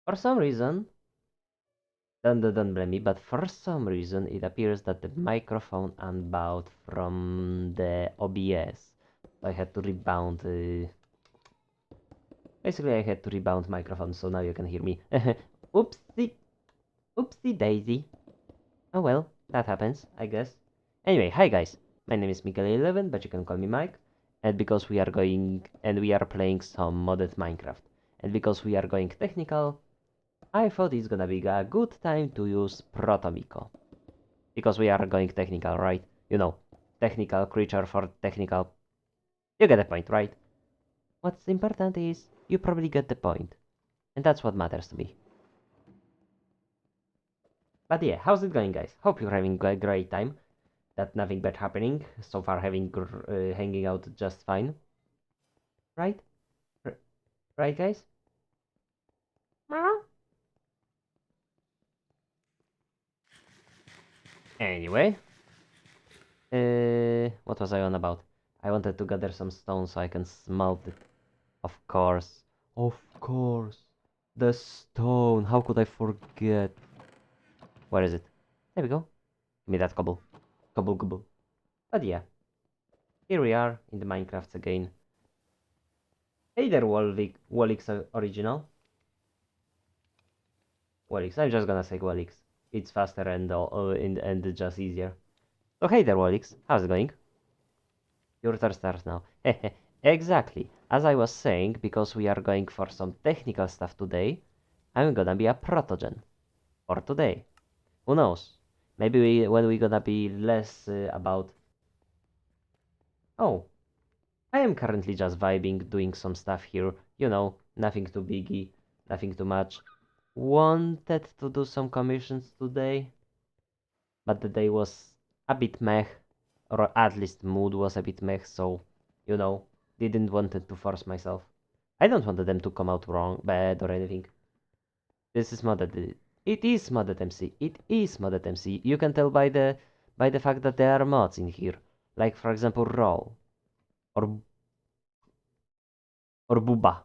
For some reason, don't blame me, but for some reason it appears that the microphone unbound from the OBS. I had to rebound. Basically, I had to rebound microphone, so now you can hear me. Oopsie, oopsie daisy. Oh well, that happens, I guess. Anyway, hi guys. My name is Mikael11, but you can call me Mike. And because we are playing some modded Minecraft, and because we are going technical, I thought it's gonna be a good time to use Protomico. Because we are going technical, right? You know, technical creature for technical. You get the point, right? What's important is you probably get the point, and that's what matters to me. But yeah, how's it going, guys? Hope you're having a great time. That nothing bad happening. So far, hanging out just fine, right? R right, guys? Anyway, what was I on about? I wanted to gather some stone so I can smelt it. Of course. Of course. The stone. How could I forget? Where is it? There we go. Give me that cobble. Cobble, cobble. But yeah, here we are in the Minecraft again. Hey there, Wallix original. Wallix. I'm just gonna say Wallix. It's faster and just easier. So hey there, Wallix. How's it going? Your turn starts now. Exactly. As I was saying, because we are going for some technical stuff today, I'm gonna be a protogen. For today. Who knows? Maybe when we gonna be less about... Oh, I am currently just vibing, doing some stuff here. You know, nothing too biggie, nothing too much. Wanted to do some commissions today, but the day was a bit meh, or at least mood was a bit meh, so, you know, didn't wanted to force myself. I don't want them to come out wrong, bad or anything. This is modded. It is modded MC. It is modded MC. You can tell by the fact that there are mods in here. Like for example Roll or Booba.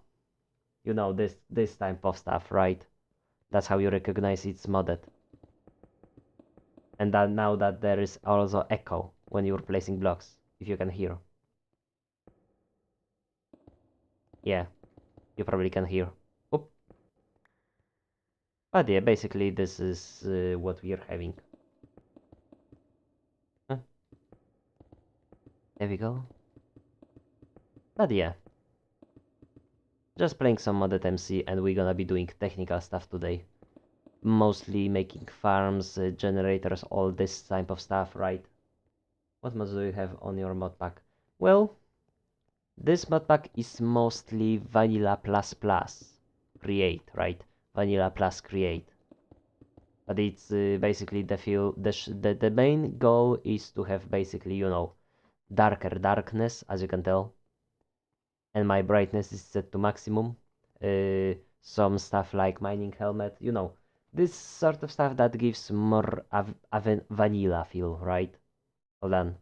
You know this type of stuff, right? That's how you recognize it's modded. And that now that there is also echo when you're placing blocks, if you can hear. Yeah, you probably can hear. Oop. But yeah, basically this is what we are having. Huh? There we go. But yeah, just playing some modded MC and we're gonna be doing technical stuff today. Mostly making farms, generators, all this type of stuff, right? What mods do you have on your mod pack? Well, this mod pack is mostly vanilla plus plus create, right? Vanilla plus create. But it's basically the main goal is to have basically, you know, darker darkness, as you can tell, and my brightness is set to maximum. Some stuff like mining helmet, you know, this sort of stuff that gives more vanilla feel, right? Hold on,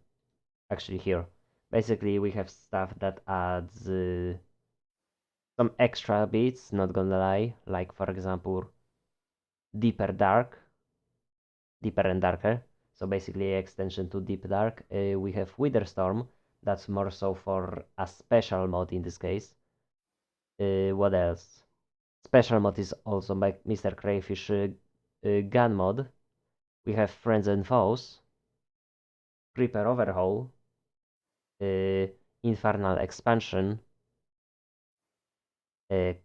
actually here. Basically, we have stuff that adds some extra bits, not gonna lie, like for example, deeper dark, deeper and darker. So basically, extension to deep dark. We have Witherstorm, that's more so for a special mode in this case. What else? Special mod is also by Mr. Crayfish gun mod. We have Friends and Foes, Creeper Overhaul, Infernal Expansion,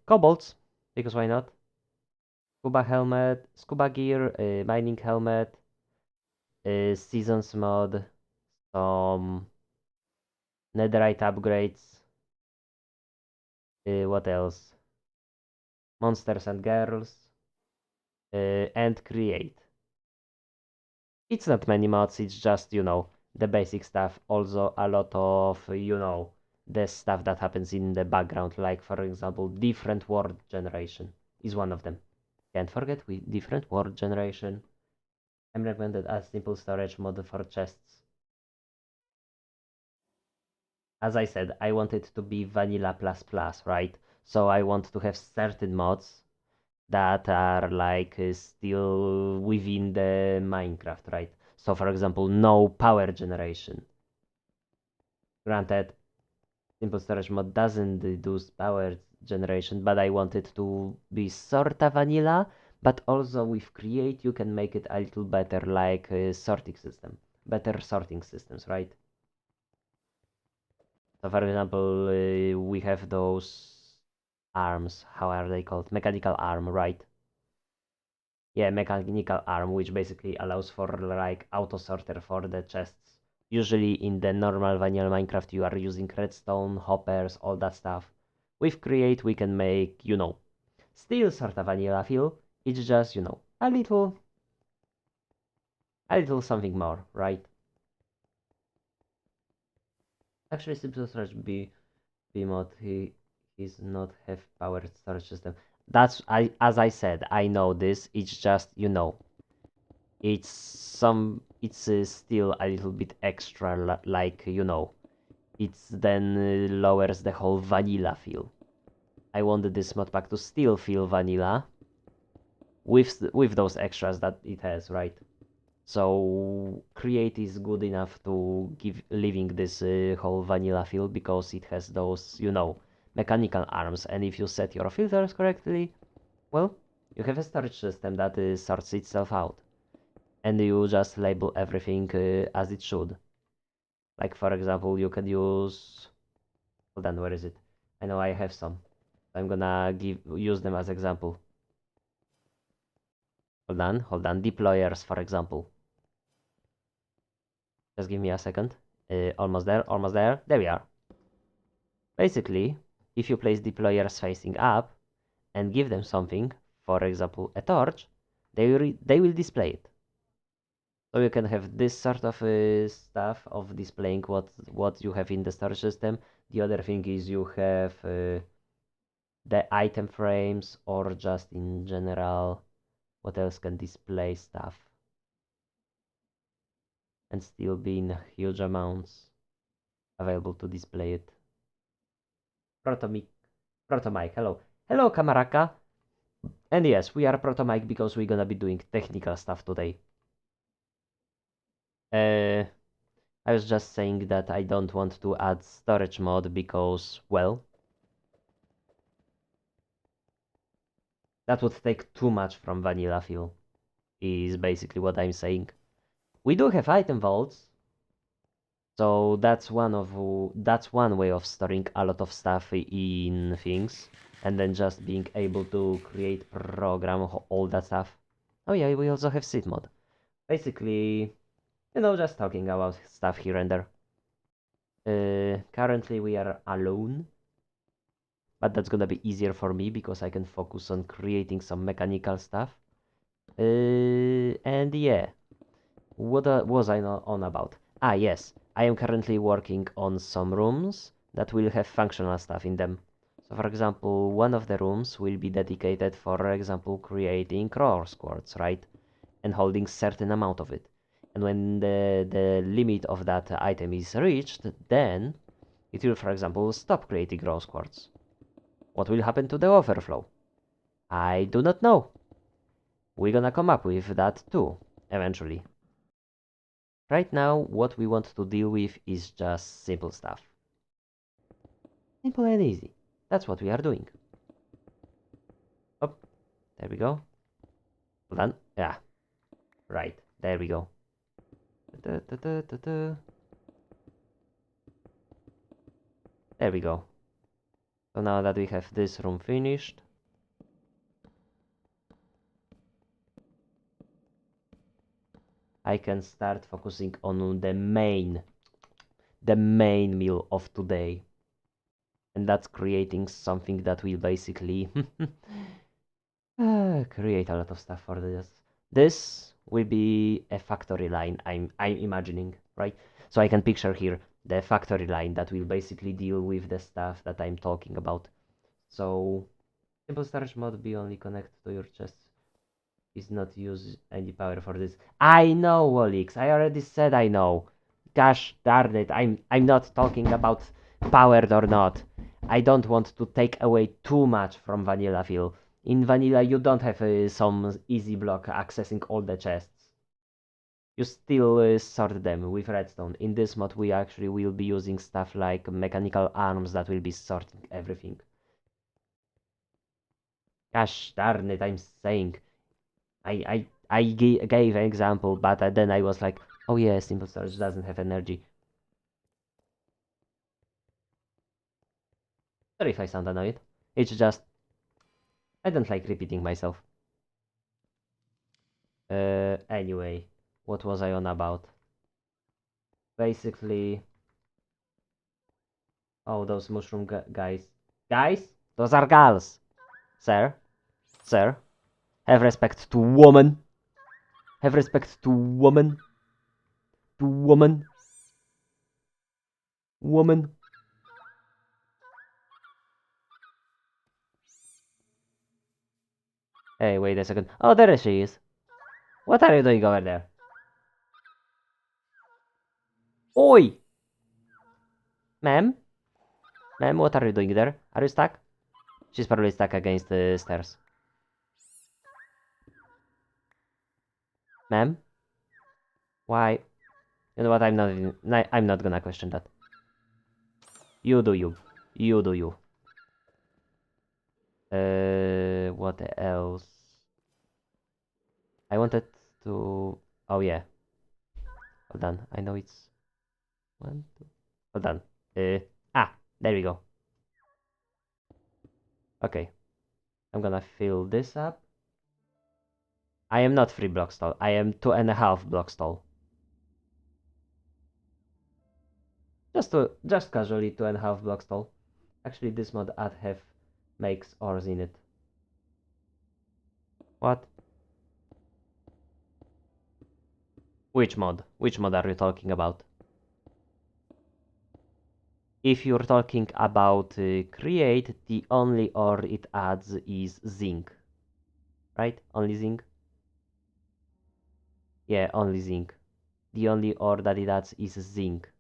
Kobolds, because why not? Scuba Helmet, Scuba Gear, Mining Helmet, Seasons mod, some Netherite upgrades, what else? Monsters and Girls, and Create. It's not many mods, it's just, you know, the basic stuff. Also a lot of, you know, the stuff that happens in the background, like for example, different word generation is one of them. Can't forget with different word generation. I'm recommended a simple storage mod for chests. As I said, I want it to be vanilla plus plus, right? So I want to have certain mods that are like still within the Minecraft, right? So for example, no power generation. Granted, Simple Storage Mod doesn't do power generation, but I want it to be sorta vanilla, but also with Create you can make it a little better, like sorting system, better sorting systems, right? So for example, we have those arms, how are they called? Mechanical arm, right? Yeah, mechanical arm, which basically allows for like auto sorter for the chests. Usually in the normal vanilla Minecraft you are using redstone, hoppers, all that stuff. With Create we can make, still sort of vanilla feel. It's just, a little something more, right? Actually, Simple Storage BMod, he's not have powered storage system. As I said, I know this. It's just, it's still a little bit extra, like, it's then lowers the whole vanilla feel. I wanted this mod pack to still feel vanilla with those extras that it has, right? So Create is good enough to give leaving this whole vanilla feel because it has those, mechanical arms, and if you set your filters correctly, well, you have a storage system that sorts itself out, and you just label everything as it should. Like for example, you can use. Hold on, where is it? I know I have some. I'm gonna use them as example. Hold on. Deployers, for example. Just give me a second. Almost there, almost there. There we are. Basically, if you place deployers facing up and give them something, for example, a torch, they will display it. So you can have this sort of stuff of displaying what you have in the storage system. The other thing is you have the item frames, or just in general, what else can display stuff and still be in huge amounts available to display it. Protomic, hello. Hello, Kamaraka. And yes, we are Protomic because we're gonna be doing technical stuff today. I was just saying that I don't want to add storage mod because, well, that would take too much from vanilla feel, is basically what I'm saying. We do have item vaults, so that's one way of storing a lot of stuff in things, and then just being able to create, program all that stuff. Oh yeah, we also have seed mod. Basically, just talking about stuff here and there. Currently we are alone, but that's gonna be easier for me because I can focus on creating some mechanical stuff. And yeah, what was I on about? Ah, yes, I am currently working on some rooms that will have functional stuff in them. So, for example, one of the rooms will be dedicated, for example, creating rose quartz, right? And holding certain amount of it. And when the limit of that item is reached, then it will, for example, stop creating rose quartz. What will happen to the overflow? I do not know. We're gonna come up with that too, eventually. Right now, what we want to deal with is just simple stuff. Simple and easy. That's what we are doing. Oh, there we go. Hold on. Yeah, right. There we go. Da, da, da, da, da. There we go. So now that we have this room finished, I can start focusing on the main meal of today. And that's creating something that will basically create a lot of stuff for this. This will be a factory line, I'm imagining, right? So I can picture here the factory line that will basically deal with the stuff that I'm talking about. So simple storage mod be only connected to your chest, is not use any power for this. I know, Wolix. I already said I know. Gosh darn it. I'm not talking about powered or not. I don't want to take away too much from vanilla feel. In vanilla, you don't have some easy block accessing all the chests. You still sort them with redstone. In this mod, we actually will be using stuff like mechanical arms that will be sorting everything. Gosh darn it, I'm saying. I gave an example, but then I was like, oh yeah, simple storage doesn't have energy. Sorry if I sound annoyed. It's just, I don't like repeating myself. Anyway, what was I on about? Basically, oh, those mushroom guys. Guys? Those are gals! Sir? Sir? Have respect to woman! Have respect to woman! To woman! Woman! Hey, wait a second. Oh, there she is. What are you doing over there? Oi! Ma'am? Ma'am, what are you doing there? Are you stuck? She's probably stuck against the stairs. Ma'am? Why? You know what? I'm not gonna question that. You do you. You do you. What else? I wanted to. Oh yeah. Hold on. I know it's one, two. Hold on. There we go. Okay. I'm gonna fill this up. I am not 3 blocks tall. I am 2.5 blocks tall. Just casually 2.5 blocks tall. Actually, this mod ad have makes ores in it. What? Which mod? Which mod are you talking about? If you're talking about create, the only ore it adds is zinc. Right? Only zinc? Yeah, only zinc. The only ore that it adds is zinc.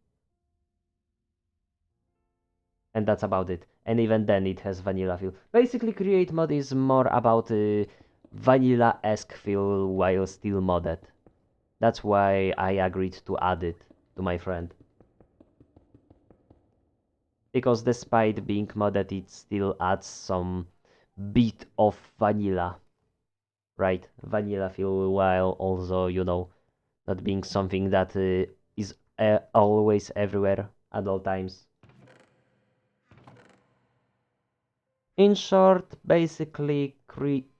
And that's about it. And even then it has vanilla feel. Basically, create mod is more about vanilla-esque feel while still modded. That's why I agreed to add it to my friend. Because despite being modded, it still adds some bit of vanilla. Right? Vanilla feel while also, not being something that is always everywhere at all times. In short, basically,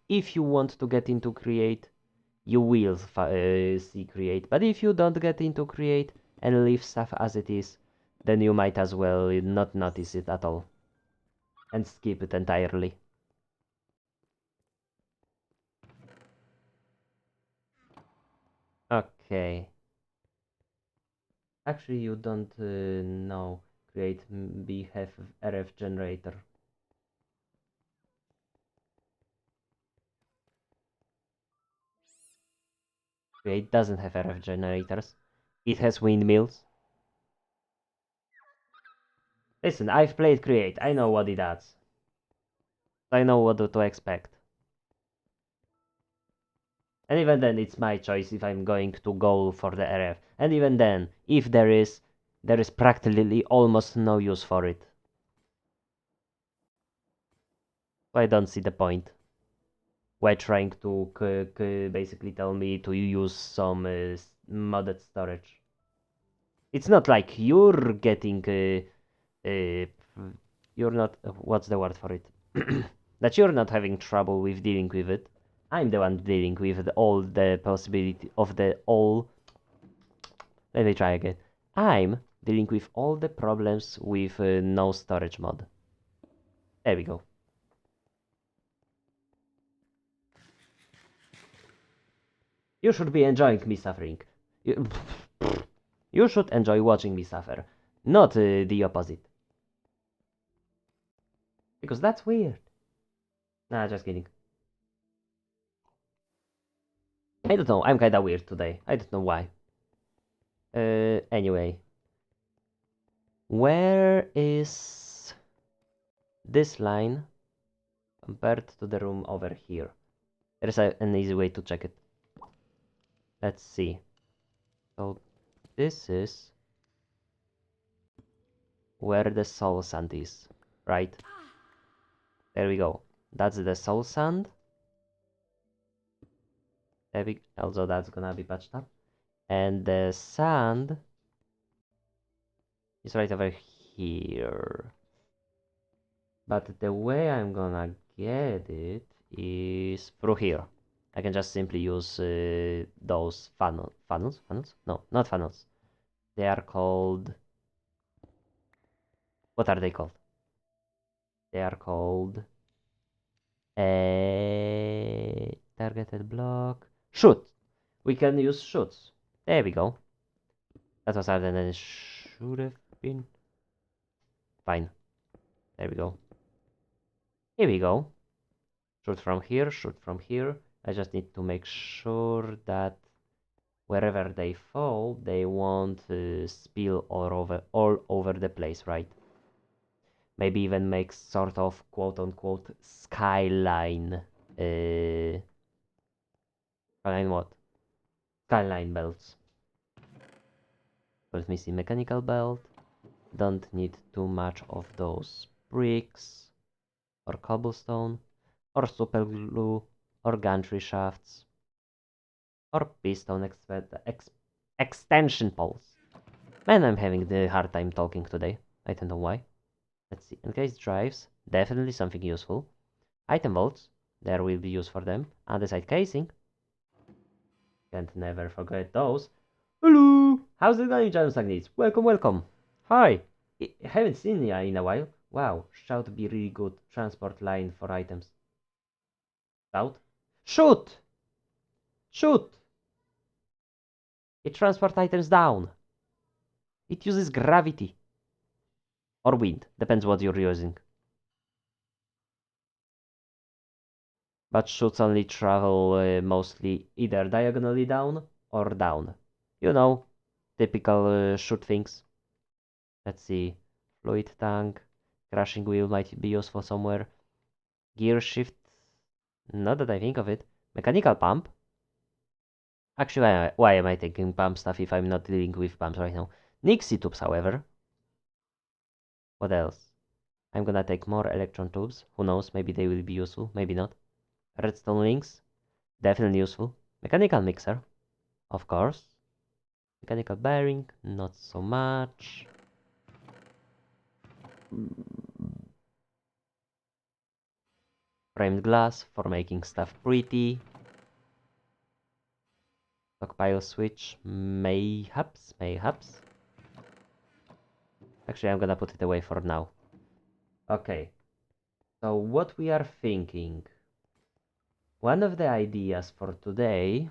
if you want to get into create, you will see create. But if you don't get into create and leave stuff as it is, then you might as well not notice it at all and skip it entirely. Okay. Actually, you don't know create have RF generator. Create doesn't have RF generators. It has windmills. Listen, I've played Create. I know what it does. I know what to expect. And even then, it's my choice if I'm going to go for the RF. And even then, if there is practically almost no use for it. So I don't see the point. Why trying to basically tell me to use some modded storage? It's not like you're getting you're not what's the word for it? That you're not having trouble with dealing with it. I'm the one dealing with all the possibility of the all. Let me try again. I'm dealing with all the problems with no storage mod. There we go. You should be enjoying me suffering. You, you should enjoy watching me suffer, not the opposite. Because that's weird. Nah, just kidding. I don't know, I'm kinda weird today. I don't know why. Anyway. Where is this line? compared to the room over here. There's an easy way to check it. Let's see. So this is where the soul sand is, right? There we go. That's the soul sand. Also that's gonna be patched up. And the sand is right over here. But the way I'm gonna get it is through here. I can just simply use those funnels? No, not funnels. They are called... What are they called? They are called... targeted block... Shoot! We can use shoots. There we go. That was harder than it should have been. Fine. There we go. Here we go. Shoot from here, shoot from here. I just need to make sure that wherever they fall, they won't spill all over the place, right? Maybe even make sort of quote-unquote skyline. Skyline what? Skyline belts. Let me see. Mechanical belt. Don't need too much of those bricks, or cobblestone, or super glue, or gantry shafts, or piston extension poles. Man, I'm having the hard time talking today. I don't know why. Let's see. Encased drives, definitely something useful. Item bolts, there will be use for them. Andesite casing, can't never forget those. Hello! How's it going, Janus Agnes? Welcome, welcome. Hi! I haven't seen you in a while. Wow, shout be really good transport line for items. Shout? Shoot! Shoot! It transports items down. It uses gravity. Or wind, depends what you're using. But shoots only travel mostly either diagonally down or down. You know, typical shoot things. Let's see. Fluid tank. Crashing wheel might be useful somewhere. Gear shift. Not that I think of it. Mechanical pump. Actually, why am I taking pump stuff if I'm not dealing with pumps right now? Nixie tubes, however. What else? I'm gonna take more electron tubes. Who knows, maybe they will be useful, maybe not. Redstone links. Definitely useful. Mechanical mixer. Of course. Mechanical bearing. Not so much. Framed glass for making stuff pretty. Stockpile switch. Mayhaps. Actually, I'm gonna put it away for now. Okay. So what we are thinking. One of the ideas for today,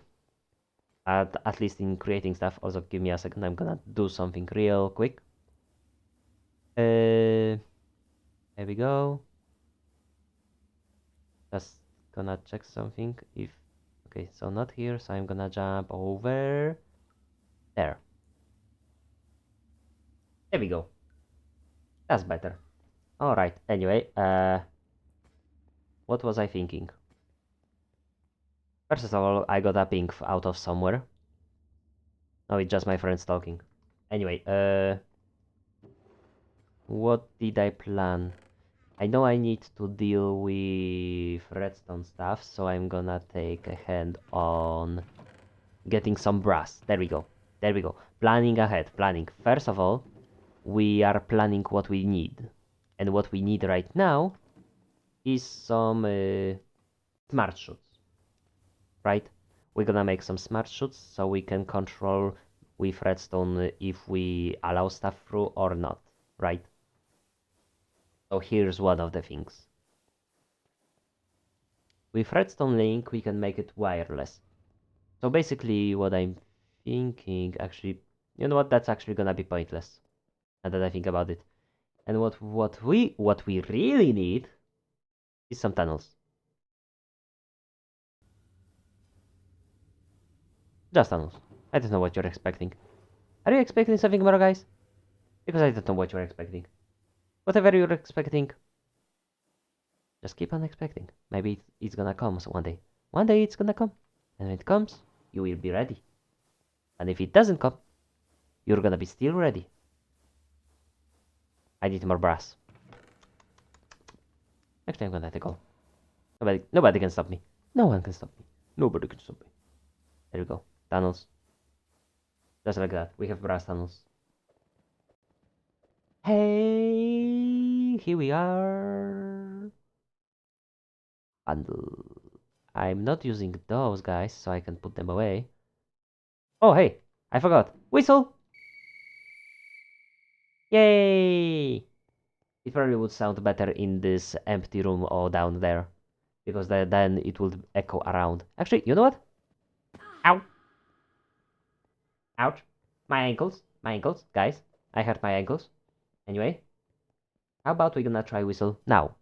at least in creating stuff, also give me a second, I'm gonna do something real quick. There we go. Just gonna check something if... Okay, so not here, so I'm gonna jump over there. There we go. That's better. Alright, anyway, what was I thinking? First of all, I got a ping out of somewhere. No, it's just my friends talking. Anyway, what did I plan? I know I need to deal with redstone stuff, so I'm gonna take a hand on getting some brass. There we go. There we go. Planning ahead. Planning. First of all, we are planning what we need. And what we need right now is some smart shoots. Right? We're gonna make some smart shoots so we can control with redstone if we allow stuff through or not. Right? So here's one of the things. With redstone link, we can make it wireless. So basically what I'm thinking, actually, you know what, that's actually gonna be pointless. Now that I think about it. And what we really need is some tunnels. Just tunnels. I don't know what you're expecting. Are you expecting something more, guys? Because I don't know what you're expecting. Whatever you're expecting, Just keep on expecting. Maybe it's gonna come one day. One day it's gonna come. And when it comes, you will be ready. And if it doesn't come, you're gonna be still ready. I need more brass. Actually, I'm gonna take all. Nobody can stop me. No one can stop me. Nobody can stop me. There we go. Tunnels. Just like that. We have brass tunnels. Hey, here we are. Bundle. I'm not using those guys, so I can put them away. Oh, hey, I forgot. Whistle! Yay! It probably would sound better in this empty room or down there, because then it would echo around. Actually, you know what? Ow! Ouch! My ankles, guys. I hurt my ankles. Anyway, how about we gonna try whistle now?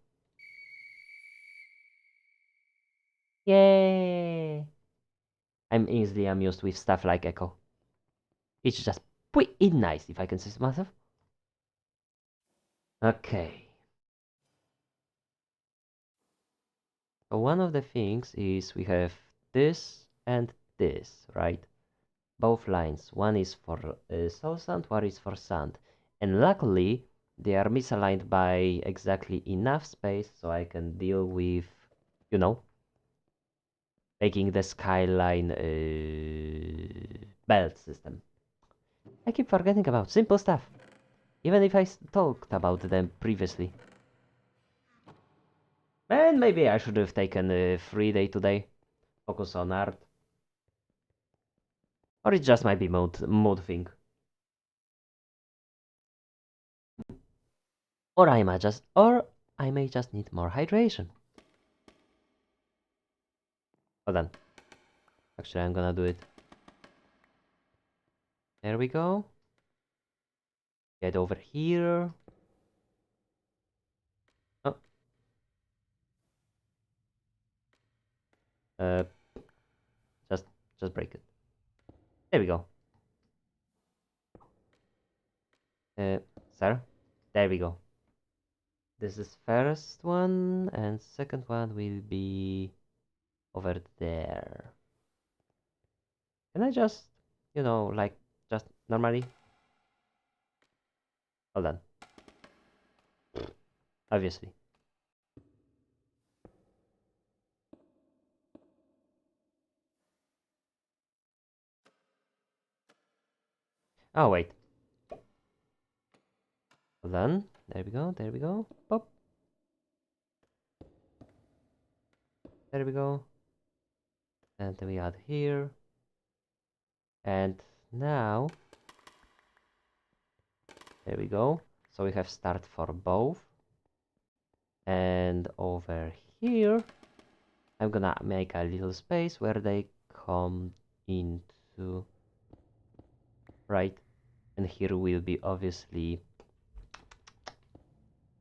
Yay! I'm easily amused with stuff like echo. It's just pretty nice, if I can say so myself. Okay. So one of the things is we have this and this, right? Both lines. One is for soul sand, one is for sand. And luckily, they are misaligned by exactly enough space so I can deal with, you know, making the skyline belt system. I keep forgetting about simple stuff, even if I talked about them previously. And maybe I should have taken a free day today, focus on art. Or it just might be mood thing. Or I may just need more hydration. Hold on. Actually, I'm gonna do it. There we go. Get over here. Oh. Uh, just break it. There we go. Sir. There we go. This is first one, and second one will be over there. Can I just, like, just normally? Hold on. Obviously. Oh, wait. Hold on. There we go, there we go. Pop. There we go. And then we add here. And now, there we go. So we have start for both. And over here, I'm gonna make a little space where they come into, right? And here will be obviously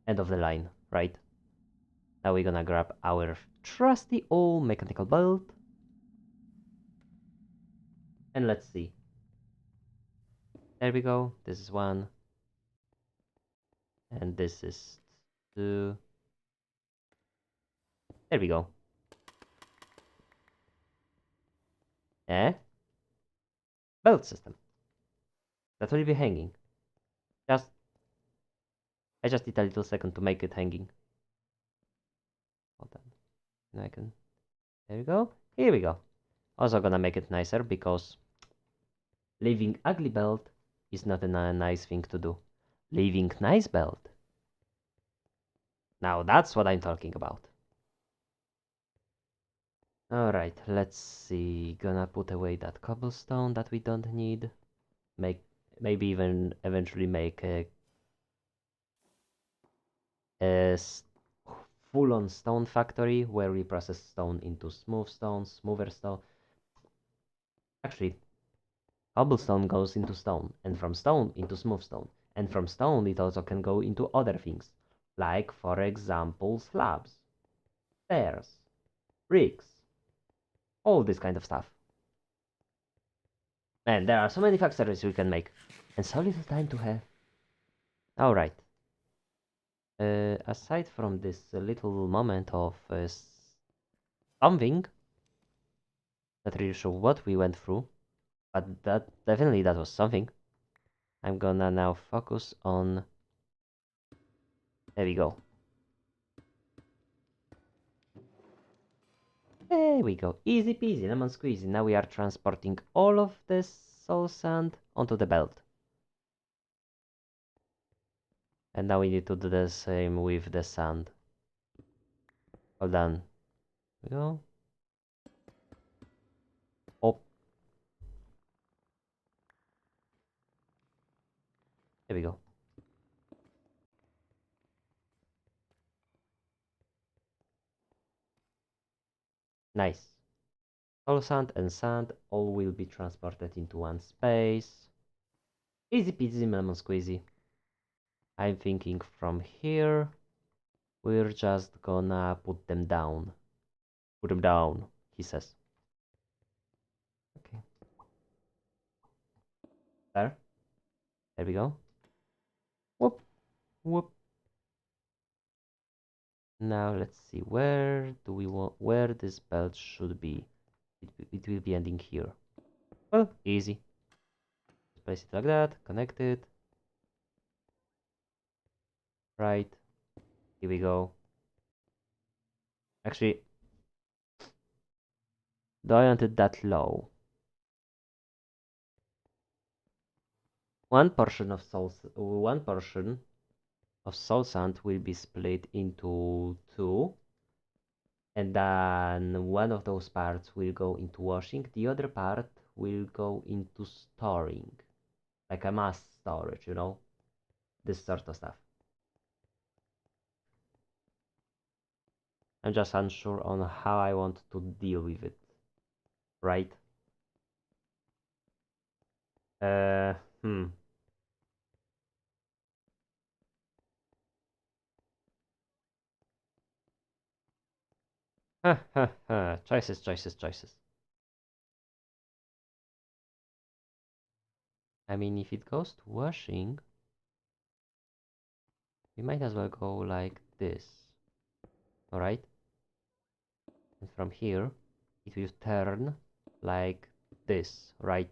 end of the line, right? Now we're gonna grab our trusty old mechanical belt. And let's see. There we go. This is one. And this is two. There we go. Eh? Belt system. That will be hanging. I just need a little second to make it hanging. Hold on. And I can. There we go. Here we go. Also gonna make it nicer because leaving ugly belt is not a nice thing to do. Leaving nice belt. Now that's what I'm talking about. Alright, let's see. Gonna put away that cobblestone that we don't need. Maybe even eventually make a full-on stone factory where we process stone into smooth stone, smoother stone. Actually, cobblestone goes into stone, and from stone into smooth stone, and from stone it also can go into other things, like for example slabs, stairs, bricks, all this kind of stuff. And there are so many factories we can make, and so little time to have. Alright. aside from this little moment of something, not really sure what we went through, but that was something. I'm gonna now focus on. There we go. There we go. Easy peasy, lemon squeezy. Now we are transporting all of this soul sand onto the belt. And now we need to do the same with the sand. Hold on. There we go. Oh. There we go. Nice. Soul sand and sand all will be transported into one space. Easy peasy lemon squeezy. I'm thinking from here, we're just gonna put them down. Put them down, he says. Okay. There. There we go. Whoop. Whoop. Now let's see, where do we want, where this belt should be. It will be ending here. Well, easy. Just place it like that, connect it. Right. Here we go. Actually, do I want it that low? One portion of soul sand will be split into two, and then one of those parts will go into washing, the other part will go into storing, like a mass storage, you know, this sort of stuff. I'm just unsure on how I want to deal with it, right? Hmm. Choices, choices, choices. I mean, if it goes to washing, we might as well go like this. Alright? And from here, it will turn like this, right?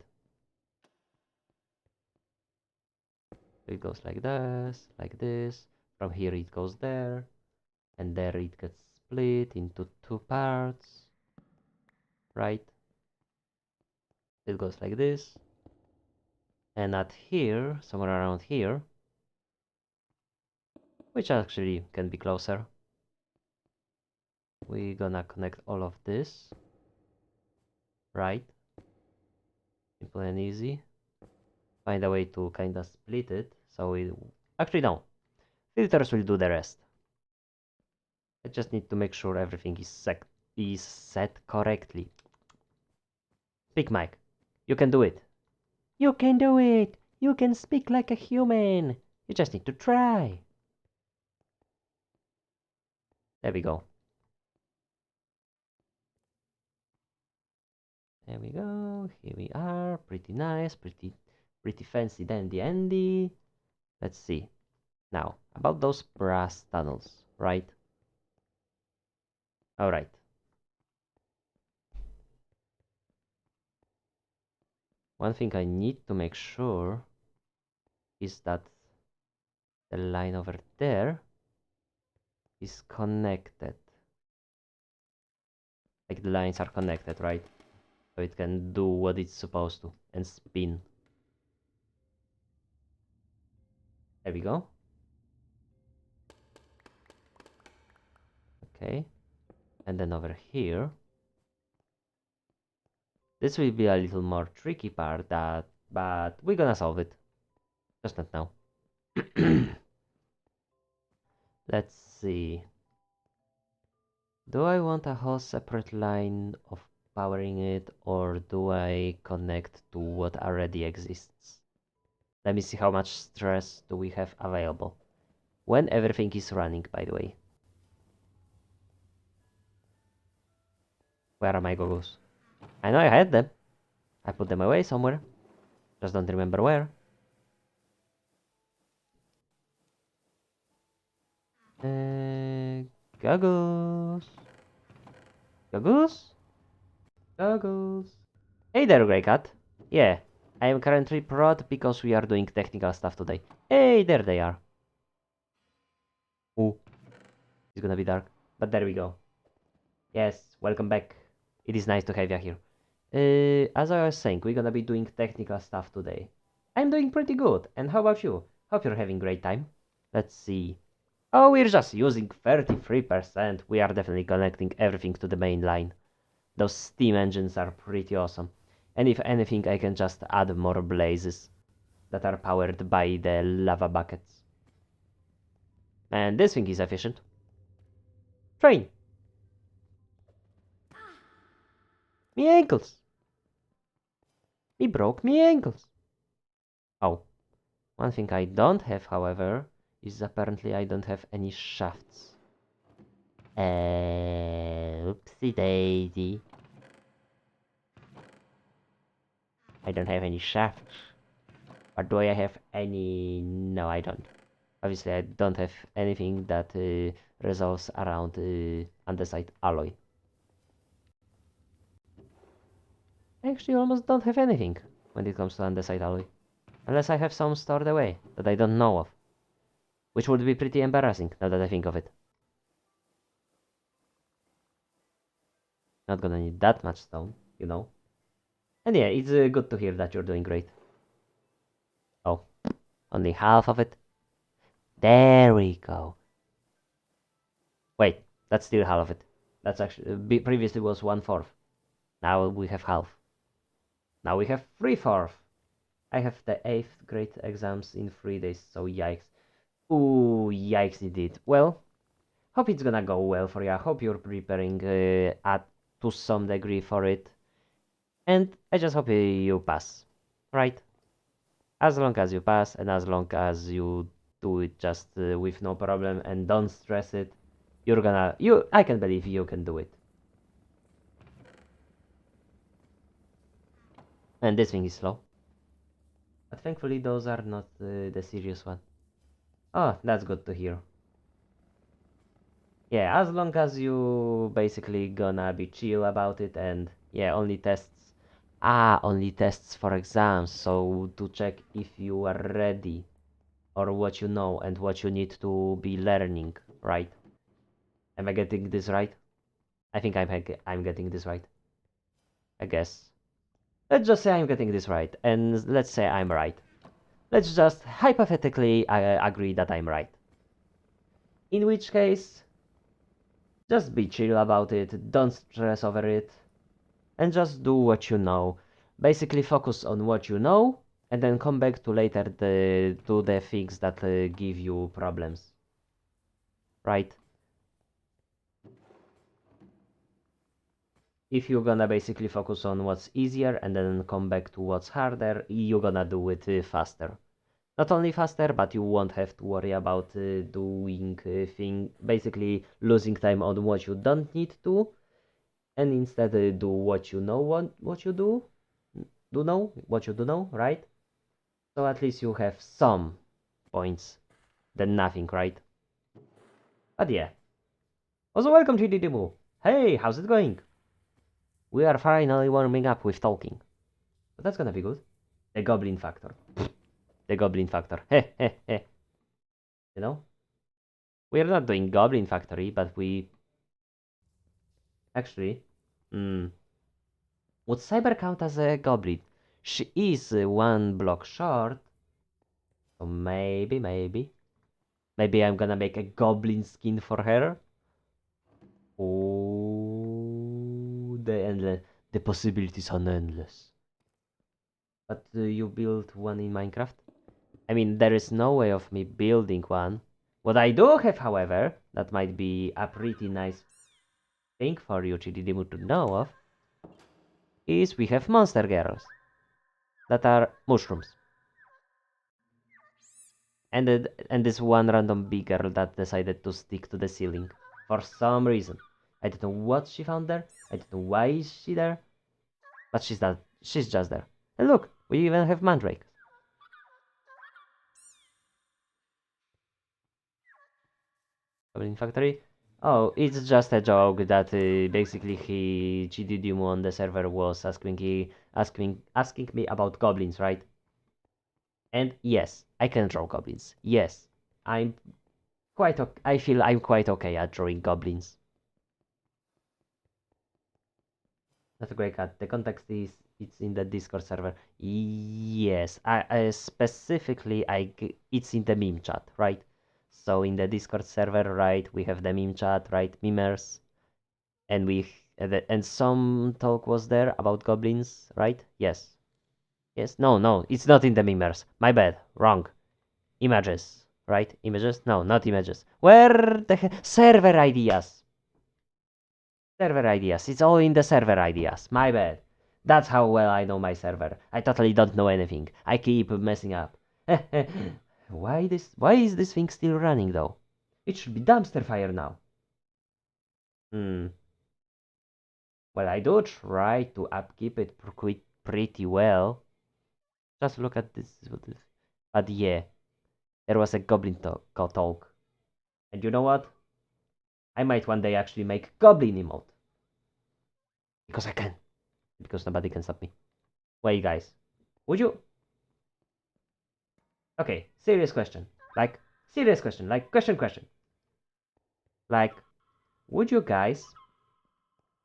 So it goes like this, like this. From here it goes there, and there it gets split into two parts, right? It goes like this. And at here, somewhere around here, which actually can be closer, we're gonna connect all of this, right? Simple and easy. Find a way to kind of split it, so we actually no, filters will do the rest. I just need to make sure everything is set correctly. Speak, Mike. You can do it. You can do it. You can speak like a human. You just need to try. There we go. There we go. Here we are. Pretty nice. Pretty fancy dandy Andy. Let's see. Now, about those brass tunnels, right? Alright. One thing I need to make sure is that the line over there is connected. Like the lines are connected, right? So it can do what it's supposed to and spin. There we go. Okay. And then over here, this will be a little more tricky part, but we're gonna solve it. Just not now. Let's see. Do I want a whole separate line of powering it, or do I connect to what already exists? Let me see how much stress do we have available. When everything is running, by the way. Where are my goggles? I know I had them. I put them away somewhere. Just don't remember where. Uh, goggles. Goggles? Goggles. Hey there, Grey Cat. Yeah, I am currently prod because we are doing technical stuff today. Hey, there they are. Ooh, it's gonna be dark. But there we go. Yes, welcome back. It is nice to have you here. As I was saying, we're gonna be doing technical stuff today. I'm doing pretty good, and how about you? Hope you're having great time. Let's see. Oh, we're just using 33%. We are definitely connecting everything to the main line. Those steam engines are pretty awesome. And if anything, I can just add more blazes that are powered by the lava buckets. And this thing is efficient. Train! Me ankles! Me broke me ankles! Oh, one thing I don't have, however, is apparently I don't have any shafts. Oopsie daisy. I don't have any shafts. But do I have any? No, I don't. Obviously, I don't have anything that resolves around andesite alloy. I actually almost don't have anything when it comes to andesite alloy. Unless I have some stored away that I don't know of. Which would be pretty embarrassing now that I think of it. Not gonna need that much stone, you know. And yeah, it's good to hear that you're doing great. Oh, only half of it? There we go. Wait, that's still half of it. That's actually previously was 1/4. Now we have half. Now we have 3/4. I have the 8th grade exams in 3 days, so yikes. Ooh, yikes indeed. Well, hope it's gonna go well for you. I hope you're preparing to some degree for it. And I just hope you pass. Right? As long as you pass and as long as you do it just with no problem and don't stress it, I can believe you can do it. And this thing is slow. But thankfully those are not the serious one. Oh, that's good to hear. Yeah, as long as you basically gonna be chill about it and yeah, only tests. Only tests for exams, so to check if you are ready or what you know and what you need to be learning, right? Am I getting this right? I think I'm getting this right. I guess. Let's just say I'm getting this right, and let's say I'm right. Let's just hypothetically agree that I'm right. In which case, just be chill about it, don't stress over it, and just do what you know. Basically, focus on what you know, and then come back to later to the things that give you problems. Right? If you're gonna basically focus on what's easier and then come back to what's harder, you're gonna do it faster. Not only faster, but you won't have to worry about doing basically losing time on what you don't need to, and instead do what you know what you do know what you do know, right? So at least you have some points than nothing, right? But yeah. Also, welcome to Didimu. Hey, how's it going? We are finally warming up with talking. But that's gonna be good. The goblin factor. The goblin factor. Heh heh heh. You know? We are not doing Goblin Factory, but we actually. Hmm. Would Cyber count as a goblin? She is 1 block short. So maybe I'm gonna make a goblin skin for her. Oh, the possibilities are endless. But you built one in Minecraft? I mean, there is no way of me building one. What I do have, however, that might be a pretty nice thing for you, Chididimu, to know of, is we have monster girls that are mushrooms. And this one random big girl that decided to stick to the ceiling for some reason. I don't know what she found there. I don't know why is she there, but she's just there. And look, we even have Mandrake. Goblin Factory? Oh, it's just a joke that basically GDDumu on the server was asking me about goblins, right? And yes, I can draw goblins. Yes, I'm I feel I'm quite okay at drawing goblins. That's a great cut. The context is it's in the Discord server. Yes, I specifically it's in the meme chat, right? So in the Discord server, right, we have the meme chat, right, memers, and and some talk was there about goblins, right? Yes, yes. No, it's not in the memers. My bad, wrong. Images, right? Images? No, not images. Where the server ideas? Server ideas. It's all in the server ideas. My bad. That's how well I know my server. I totally don't know anything. I keep messing up. Why is this thing still running though? It should be dumpster fire now. Hmm. Well, I do try to upkeep it pretty well. Just look at this. But yeah, there was a goblin talk. And you know what? I might one day actually make goblin emote. Because I can. Because nobody can stop me. Wait, guys. Would you? Okay, serious question. Serious question. Question. Like, would you guys,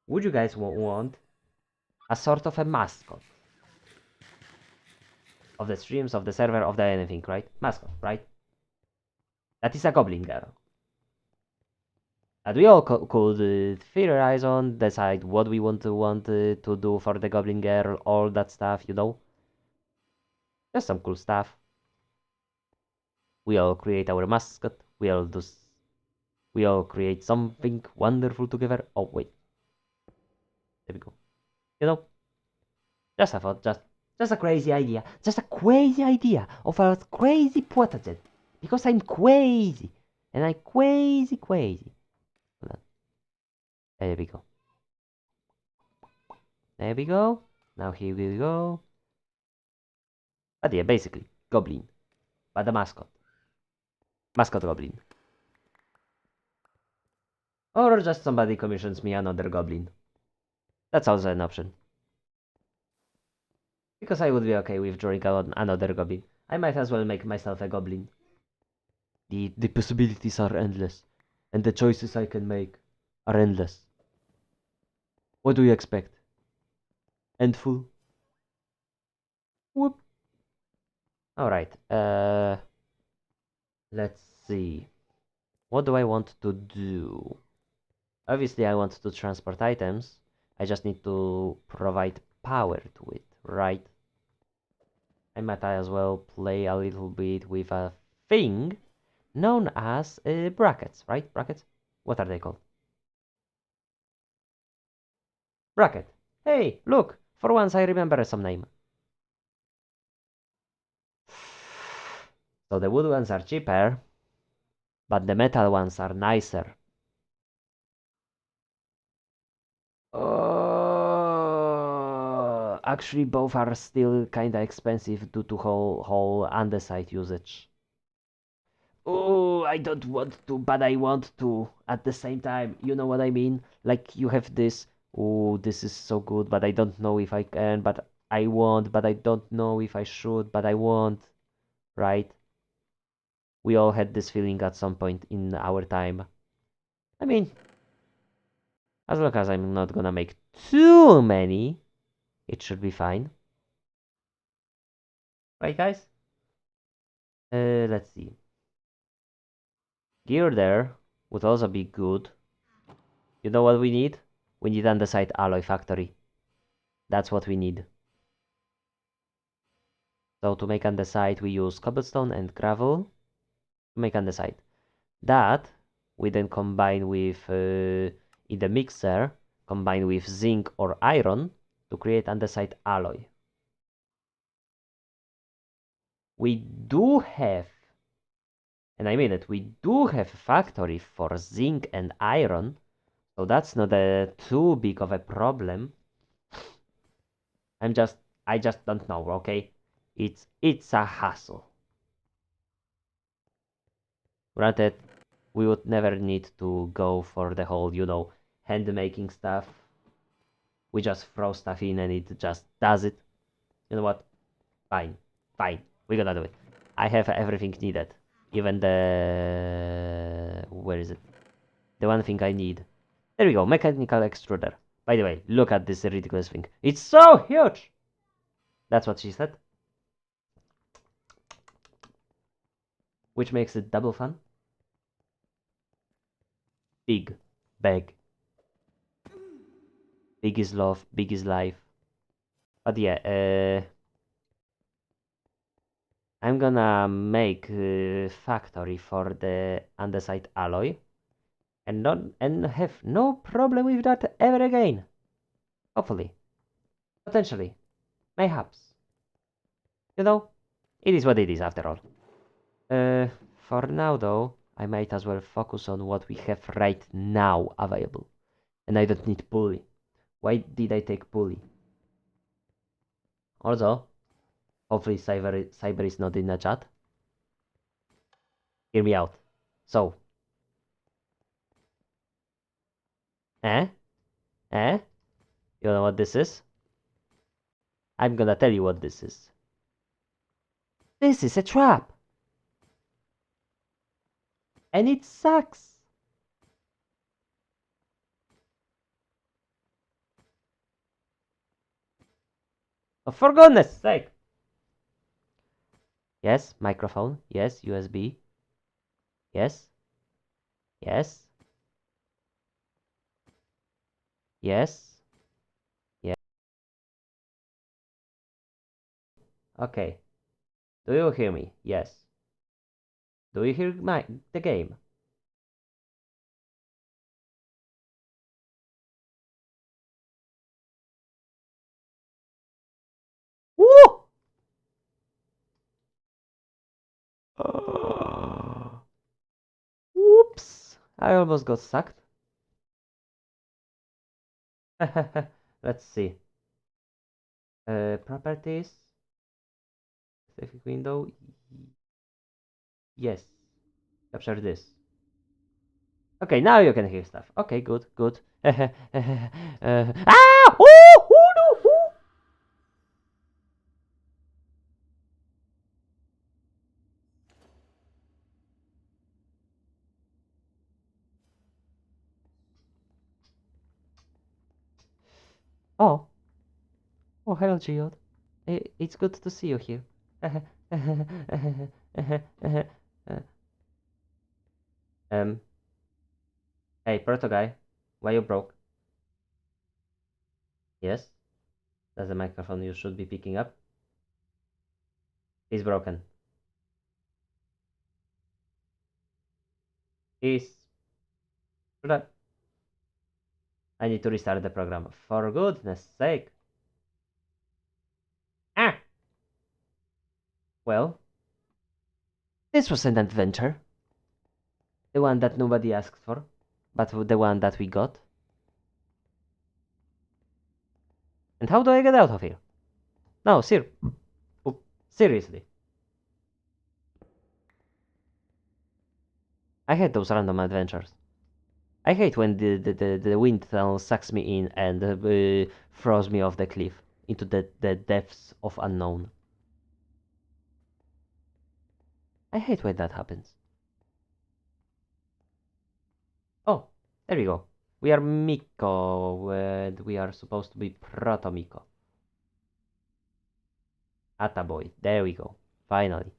want a sort of a mascot of the streams, of the server, of the anything, right? Mascot, right? That is a goblin girl. That we all could theorize on, decide what we want to do for the goblin girl, all that stuff, you know? Just some cool stuff. We all create our mascot. We all create something wonderful together. Oh wait, there we go. You know, just a thought, just a crazy idea, just a crazy idea of a crazy project. Because I'm crazy, and I'm crazy. Hold on. There we go. There we go. Now here we go. But yeah, basically, goblin, but the mascot goblin, or just somebody commissions me another goblin. That's also an option. Because I would be okay with drawing out another goblin. I might as well make myself a goblin. The possibilities are endless, and the choices I can make are endless. What do you expect? Endful? Whoop. Alright, let's see. What do I want to do? Obviously, I want to transport items. I just need to provide power to it, right? I might as well play a little bit with a thing known as brackets, right? Brackets? What are they called? Bracket. Hey, look! For once I remember some name. So the wood ones are cheaper, but the metal ones are nicer. Actually, both are still kinda expensive due to whole andesite usage. Oh, I don't want to, but I want to at the same time. You know what I mean? Like you have this. Oh, this is so good, but I don't know if I can. But I want, but I don't know if I should. But I want, right? We all had this feeling at some point in our time. I mean, as long as I'm not gonna make too many, it should be fine. Right, guys? Let's see. Gear there would also be good. You know what we need? We need andesite alloy factory. That's what we need. So to make andesite, we use cobblestone and gravel to make andesite. That we then combine with, in the mixer, combine with zinc or iron to create andesite alloy. We do have, and I mean it, we do have a factory for zinc and iron, so that's not too big of a problem. I just don't know, okay? It's a hassle. Granted, we would never need to go for the whole, you know, hand making stuff. We just throw stuff in and it just does it. You know what? Fine. Fine. We're gonna do it. I have everything needed. Even the... Where is it? The one thing I need. There we go. Mechanical extruder. By the way, look at this ridiculous thing. It's so huge! That's what she said. Which makes it double fun. Big. Big. Big is love. Big is life. But yeah, I'm gonna make a factory for the andesite alloy and have no problem with that ever again. Hopefully. Potentially. Mayhaps. You know, it is what it is after all. For now though, I might as well focus on what we have right now available. And I don't need pulley. Why did I take pulley? Also, hopefully Cyber is not in the chat. Hear me out. So. Eh? Eh? You know what this is? I'm gonna tell you what this is. This is a trap! And it sucks! Oh, for goodness sake! Yes, microphone. Yes, USB. Yes. Yes. Yes. Yes. Okay. Do you hear me? Yes. Do you hear the game? Woo! Whoops! I almost got sucked. Let's see. Properties. Specific window. Yes. Capture this. Okay, now you can hear stuff. Okay, good, good. Ah! Ooh! Ooh, no, ooh! Oh. Oh, hello, Geode. It's good to see you here. um, hey, Proto Guy, why you broke? Yes, that's the microphone you should be picking up. He's broken. He's... I need to restart the program. For goodness sake. Ah! Well, this was an adventure. The one that nobody asked for, but the one that we got. And how do I get out of here? No, seriously. I hate those random adventures. I hate when the wind tunnel sucks me in and throws me off the cliff into the depths of unknown. I hate when that happens. Oh, there we go. We are Miko, and we are supposed to be Proto Miko. Attaboy. There we go. Finally.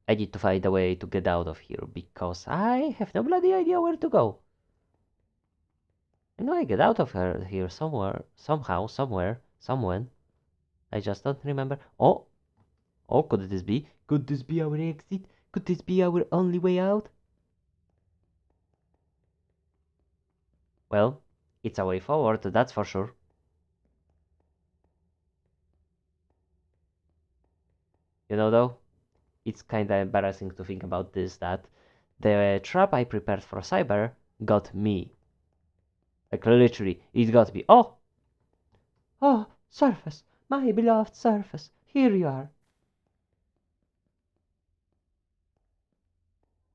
I need to find a way to get out of here because I have no bloody idea where to go. I know I get out of here somewhere, somehow, somewhere, somewhen. I just don't remember. Oh, oh, could this be? Could this be our exit? Could this be our only way out? Well, it's a way forward, that's for sure. You know, though, it's kinda embarrassing to think about this, that the trap I prepared for Cyber got me. Like, literally, it got me. Oh! Oh, Surface! My beloved Surface! Here you are!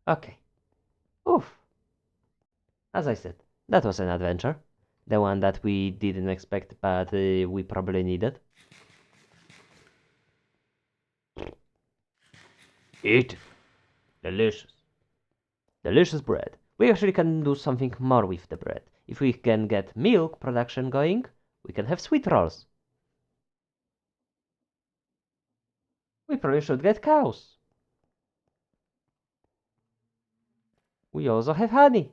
Okay. Oof. As I said, that was an adventure. The one that we didn't expect, but we probably needed. Eat. Delicious. Delicious bread. We actually can do something more with the bread. If we can get milk production going, we can have sweet rolls. We probably should get cows. We also have honey.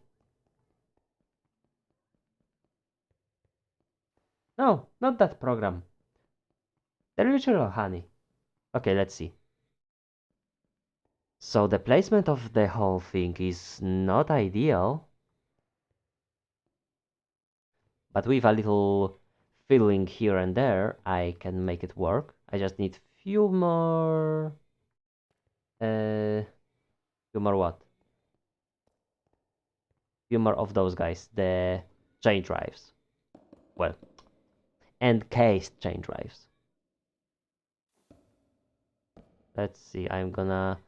No, not that program. The literal honey. Okay, let's see. So the placement of the whole thing is not ideal, but with a little filling here and there, I can make it work. I just need few more... few more what? Few more of those guys, the chain drives. Well, encased chain drives. Let's see, I'm gonna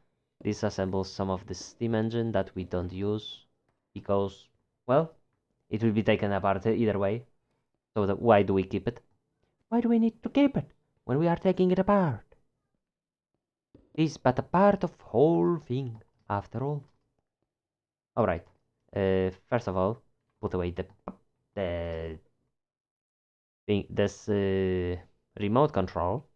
disassemble some of the steam engine that we don't use because, well, it will be taken apart either way. So why do we keep it? Why do we need to keep it when we are taking it apart? It is but a part of whole thing, after all. Alright, first of all, put away the thing, this remote control.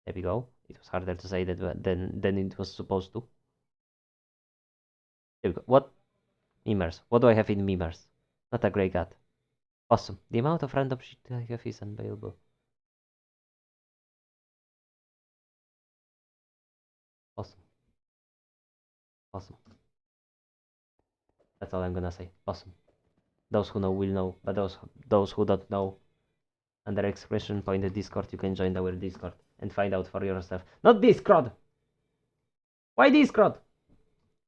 There we go. It was harder to say that than it was supposed to. There we go. What? Mimers. What do I have in Mimers? Not a grey cat. Awesome. The amount of random shit I have is unbearable. Awesome. Awesome. That's all I'm gonna say. Awesome. Those who know will know, but those who don't know, under exclamation point Discord, you can join our Discord and find out for yourself. Not Discord! Why Discord?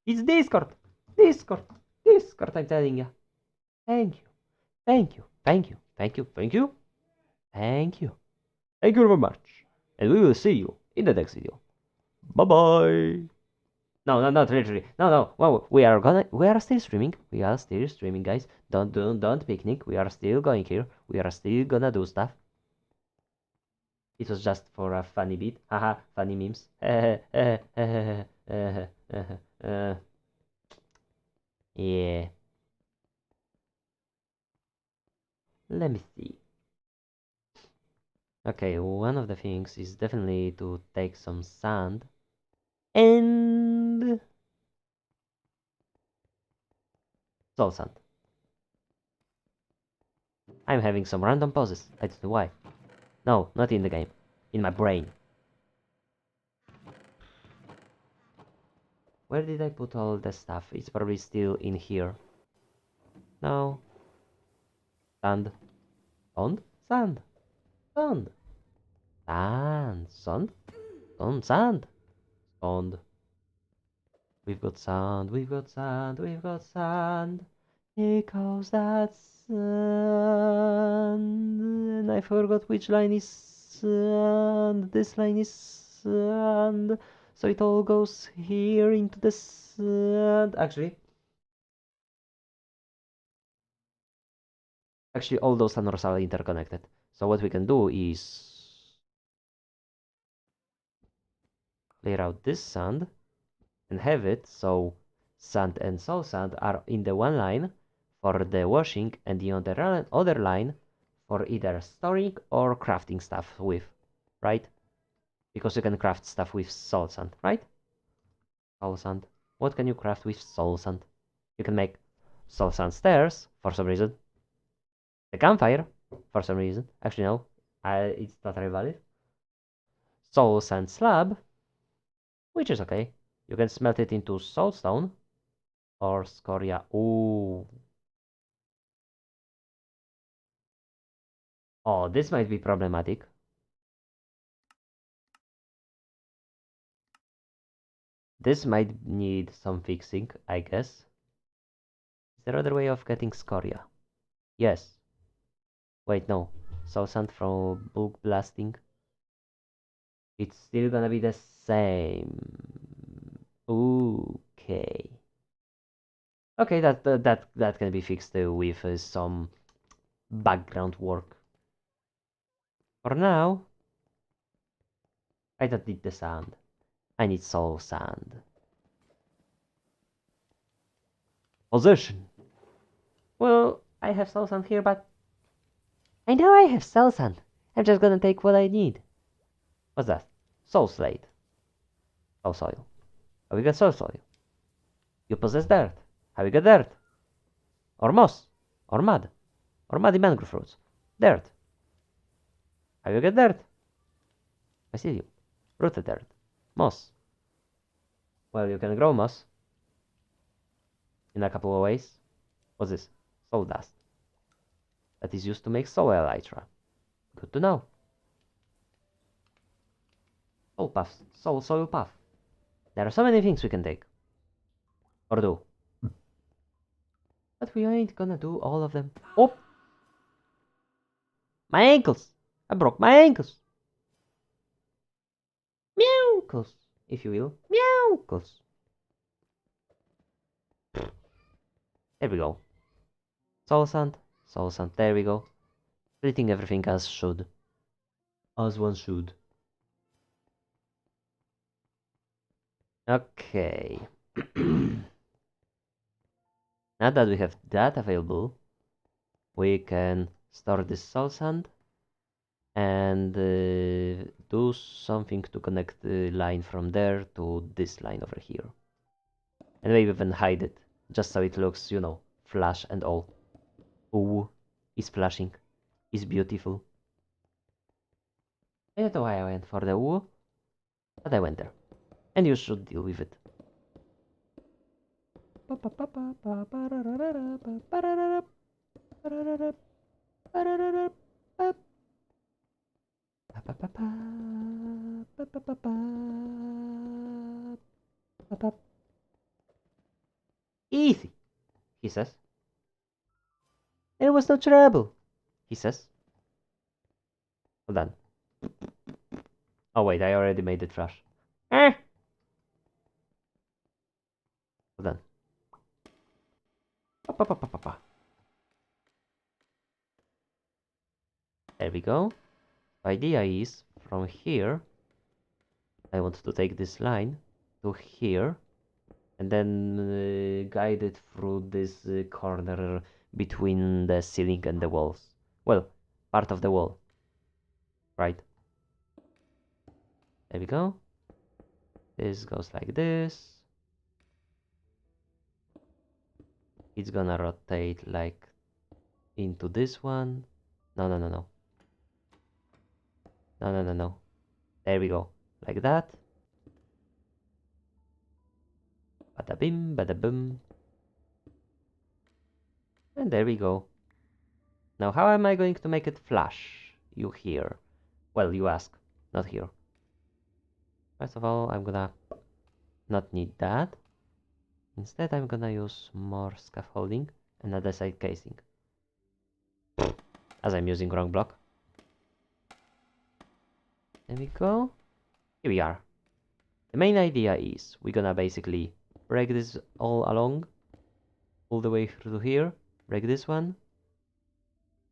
It's Discord! Discord! Discord, I'm telling you. Thank you. Thank you. Thank you. Thank you. Thank you. Thank you. Thank you very much. And we will see you in the next video. Bye bye. No, no, not literally. No, no. Well, we are still streaming. We are still streaming, guys. Don't picnic. We are still going here. We are still gonna do stuff. It was just for a funny bit. Haha, funny memes. Yeah. Let me see. Okay, one of the things is definitely to take some sand and soul sand. I'm having some random pauses. I don't know why. No, not in the game. In my brain. Where did I put all the stuff? It's probably still in here. No. Sand. Sand? Sand. Sand. Sand. Sand? Sand. Sand. Sand. We've got sand. We've got sand. We've got sand. Because that's sand. And I forgot which line is sand. This line is sand. So it all goes here into the sand. Actually, all those tunnels are interconnected. So what we can do is clear out this sand and have it so sand and soul sand are in the one line for the washing and the other line for either storing or crafting stuff with, right? Because you can craft stuff with soul sand, right? Soul sand. What can you craft with soul sand? You can make soul sand stairs for some reason. A campfire for some reason. Actually, no, it's not very valid. Soul sand slab, which is okay. You can smelt it into soulstone or scoria. Ooh. Oh, this might be problematic. This might need some fixing, I guess. Is there other way of getting scoria? Yes. Wait, no. Soul sand from bulk blasting. It's still gonna be the same. Okay. Okay, that can be fixed with some background work. For now, I don't need the sand. I need soul sand. Position. Well, I have soul sand here, but I know I have soul sand. I'm just gonna take what I need. What's that? Soul slate. Soul soil. How we get soul soil? You possess dirt. How we get dirt? Or moss. Or mud. Or muddy mangrove roots. Dirt. How you get dirt? Mycelium. Rooted dirt. Moss. Well, you can grow moss in a couple of ways. What's this? Soul dust. That is used to make soil elytra. Good to know. Soul puff. Soil puff. There are so many things we can take. Or do. But we ain't gonna do all of them. Oh! My ankles! I broke my ankles! Meowkles, if you will. Meowkles. There we go. Soul sand. Soul sand. There we go. Treating everything as should. As one should. Okay. Now that we have that available, we can store this soul sand and do something to connect the line from there to this line over here. And maybe even hide it, just so it looks, you know, flash and all. Ooh, is flashing, is beautiful. I don't know why I went for the ooh, but I went there. And you should deal with it. Easy, he says. There was no trouble, he says. Hold on. Oh wait, I already made it flash. Hold on. There we go. The idea is from here, I want to take this line to here and then guide it through this corner between the ceiling and the walls. Well, part of the wall. Right. There we go. This goes like this. It's gonna rotate like into this one. No. No. There we go. Like that. Bada bim, bada boom. And there we go. Now, how am I going to make it flash? You hear. Well, you ask. Not here. First of all, I'm gonna not need that. Instead, I'm gonna use more scaffolding and other side casing. As I'm using wrong block. There we go. Here we are. The main idea is we're gonna basically break this all along. All the way through here. Break this one.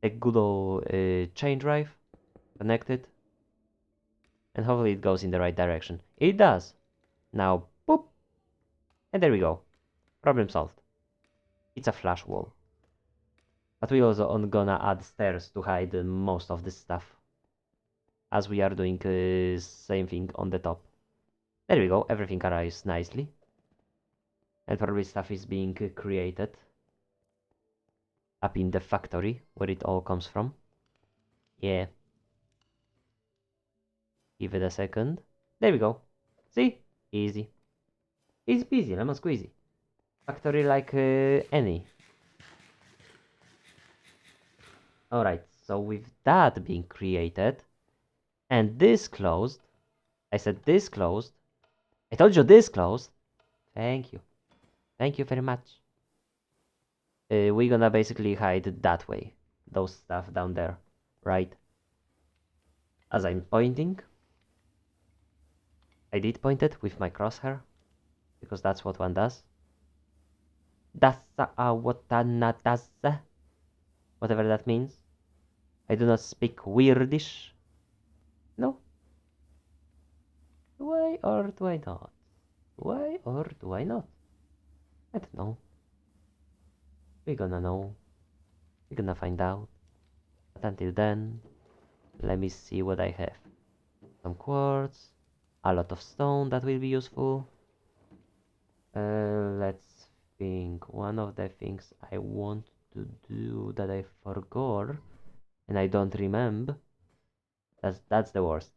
A good old chain drive. Connect it. And hopefully it goes in the right direction. It does. Now, boop. And there we go. Problem solved. It's a flash wall. But we also gonna add stairs to hide most of this stuff. As we are doing same thing on the top. There we go, everything arrives nicely. And probably stuff is being created up in the factory where it all comes from. Yeah. Give it a second. There we go. See? Easy. Easy peasy, lemon squeezy. Factory like any. Alright, so with that being created, and this closed, I said this closed, I told you this closed, thank you very much. We're gonna basically hide that way, those stuff down there, right? As I'm pointing, I did point it with my crosshair, because that's what one does. Dasa awatana dasa. Whatever that means. I do not speak weirdish. No. Do I or do I not? Do I or do I not? I don't know. We're gonna know. We're gonna find out. But until then, let me see what I have. Some quartz, a lot of stone that will be useful. Let's think. One of the things I want to do that I forgot and I don't remember. That's the worst.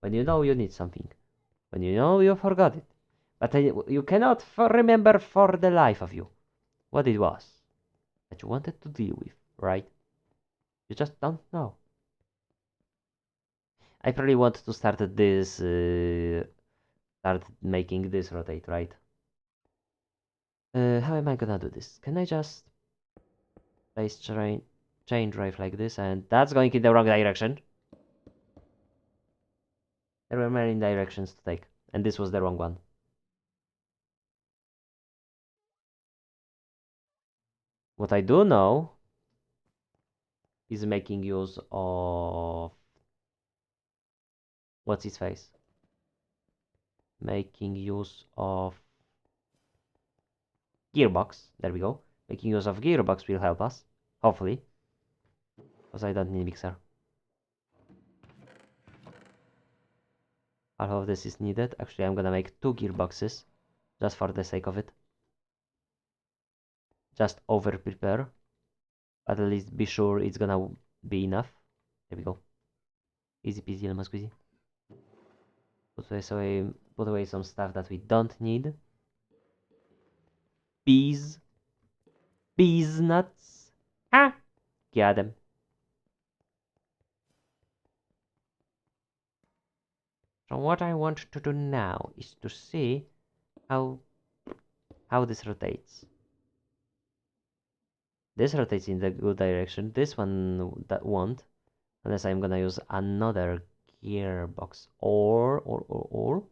When you know you need something, when you know you forgot it, but you cannot remember for the life of you what it was that you wanted to deal with, right? You just don't know. I probably want to start this, start making this rotate, right? How am I gonna do this? Can I just place chain drive like this, and that's going in the wrong direction. There were many directions to take, and this was the wrong one. What I do know is making use of what's his face? Making use of gearbox. There we go. Making use of gearbox will help us, hopefully, because I don't need mixer. Half of this is needed. Actually, I'm gonna make 2 gearboxes just for the sake of it. Just over prepare, but at least be sure it's gonna be enough. There we go. Easy peasy lemon squeezy. Put away some stuff that we don't need. Peas. Peas nuts. Ah! Got them. So what I want to do now is to see how this rotates. This rotates in the good direction. This one that won't, unless I'm gonna use another gearbox or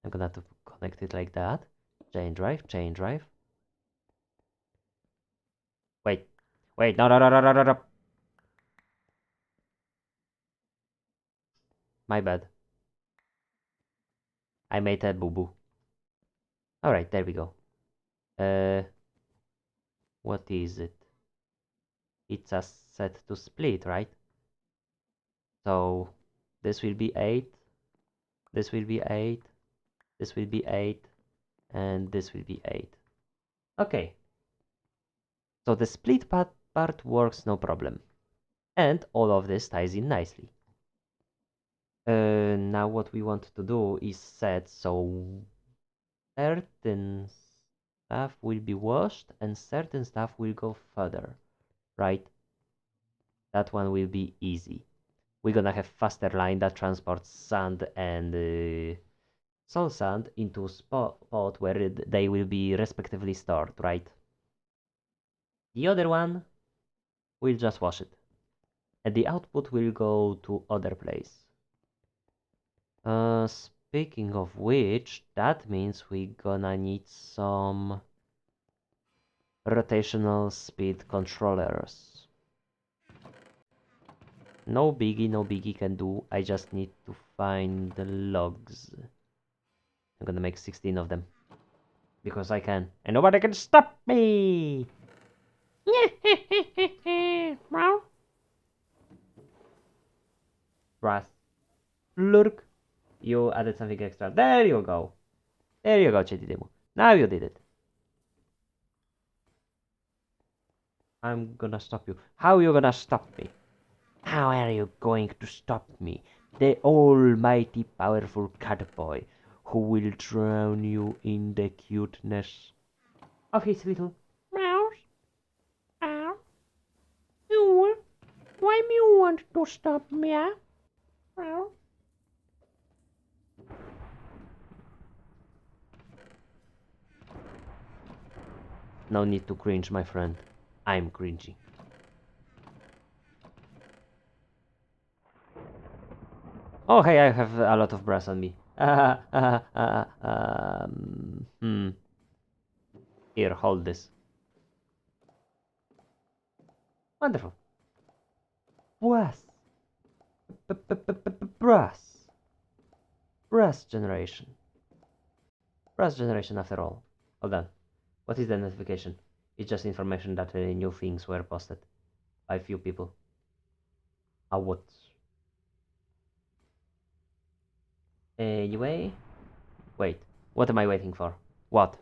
I'm gonna have to connect it like that. Chain drive, chain drive. Wait, wait, no, no, no, no, no, no, no. My bad. I made a boo boo. All right, there we go. What is it? It's a set to split, right? So this will be 8, this will be 8, this will be 8, and this will be 8. Okay. So the split part works no problem. And all of this ties in nicely. Now what we want to do is set so certain stuff will be washed and certain stuff will go further, right? That one will be easy. We're gonna have faster line that transports sand and soul sand into spot where they will be respectively stored, right? The other one will just wash it, and the output will go to other place. Speaking of which, that means we gonna need some rotational speed controllers. No biggie can do. I just need to find the logs. I'm gonna make 16 of them. Because I can. And nobody can stop me! Brass. Lurk. You added something extra. There you go. There you go, Chedidemu. Now you did it. I'm gonna stop you. How are you gonna stop me? How are you going to stop me? The almighty powerful cat boy who will drown you in the cuteness of his little mouse. Ow. You, why you want to stop me? Ow. No need to cringe, my friend. I'm cringing. Oh, hey, I have a lot of brass on me. Hmm. Here, hold this. Wonderful. Brass. Brass. Brass generation. Brass generation after all. Hold on. What is the notification? It's just information that new things were posted by few people. What? Anyway, wait. What am I waiting for? What?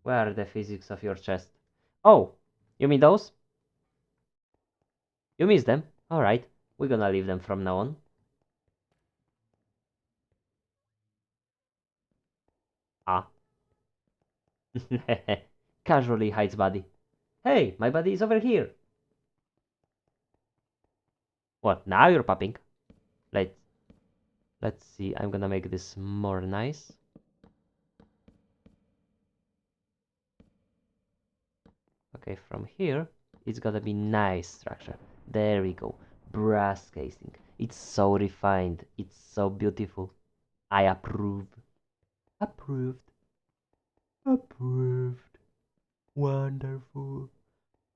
Where are the physics of your chest? Oh, you mean those? You missed them? Alright, we're gonna leave them from now on. Ah. Casually hides body. Hey, my body is over here. What, now you're popping? Let's see, I'm gonna make this more nice. Okay, from here, it's gonna be nice structure. There we go. Brass casing. It's so refined. It's so beautiful. I approve. Approved. Approved. Wonderful.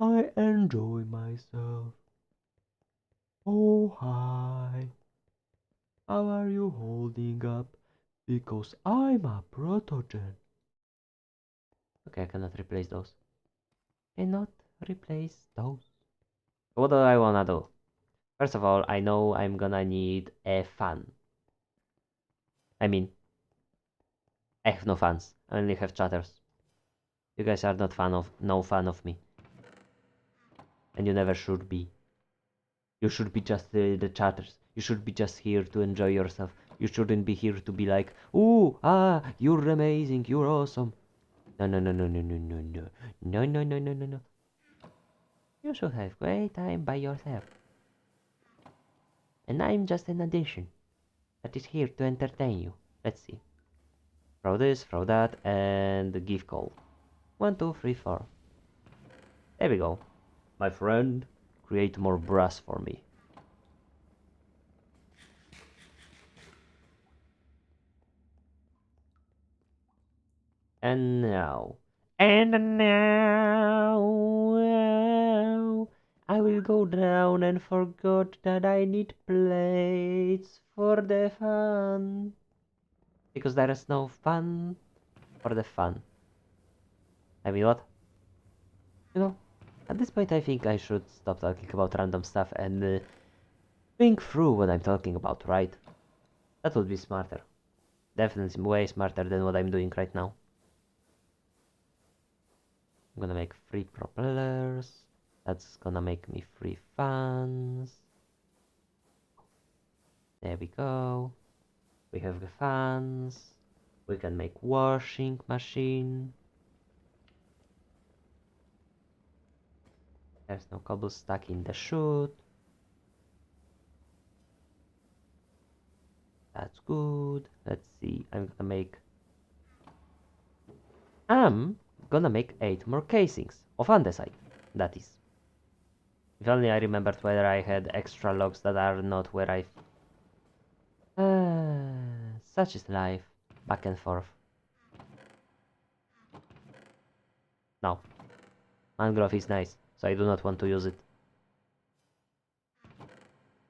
I enjoy myself. Oh, hi. How are you holding up? Because I'm a protogen. Okay, I cannot replace those. Cannot replace those. What do I wanna do? First of all, I know I'm gonna need a fan. I mean, I have no fans. I only have chatters. You guys are not no fan of me. And you never should be. You should be just the chatters. You should be just here to enjoy yourself. You shouldn't be here to be like, ooh, you're amazing, you're awesome. No, no, no, no, no, no, no, no. No, no, no, no, no, no. You should have great time by yourself. And I'm just an addition that is here to entertain you. Let's see. Throw this, throw that, and give call. 1, 2, 3, 4. There we go. My friend, create more brass for me. And now, I will go down and forgot that I need plates for the fun. Because there is no fun for the fun. I mean, what? You know, at this point I think I should stop talking about random stuff and think through what I'm talking about, right? That would be smarter. Definitely way smarter than what I'm doing right now. I'm gonna make 3 propellers. That's gonna make me 3 fans. There we go. We have the fans. We can make washing machine. There's no cobble stuck in the chute. That's good. Let's see. I'm gonna make 8 more casings of andesite. That is. If only I remembered whether I had extra logs that are not where I. Such is life. Back and forth. No. Mangrove is nice, so I do not want to use it.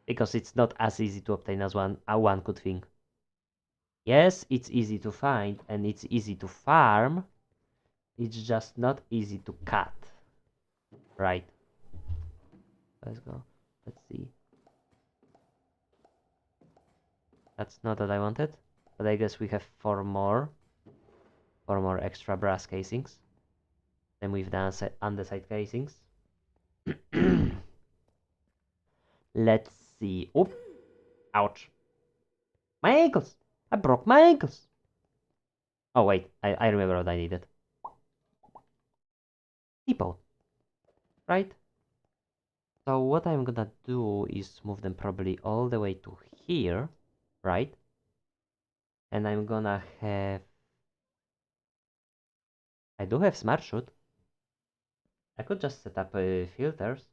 Because it's not as easy to obtain as one could think. Yes, it's easy to find and it's easy to farm. It's just not easy to cut. Right. Let's go. Let's see. That's not what I wanted. But I guess we have 4 more. 4 more extra brass casings. Then we've done andesite casings. Let's see. Oh, ouch. My ankles. I broke my ankles. Oh, wait. I remember what I needed. People. Right? So what I'm gonna do is move them probably all the way to here. Right? And I'm gonna have... I do have smart chute. I could just set up filters.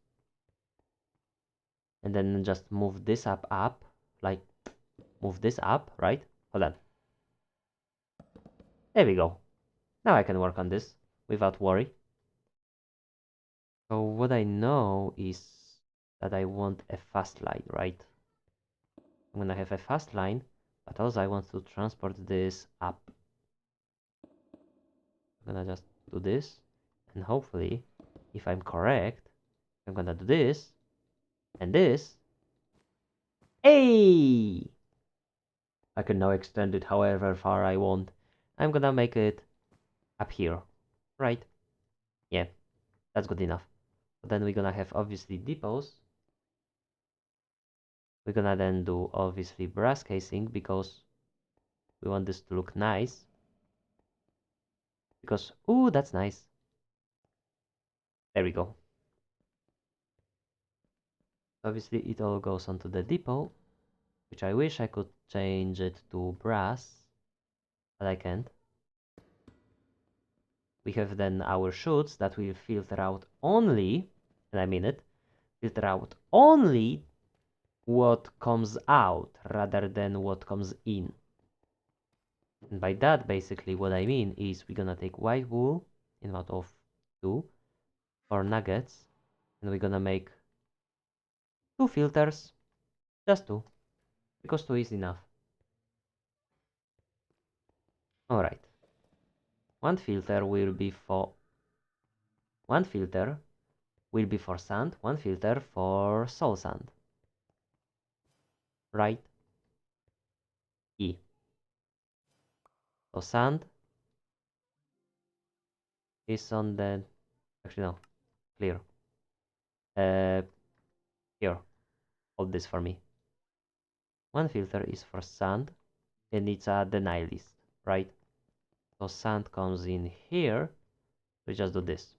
And then just move this up, like, move this up, right? Hold on. There we go. Now I can work on this without worry. So what I know is that I want a fast line, right? I'm gonna have a fast line, but also I want to transport this up. I'm gonna just do this, and hopefully, if I'm correct, I'm gonna do this, and this. Hey! I can now extend it however far I want. I'm gonna make it up here, right? Yeah, that's good enough. But then we're gonna have obviously depots. We're gonna then do obviously brass casing because we want this to look nice. Because, ooh, that's nice. There we go. Obviously it all goes onto the depot, which I wish I could change it to brass, but I can't. We have then our chutes that will filter out only, and I mean it, filter out only what comes out rather than what comes in. And by that, basically, what I mean is we're gonna take white wool in amount of 2 or nuggets, and we're gonna make 2 filters, just 2, because 2 is enough. Alright. One filter will be for sand, one filter for soul sand. Right? E. So sand is on the, actually no, clear. Here, hold this for me. One filter is for sand, and it's a deny list, right? So sand comes in here, we just do this.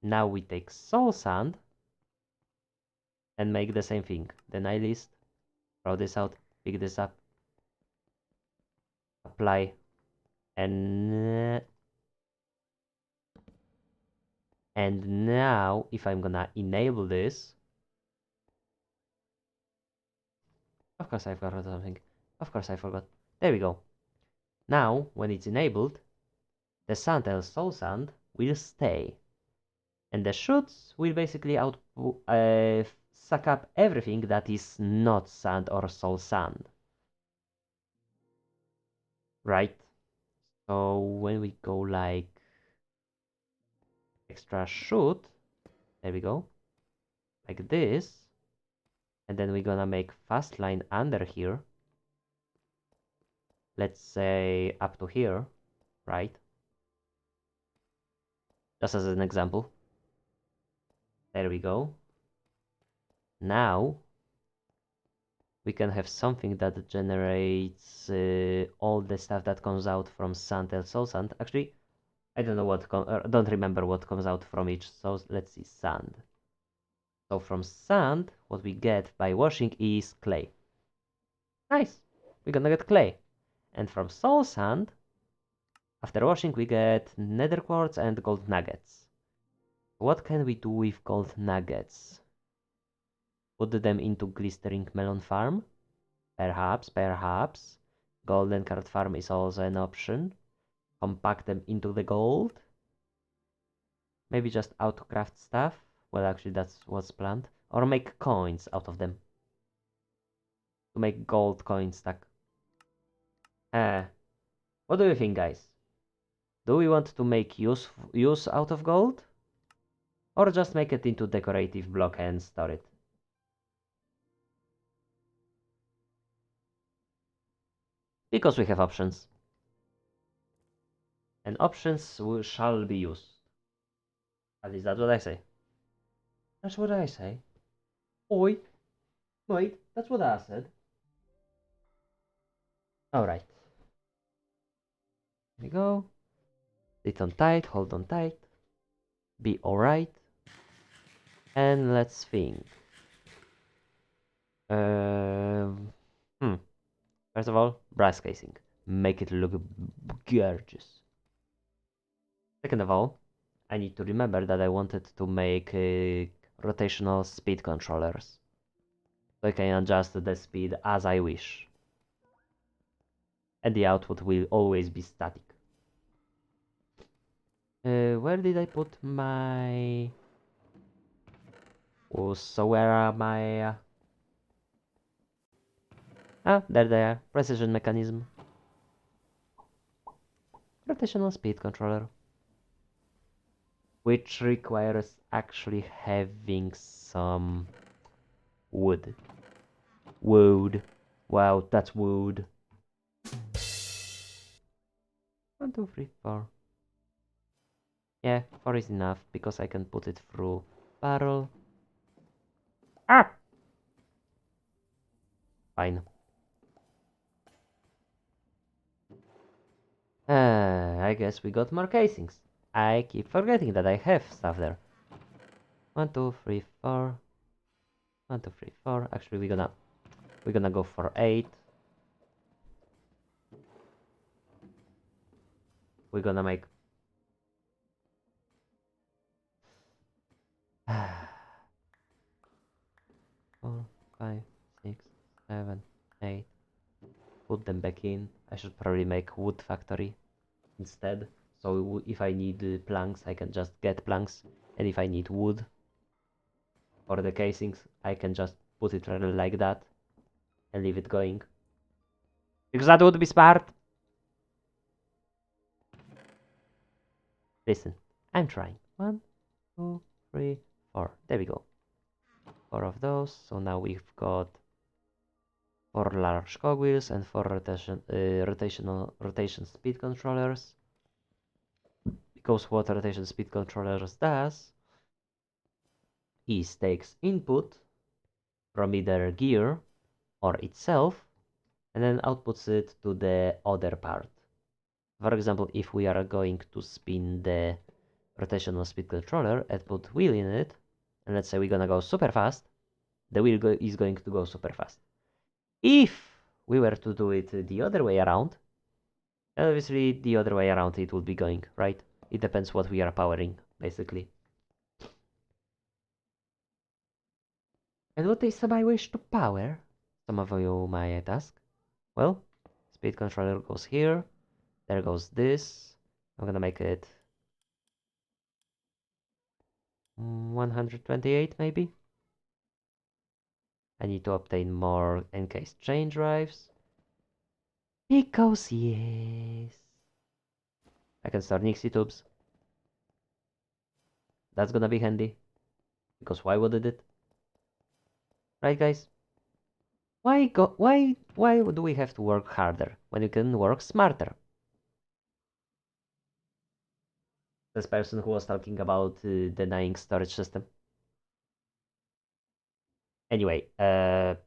Now we take soul sand and make the same thing. Deny list, throw this out, pick this up, apply, and now if I'm gonna enable this, of course I forgot something. Of course I forgot. There we go. Now when it's enabled, the sand and soul sand will stay. And the chutes will basically suck up everything that is not sand or soul sand. Right? So when we go like extra chute, there we go, like this, and then we're gonna make fast line under here, let's say up to here, right? Just as an example. There we go. Now we can have something that generates all the stuff that comes out from sand and soul sand. Actually, I don't know don't remember what comes out from each. So let's see, sand. So from sand, what we get by washing is clay. Nice, we're gonna get clay. And from soul sand, after washing, we get nether quartz and gold nuggets. What can we do with gold nuggets? Put them into glistering melon farm? Perhaps. Golden card farm is also an option. Compact them into the gold. Maybe just outcraft stuff. Well, actually, that's what's planned. Or make coins out of them. To make gold coin stack. What do you think, guys? Do we want to make use out of gold? Or just make it into decorative block and store it? Because we have options. And options shall be used. At least that's what I say. That's what I say. Oi. Wait, that's what I said. Alright. Here we go. Sit on tight, hold on tight. Be alright. And let's think. Um, First of all, brass casing. Make it look gorgeous. Second of all, I need to remember that I wanted to make rotational speed controllers. So I can adjust the speed as I wish. and the output will always be static. Where did I put my... Oh, so where are my... Ah, there they are. Precision mechanism. Rotational speed controller. Which requires actually having some wood. Wood. Wow, that's wood. 1, 2, 3, 4. Yeah, 4 is enough because I can put it through barrel. Ah! Fine. I guess we got more casings. I keep forgetting that I have stuff there. 1, 2, 3, 4. 1, 2, 3, 4. Actually, we're gonna go for 8. We're gonna make 4, 5, 6, 7, 8. Put them back in. I should probably make wood factory instead. So if I need planks, I can just get planks. And if I need wood for the casings, I can just put it really like that and leave it going. Because that would be smart. Listen, I'm trying. 1, 2, 3, 4. There we go. 4 of those. So now we've got 4 large cogwheels and 4 rotation speed controllers. Because what rotation speed controllers does is takes input from either gear or itself and then outputs it to the other part. For example, if we are going to spin the rotational speed controller and put wheel in it, and let's say we're gonna go super fast, the wheel is going to go super fast. If we were to do it the other way around, obviously the other way around it would be going, right? It depends what we are powering, basically. And what is my wish to power? Some of you might ask. Well, speed controller goes here. There goes this. I'm gonna make it 128 maybe. I need to obtain more encased chain drives. Because yes. I can start Nixie tubes. That's gonna be handy. Because why would it? Right guys? Why do we have to work harder when you can work smarter? This person who was talking about denying storage system. Anyway, 1,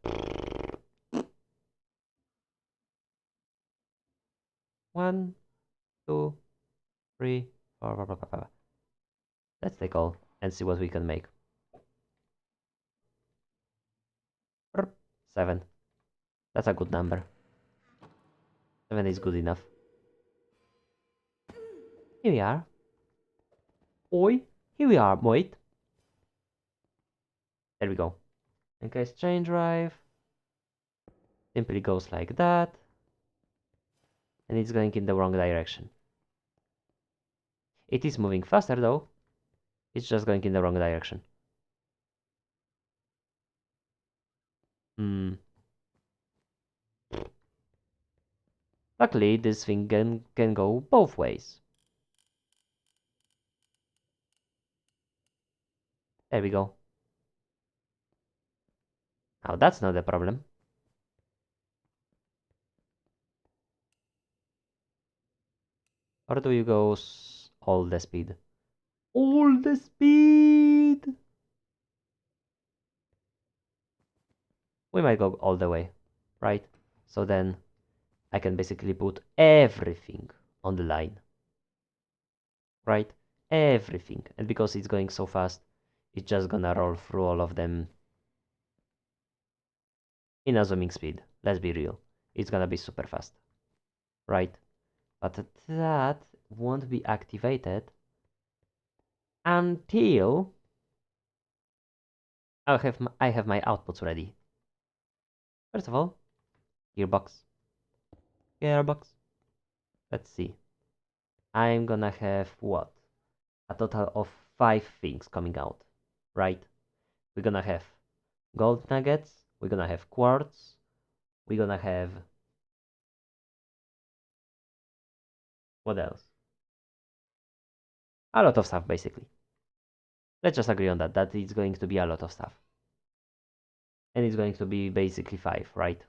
2, 3, 4, 5, 5, 5, 5. Let's take all and see what we can make. 7. That's a good number. 7 is good enough. Here we are. Oi, here we are, wait. There we go. Encased chain drive. Simply goes like that. And it's going in the wrong direction. It is moving faster though. It's just going in the wrong direction. Luckily, this thing can go both ways. There we go. Now that's not a problem. Or do you go all the speed? All the speed! We might go all the way, right? So then I can basically put everything on the line. Right? Everything. And because it's going so fast, it's just gonna roll through all of them in a zooming speed. Let's be real. It's gonna be super fast. Right? But that won't be activated until I have my outputs ready. First of all, gearbox. Gearbox. Let's see. I'm gonna have what? A total of 5 things coming out, right? We're gonna have gold nuggets, we're gonna have quartz, we're gonna have... what else? A lot of stuff, basically. Let's just agree on that, that it's going to be a lot of stuff. And it's going to be basically 5, right?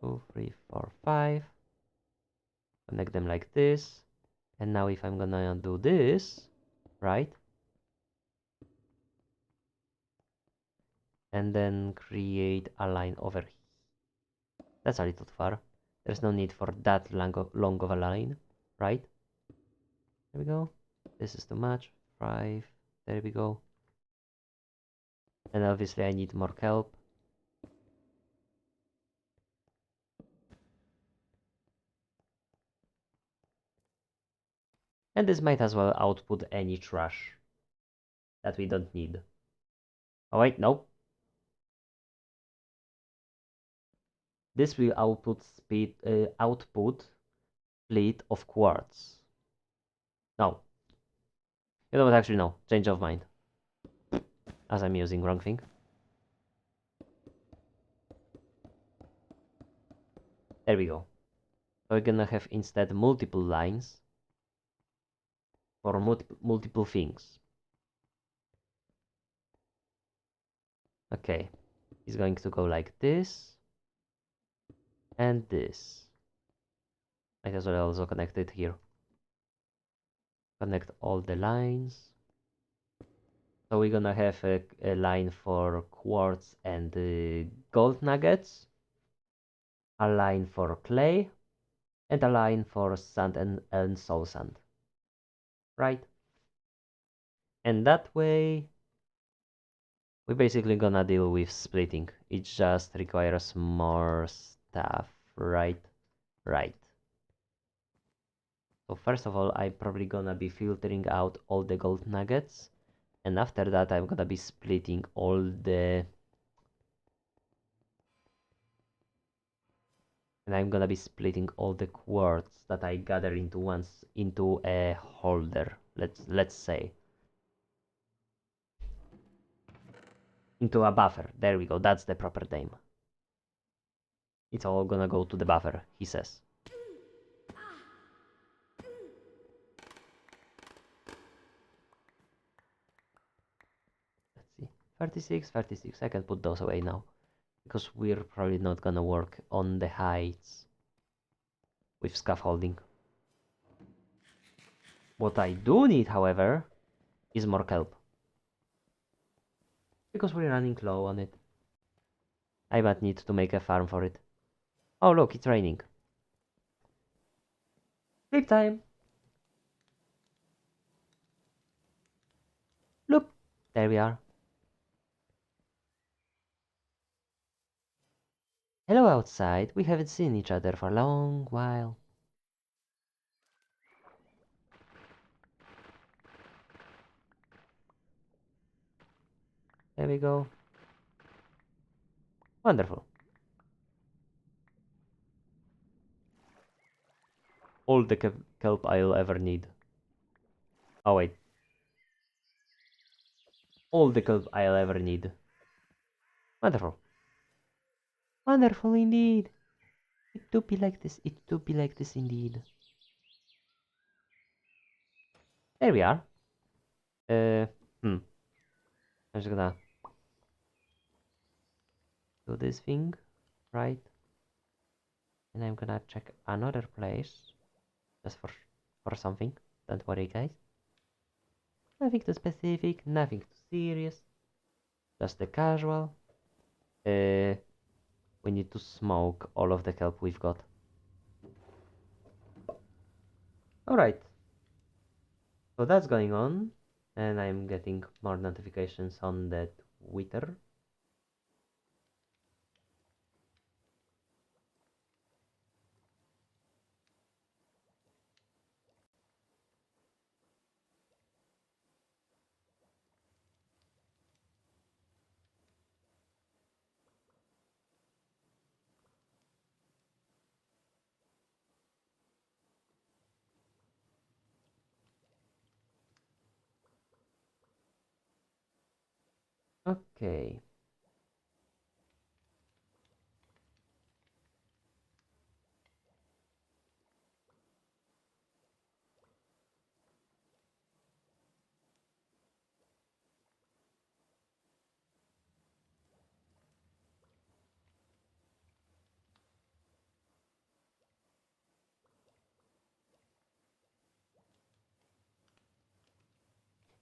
2, 3, 4, 5. Connect them like this. And now if I'm gonna do this, right? And then create a line over here. That's a little far. There's no need for that long of a line, right? There we go. This is too much. 5. There we go. And obviously I need more kelp. And this might as well output any trash that we don't need. Oh wait, no. This will output split of quartz. No. You know what, actually no. Change of mind. As I'm using wrong thing. There we go. So we're gonna have instead multiple lines for multiple things. Okay. It's going to go like this. And this. Might as well also connect it here. Connect all the lines. So we're gonna have a line for quartz and gold nuggets, a line for clay, and a line for sand and soul sand. Right? And that way, we're basically gonna deal with splitting. It just requires more stuff, right? Right. So first of all, I'm probably gonna be filtering out all the gold nuggets. And after that, I'm gonna be splitting all the... and I'm gonna be splitting all the quartz that I gather into a holder. Let's say into a buffer. There we go. That's the proper name. It's all gonna go to the buffer, he says. Let's see. 36, 36. I can put those away now because we're probably not gonna work on the heights with scaffolding. What I do need, however, is more kelp. Because we're running low on it. I might need to make a farm for it. Oh look, it's raining. Sleep time! Look! There we are. Hello outside, we haven't seen each other for a long while. There we go. Wonderful. All the kelp I'll ever need. Oh wait. All the kelp I'll ever need. Wonderful. Wonderful indeed. It do be like this. It do be like this indeed. There we are. Uh, I'm just gonna do this thing, right? And I'm gonna check another place. Just for something. Don't worry, guys. Nothing too specific, nothing too serious. Just the casual. We need to smoke all of the kelp we've got. Alright. So that's going on. And I'm getting more notifications on that Twitter. Okay.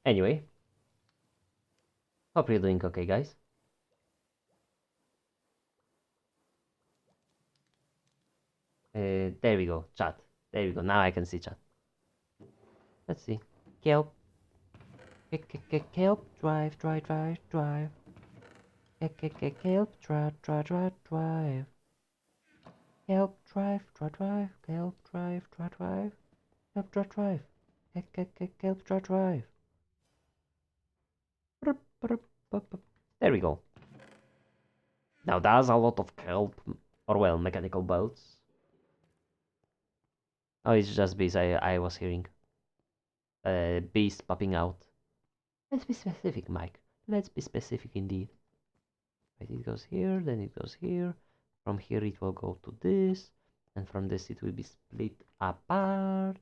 Anyway, hope you're doing okay, guys. There we go, chat. There we go. Now I can see chat. Let's see. Kelp. Kelp. Drive. Kelp. Drive. Kelp. Drive. Kelp. Drive. Kelp. Drive. Kelp. Drive. Kelp. Drive. There we go. Now that's a lot of kelp, or well, mechanical bolts. Oh, it's just bees I was hearing. Bees popping out. Let's be specific, Mike. Let's be specific indeed. Right, it goes here, then it goes here. From here it will go to this, and from this it will be split apart.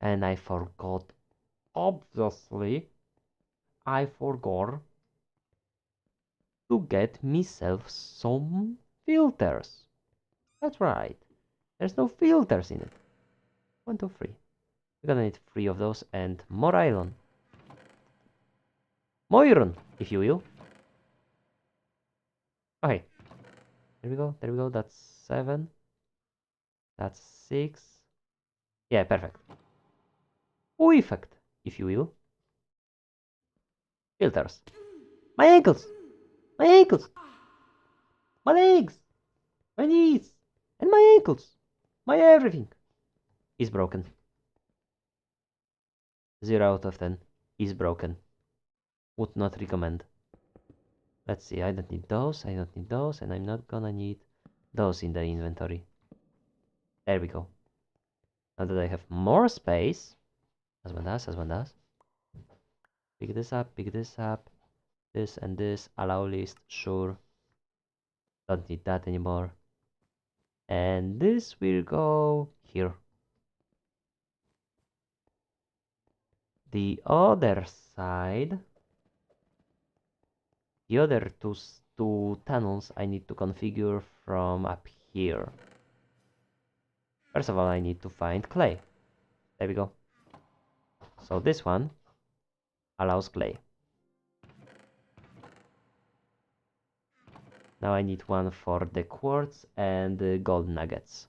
And I forgot, obviously, I forgot to get myself some filters. That's right. There's no filters in it. 1, 2, 3. We're gonna need 3 of those and more iron. More iron, if you will. Okay. There we go. There we go. That's 7. That's 6. Yeah, perfect. Effect, if you will. Filters. My ankles! My ankles! My legs! My knees! And my ankles! My everything is broken. 0 out of 10 is broken. Would not recommend. Let's see, I don't need those, I don't need those, and I'm not gonna need those in the inventory. There we go. Now that I have more space, as one does. Pick this up, this and this, allow list, sure. Don't need that anymore. And this will go here. The other side, the other two tunnels I need to configure from up here. First of all, I need to find clay. There we go. So this one allows clay. Now I need one for the quartz and the gold nuggets.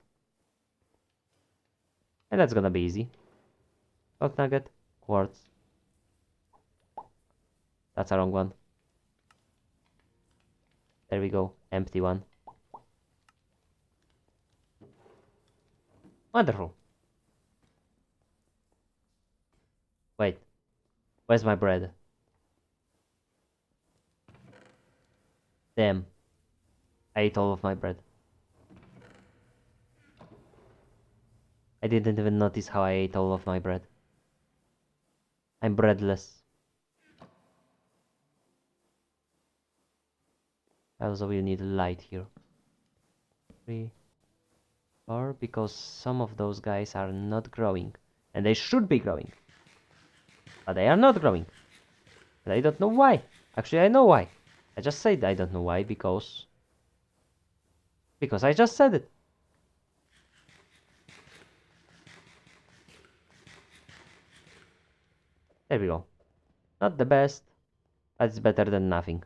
And that's gonna be easy. Gold nugget, quartz. That's a wrong one. There we go, empty one. Wonderful. Wait, where's my bread? Damn. I ate all of my bread. I didn't even notice how I ate all of my bread. I'm breadless. I also will need light here. 3, 4, because some of those guys are not growing. And they should be growing. But they are not growing. And I don't know why. Actually, I know why. I just said I don't know why, because I just said it. There we go. Not the best, but it's better than nothing.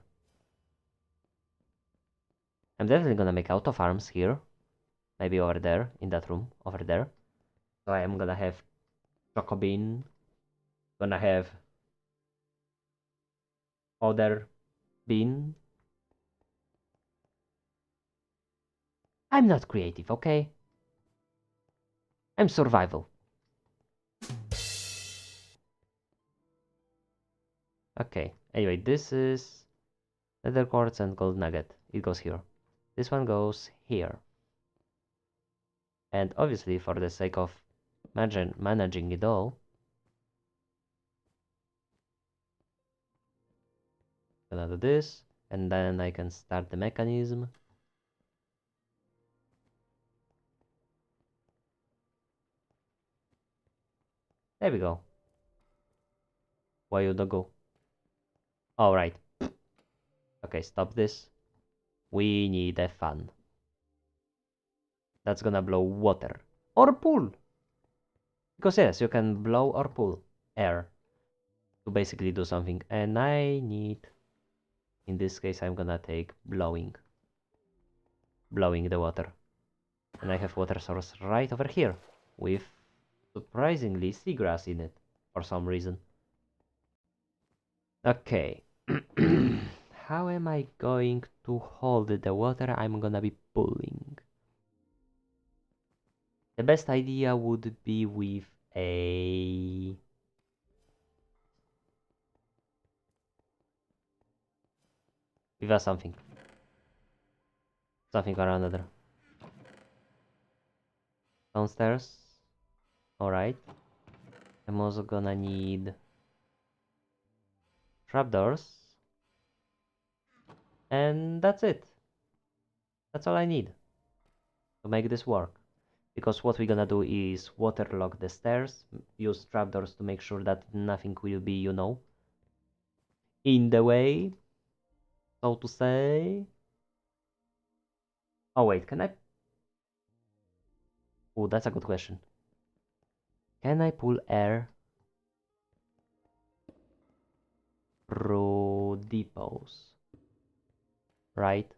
I'm definitely gonna make auto farms here. Maybe over there, in that room, over there. So I am gonna have Chocobean. Gonna have other bean. I'm not creative, okay? I'm survival. Okay, anyway, this is nether quartz and gold nugget. It goes here. This one goes here. And obviously, for the sake of managing it all, Gonna do this, and then I can start the mechanism. There we go. Why you don't go? All right. Okay, stop this. We need a fan. That's gonna blow water. Or pull. Because yes, you can blow or pull air to basically do something. And I need, in this case, I'm gonna take blowing the water. And I have water source right over here with surprisingly seagrass in it for some reason. Okay. How am I going to hold the water I'm gonna be pulling? The best idea would be with a something or another. Downstairs. Alright. I'm also gonna need trapdoors. And that's it. That's all I need to make this work. Because what we're gonna do is waterlog the stairs, use trapdoors to make sure that nothing will be, you know, in the way, so to say. Oh wait, can I? Oh, that's a good question. Can I pull air through depots? Right?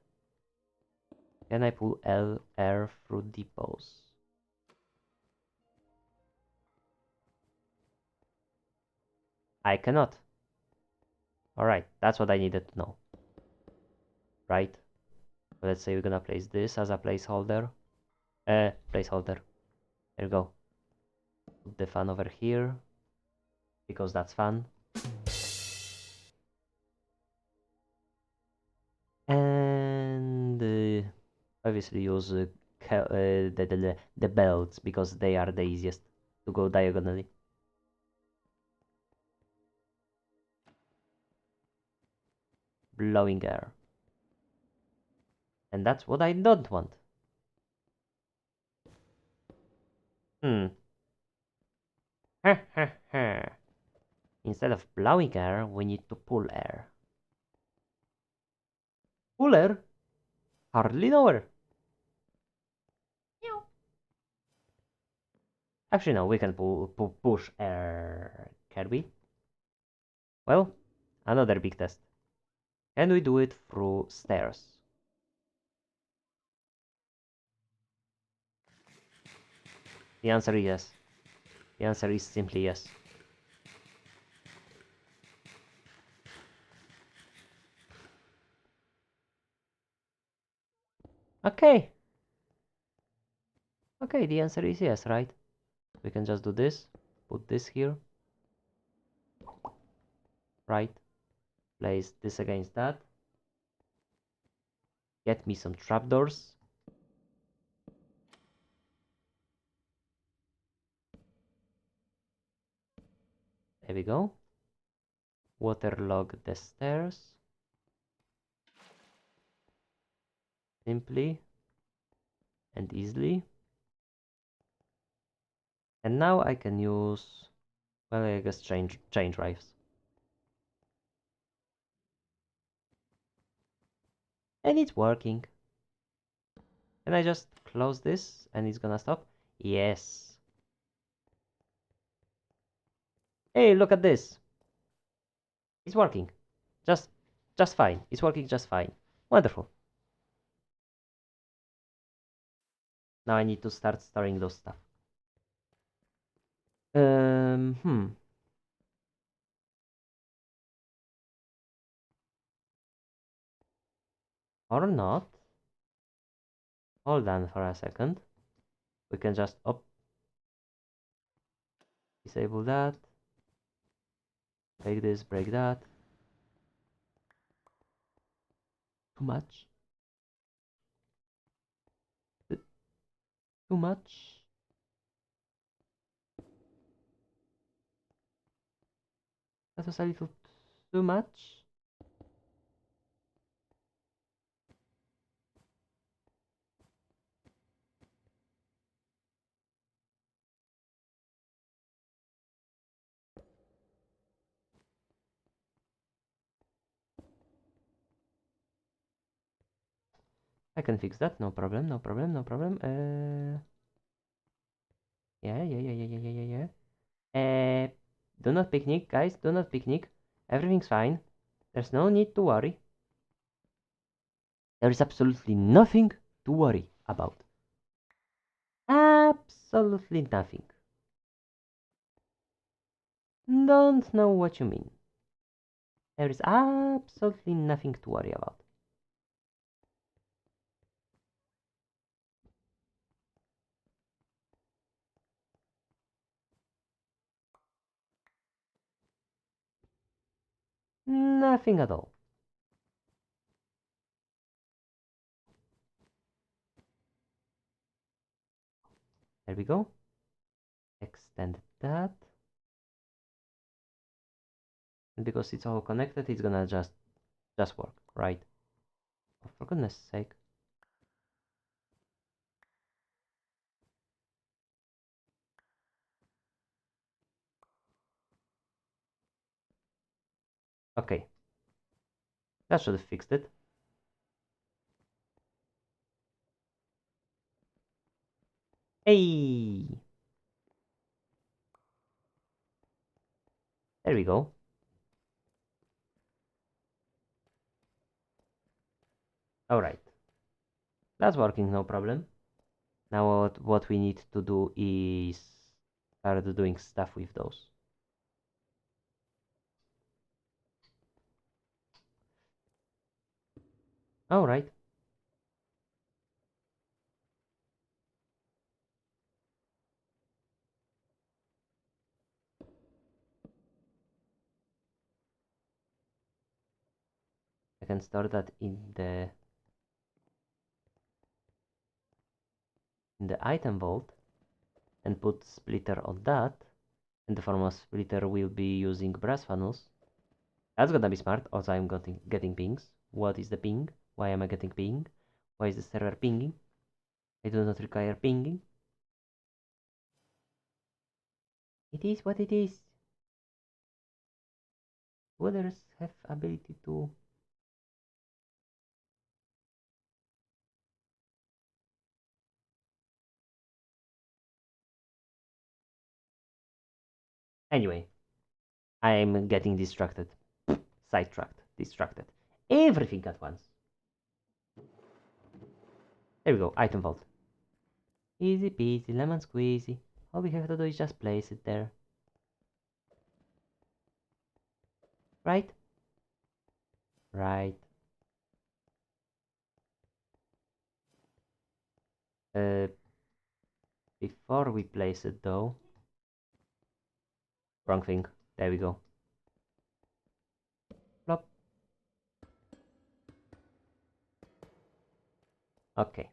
Can I pull air through depots? I cannot. Alright, that's what I needed to know. Right? Let's say we're gonna place this as a placeholder. Placeholder. There you go. Put the fan over here because that's fun. And obviously use the belts because they are the easiest to go diagonally. Blowing air. And that's what I don't want. Instead of blowing air, we need to pull air. Pull air? Hardly nowhere. Actually, no, we can push air. Can we? Well, another big test. Can we do it through stairs? The answer is yes. The answer is simply yes. Okay. Okay, the answer is yes, right? We can just do this. Put this here. Right? Place this against that. Get me some trapdoors. There we go. Waterlog the stairs. Simply and easily. And now I can use, well, I guess chain drives. And it's working. Can I just close this and it's gonna stop? Yes. Hey, look at this. It's working. Just fine. It's working just fine. Wonderful. Now I need to start storing those stuff. Hmm. Or not. Hold on for a second. We can just disable that. Break this, break that. Too much. Too much. That was a little too much. I can fix that, no problem, no problem, no problem. Yeah. Do not picnic, guys, do not picnic. Everything's fine. There's no need to worry. There is absolutely nothing to worry about. Absolutely nothing. Don't know what you mean. There is absolutely nothing to worry about. Nothing at all. There we go. Extend that. And because it's all connected, it's gonna just work, right? Oh, for goodness sake. Okay. That should have fixed it. Hey! There we go. Alright. That's working, no problem. Now what we need to do is start doing stuff with those. Alright. I can store that in the item vault and put splitter on that. And the form of splitter will be using brass funnels. That's gonna be smart. Also, I'm getting pings. What is the ping? Why am I getting ping? Why is the server pinging? I do not require pinging. It is what it is. Others have ability to... Anyway, I'm getting distracted. Sidetracked. Distracted. Everything at once. There we go. Item vault. Easy peasy, lemon squeezy. All we have to do is just place it there. Right? Right. Before we place it though... Wrong thing. There we go. Plop. Okay.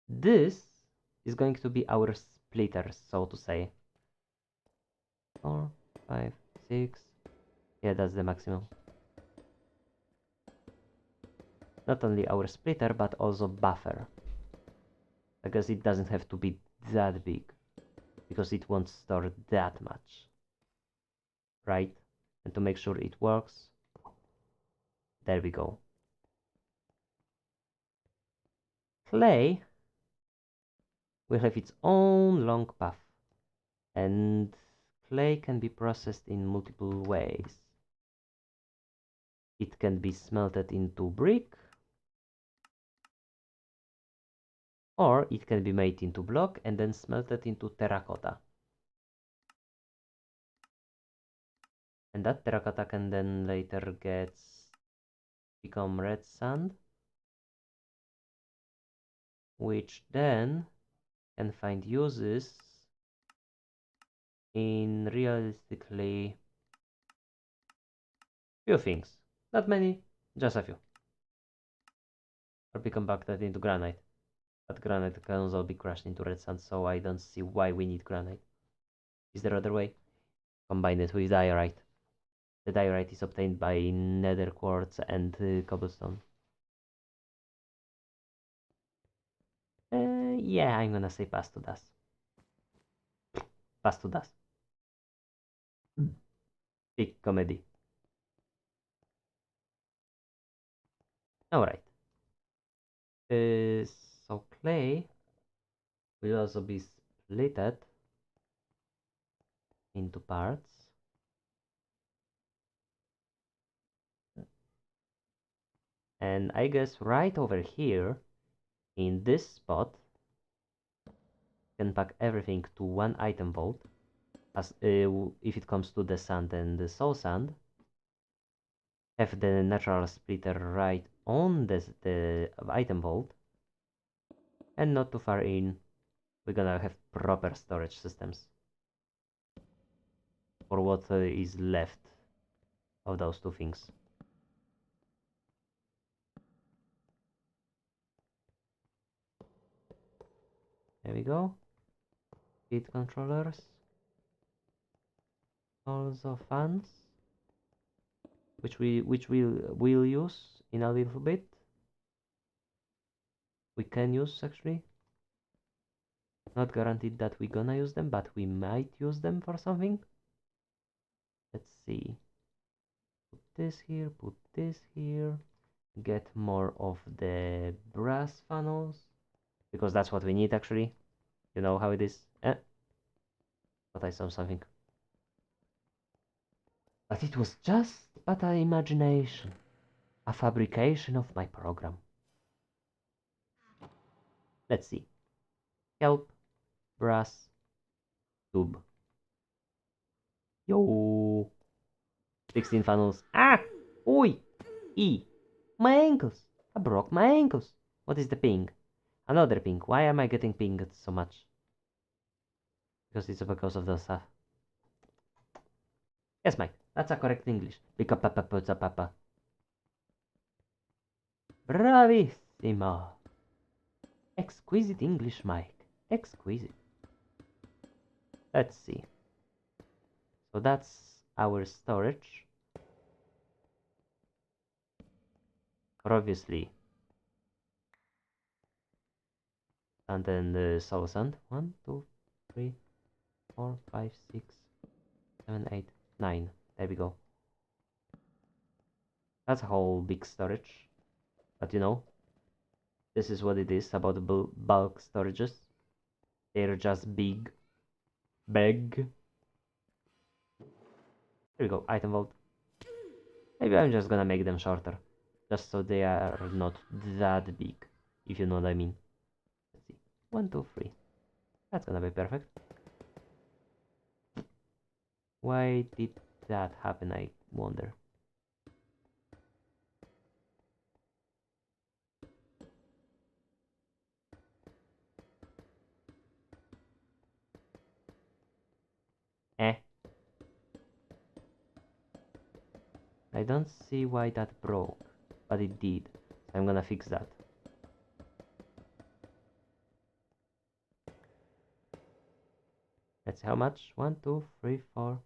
This is going to be our splitter, so to say. 4, 5, 6. Yeah, that's the maximum. Not only our splitter, but also buffer. Because it doesn't have to be that big. Because it won't store that much. Right? And to make sure it works, there we go. Clay will have its own long path. And clay can be processed in multiple ways. It can be smelted into brick, or it can be made into block and then smelted into terracotta. And that terracotta can then later become red sand, which then can find uses in realistically few things. Not many, just a few. Or be compacted into granite. But granite can also be crushed into red sand, so I don't see why we need granite. Is there other way? Combine it with diorite. The diorite is obtained by nether quartz and cobblestone. Yeah, I'm gonna say pass to dust. Pass to dust. Big comedy. Alright. So clay will also be splitted into parts. And I guess right over here, in this spot, can pack everything to one item vault. As if it comes to the sand and the soul sand, have the natural splitter right on the item vault, and not too far in, we're gonna have proper storage systems for what is left of those two things. There we go. Speed controllers. Also fans, which we'll use in a little bit. We can use actually. Not guaranteed that we're gonna use them, but we might use them for something. Let's see. Put this here, put this here. Get more of the brass funnels, because that's what we need actually. You know how it is. But I saw something. But it was just but an imagination. A fabrication of my program. Let's see. Help. Brass. Tube. Yo. 16 funnels. Ah! Oi! E! My ankles! I broke my ankles. What is the ping? Another ping. Why am I getting pinged so much? Because it's because of the stuff. Yes, Mike. That's a correct English. Pica papa puzza papa. Bravissimo. Exquisite English, Mike. Exquisite. Let's see. So that's our storage. Obviously. And then the soul sand. 1, 2, 3, 4, 5, 6, 7, 8, 9. There we go. That's a whole big storage. But you know, this is what it is about bulk storages. They're just big. Big. Here we go, item vault. Maybe I'm just gonna make them shorter. Just so they are not that big. If you know what I mean. Let's see. 1, 2, 3. That's gonna be perfect. Why did that happen, I wonder. I don't see why that broke, but it did. I'm gonna fix that. Let's see how much. 1, 2, 3, 4.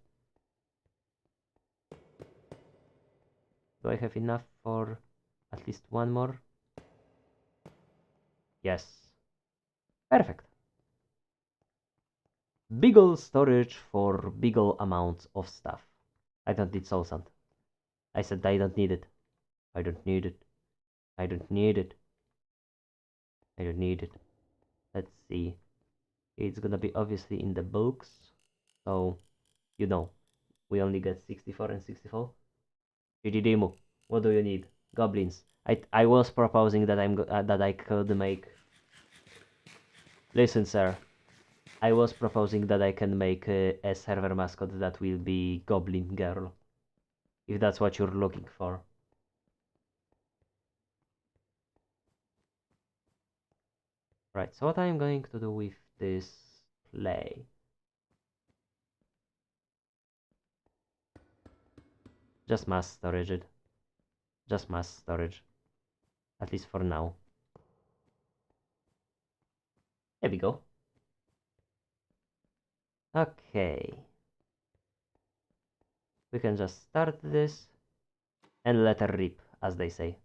Do I have enough for at least one more? Yes. Perfect. Big ol' storage for big ol' amounts of stuff. I don't need soul sand. I said I don't need it. I don't need it. I don't need it. I don't need it. Let's see. It's gonna be obviously in the books. So, you know, we only get 64 and 64. Demo, what do you need? Goblins. I was proposing that that I could make. Listen, sir. I was proposing that I can make a server mascot that will be Goblin Girl. If that's what you're looking for. Right, so what I'm going to do with this clay. Just mass storage it. Just mass storage. At least for now. There we go. Okay. We can just start this and let her rip, as they say.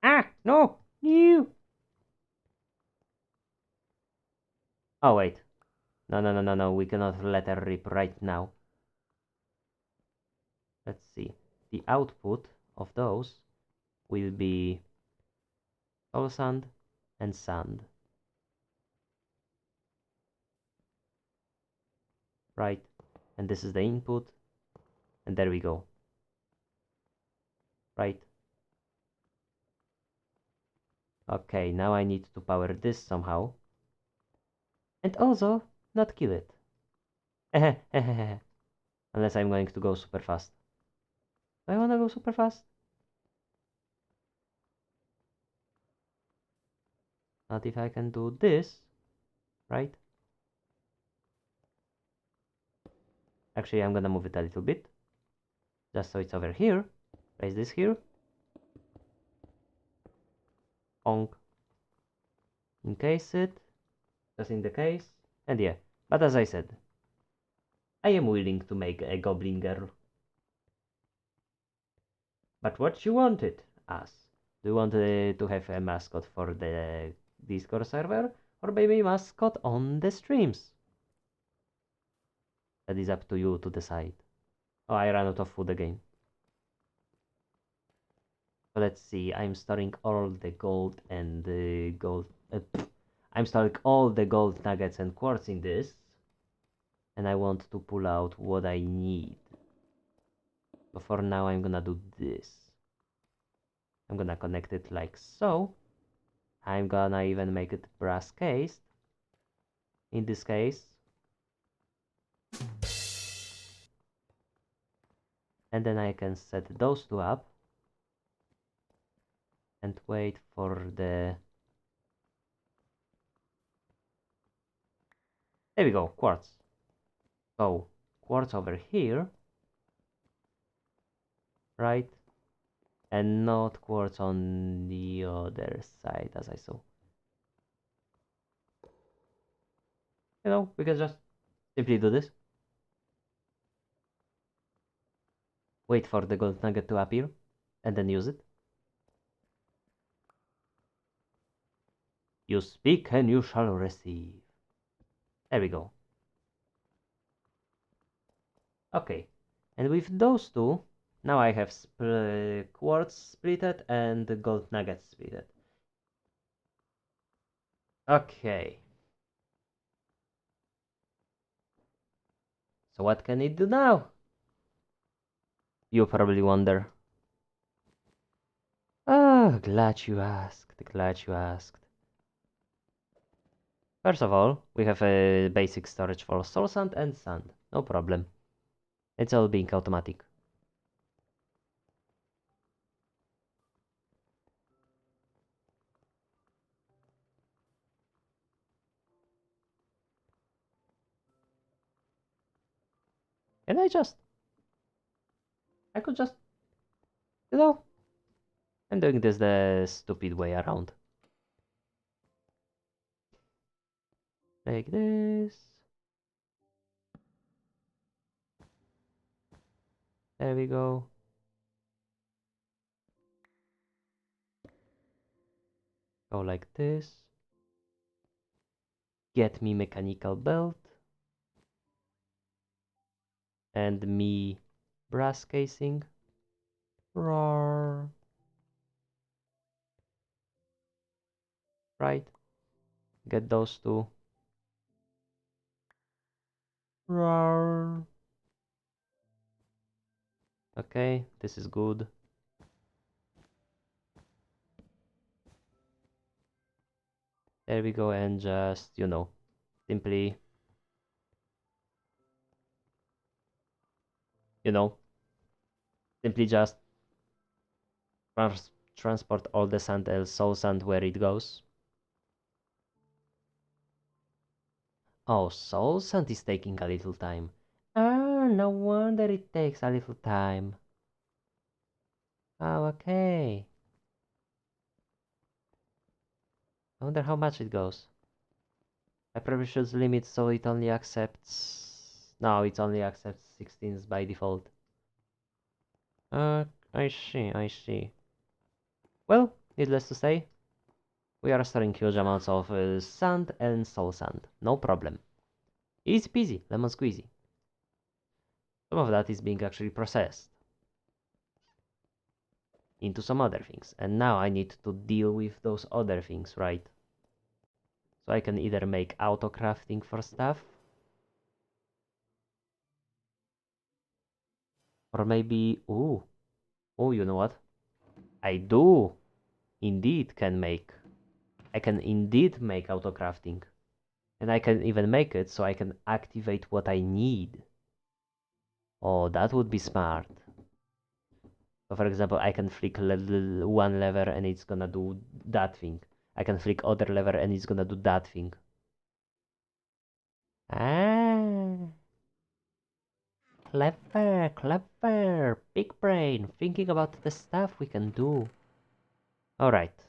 Ah, no! You! Oh, wait. No. We cannot let her rip right now. Let's see. The output of those will be soul sand and sand. Right, and this is the input, and there we go. Right. Okay, now I need to power this somehow. And also, not kill it. Unless I'm going to go super fast. Do I wanna go super fast? Not if I can do this, right? Actually, I'm gonna move it a little bit. Just so it's over here. Place this here. Onk. Encase it. Just in the case. And yeah. But as I said, I am willing to make a goblin girl. But what you wanted? Us. Do you want to have a mascot for the Discord server? Or maybe mascot on the streams? That is up to you to decide. Oh, I ran out of food again. So let's see. I'm storing all the gold and the gold. I'm storing all the gold nuggets and quartz in this. And I want to pull out what I need. But for now, I'm gonna do this. I'm gonna connect it like so. I'm gonna even make it brass cased. In this case. And then I can set those two up. And wait for the... There we go, quartz. So, quartz over here. Right? And not quartz on the other side, as I saw. You know, we can just simply do this. Wait for the gold nugget to appear, and then use it. You speak and you shall receive. There we go. Okay, and with those two, now I have quartz splitted and the gold nuggets splitted. Okay. So what can it do now? You probably wonder. Ah, glad you asked, glad you asked. First of all, we have a basic storage for soul sand and sand. No problem. It's all being automatic. And I could just, you know, I'm doing this the stupid way around. Like this. There we go. Go like this. Get me mechanical belt. And me brass casing. Roar. Right. Get those two. Roar. Okay, this is good. There we go, and just, you know, simply, you know, simply just transport all the sand and soul sand where it goes. Oh, soul sand is taking a little time. Ah, no wonder it takes a little time. Oh, okay. I wonder how much it goes. I probably should limit so it only accepts... No, it only accepts 16s by default. I see, I see. Well, needless to say, we are storing huge amounts of sand and soul sand. No problem. Easy peasy, lemon squeezy. Some of that is being actually processed. into some other things. And now I need to deal with those other things, right? So I can either make auto crafting for stuff, or maybe, you know what? I do indeed can make. I can indeed make auto crafting. And I can even make it so I can activate what I need. Oh, that would be smart. So for example, I can flick one lever and it's gonna do that thing. I can flick other lever and it's gonna do that thing. Ah, clever, clever. Big brain, thinking about the stuff we can do. Alright.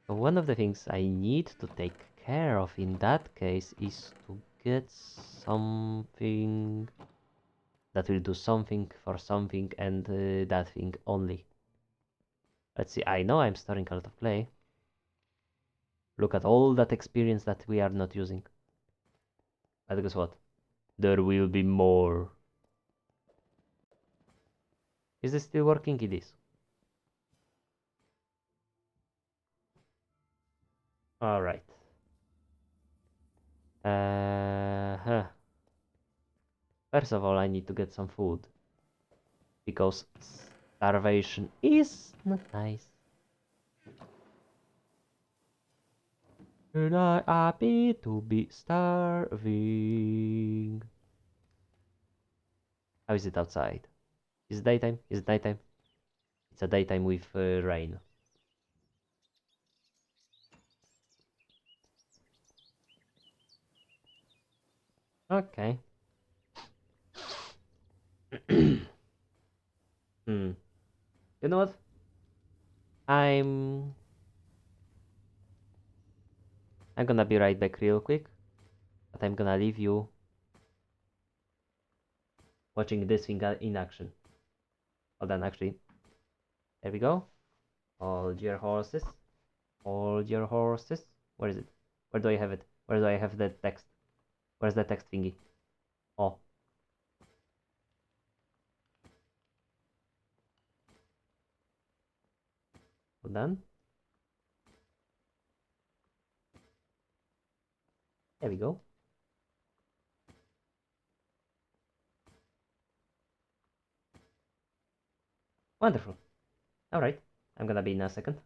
So one of the things I need to take care of in that case is to get something that will do something for something and that thing only. Let's see, I know I'm storing a lot of clay. Look at all that experience that we are not using. But guess what? There will be more. Is this still working? It is. Alright. Huh. First of all, I need to get some food. Because starvation is not nice. And I happy to be starving. How is it outside? Is it daytime? Is it nighttime? It's a daytime with rain. Okay. Hmm. You know what? I'm I'm gonna be right back real quick, but I'm gonna leave you watching this thing in action. Hold on, actually. There we go. Hold your horses. Hold your horses. Where is it? Where do I have it? Where do I have the text? Where's the text thingy? Oh, hold on. There we go. Wonderful. Alright. I'm gonna be in a second.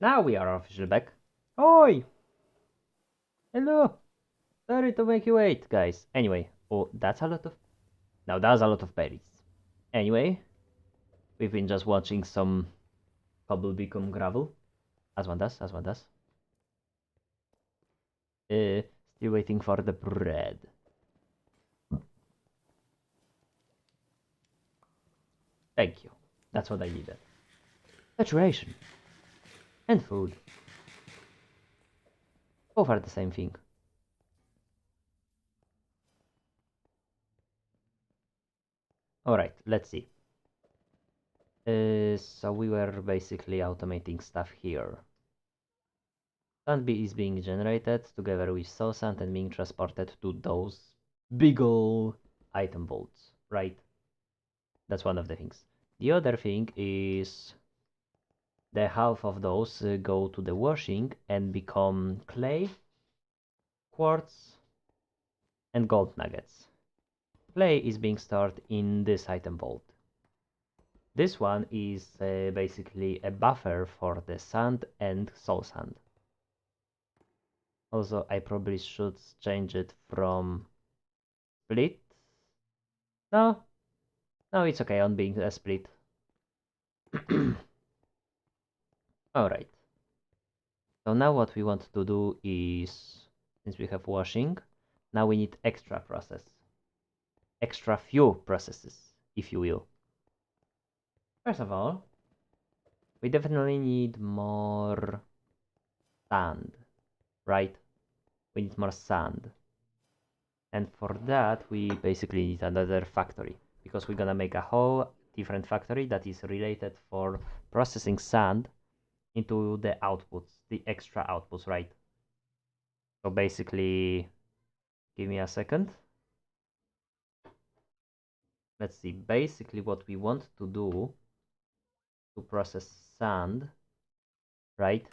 Now we are officially back. Oi! Hello! Sorry to make you wait, guys. Anyway, oh, that's a lot of... Now that's a lot of berries. Anyway, we've been just watching some cobble become gravel. As one does, as one does. Still waiting for the bread. Thank you. That's what I needed. Saturation. And food. Both are the same thing. Alright, let's see. So we were basically automating stuff here. Sand is being generated together with soul sand and being transported to those big ol' item vaults, right? That's one of the things. The other thing is the half of those go to the washing and become clay, quartz, and gold nuggets. Clay is being stored in this item vault. This one is basically a buffer for the sand and soul sand. Also, I probably should change it from split. No, no, it's okay on being a split. Alright. So now what we want to do is, since we have washing, now we need extra process. Extra few processes, if you will. First of all, we definitely need more sand, right? We need more sand. And for that, we basically need another factory, because we're gonna make a whole different factory that is related for processing sand into the outputs, the extra outputs, right? So basically, give me a second. Let's see, basically what we want to do to process sand, right?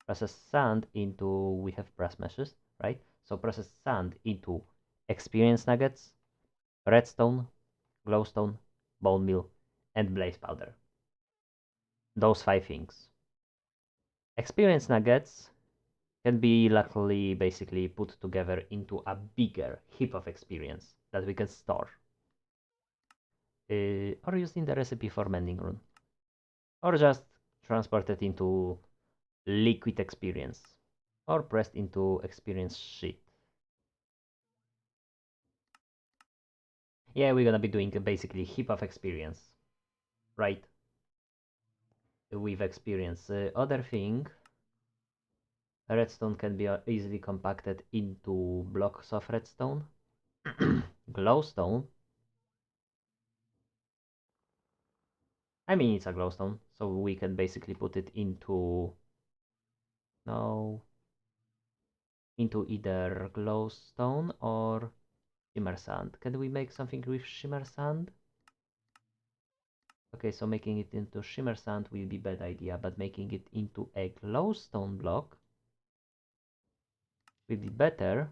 Process sand into, we have brass meshes, right? So process sand into experience nuggets, redstone, glowstone, bone meal, and blaze powder. Those 5 things. Experience nuggets can be luckily basically put together into a bigger heap of experience that we can store. Or used in the recipe for mending rune. Or just transported into liquid experience. Or pressed into experience sheet. Yeah, we're gonna be doing basically heap of experience. Right? With experience. Other thing, redstone can be easily compacted into blocks of redstone. Glowstone. I mean, it's a glowstone, so we can basically put it into... No. Into either glowstone or shimmer sand. Can we make something with shimmer sand? Okay, so making it into shimmer sand will be bad idea, but making it into a glowstone block will be better,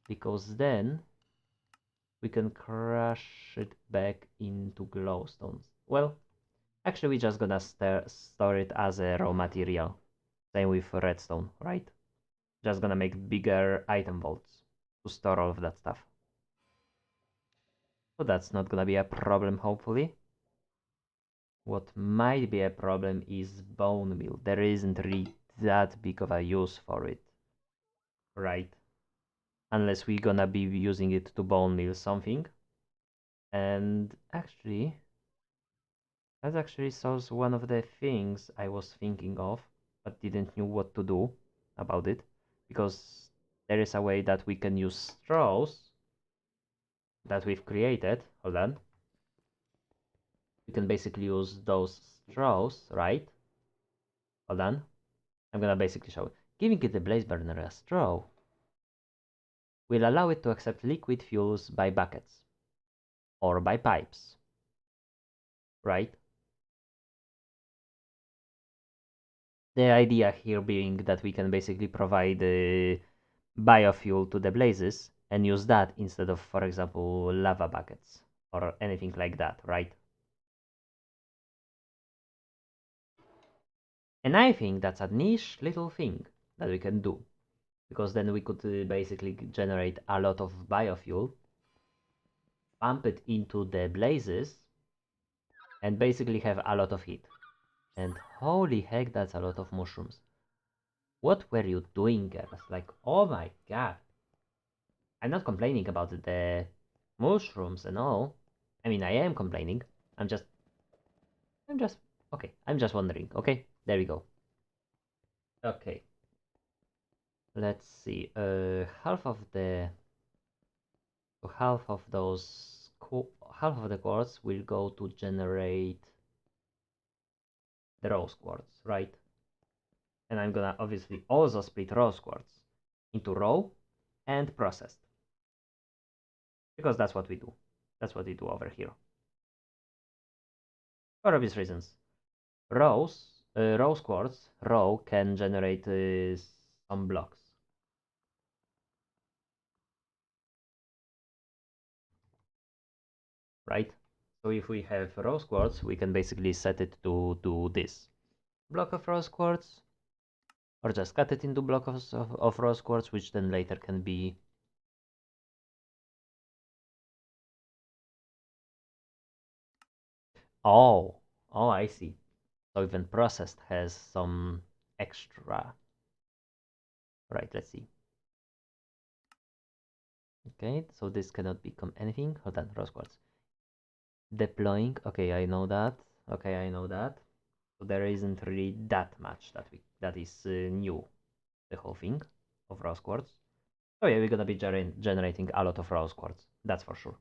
because then we can crush it back into glowstones. Well, actually we're just gonna store it as a raw material. Same with redstone, right? Just gonna make bigger item vaults to store all of that stuff. So that's not gonna be a problem, hopefully. What might be a problem is bone meal. There isn't really that big of a use for it, right? Unless we're gonna be using it to bone meal something. And actually, that actually solves one of the things I was thinking of, but didn't know what to do about it. Because there is a way that we can use straws that we've created. Hold on. We can basically use those straws, right? Hold on. I'm gonna basically show it. Giving it the blaze burner a straw will allow it to accept liquid fuels by buckets or by pipes, right? The idea here being that we can basically provide biofuel to the blazes and use that instead of, for example, lava buckets or anything like that, right? And I think that's a niche little thing that we can do. Because then we could basically generate a lot of biofuel, pump it into the blazes, and basically have a lot of heat. And holy heck, that's a lot of mushrooms. What were you doing, girls? Like, oh my god. I'm not complaining about the mushrooms and all. I mean, I am complaining. I'm just, okay. I'm just wondering. Okay, there we go. Okay. Let's see. Half of those, half of the quartz will go to generate the rose quartz, right? And I'm gonna obviously also split rose quartz into raw and processed. Because that's what we do. That's what we do over here. For obvious reasons. Rose quartz, raw, can generate some blocks. Right? So if we have rose quartz, we can basically set it to do this. Block of rose quartz, or just cut it into blocks of rose quartz, which then later can be oh, I see. So even processed has some extra. Right, let's see. Okay, so this cannot become anything. Hold on, rose quartz. Deploying. Okay, I know that. Okay, I know that. So there isn't really that much that is new. The whole thing of rose quartz. Oh yeah, we're gonna be generating a lot of rose quartz. That's for sure.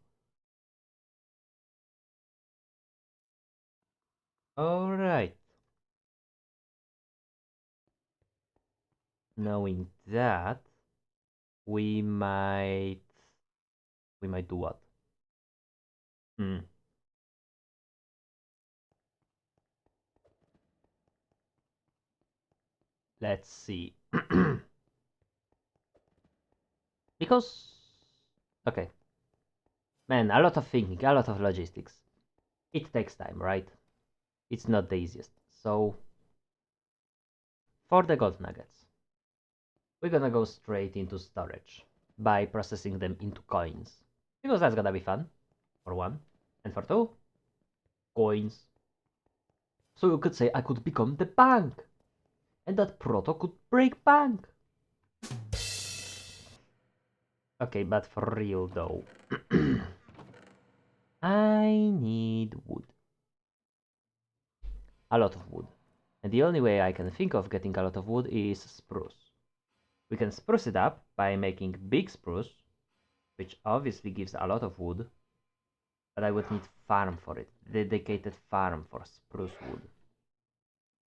All right. Knowing that, we might do what? Hmm. Let's see. Because okay, man, a lot of thinking, a lot of logistics. It takes time, right? It's not the easiest. So for the gold nuggets, we're gonna go straight into storage by processing them into coins. Because that's gonna be fun, for one. And for two, coins. So you could say I could become the bank. And that proto could break bank. Okay, but for real though. I need wood. A lot of wood. And the only way I can think of getting a lot of wood is spruce. We can spruce it up by making big spruce, which obviously gives a lot of wood, but I would need farm for it, dedicated farm for spruce wood.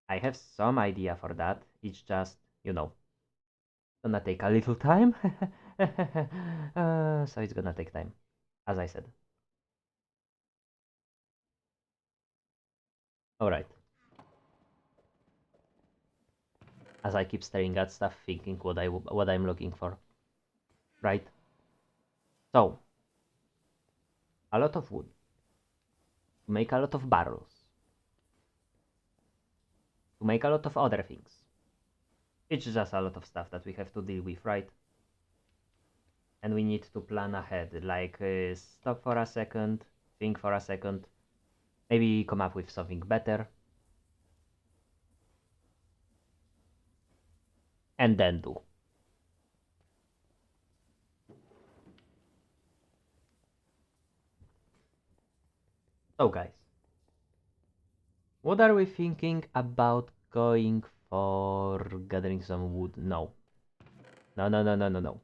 I have some idea for that, it's just, gonna take a little time. So it's gonna take time, as I said. Alright. As I keep staring at stuff, thinking what I'm looking for. Right? So, a lot of wood. To make a lot of barrels. To make a lot of other things. It's just a lot of stuff that we have to deal with, right? And we need to plan ahead, like stop for a second, think for a second, maybe come up with something better, and then do. So guys, what are we thinking about going for gathering some wood? No. No, no, no, no, no, no.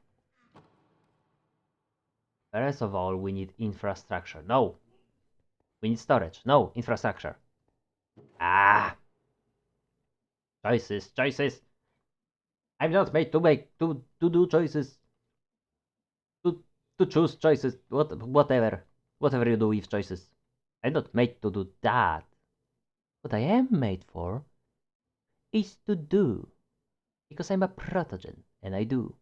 First of all, we need infrastructure. No. We need storage. No, infrastructure. Ah. Choices, choices. I'm not made to do choices. To choose choices. Whatever you do with choices. I'm not made to do that. What I am made for is to do. Because I'm a protogen, and I do.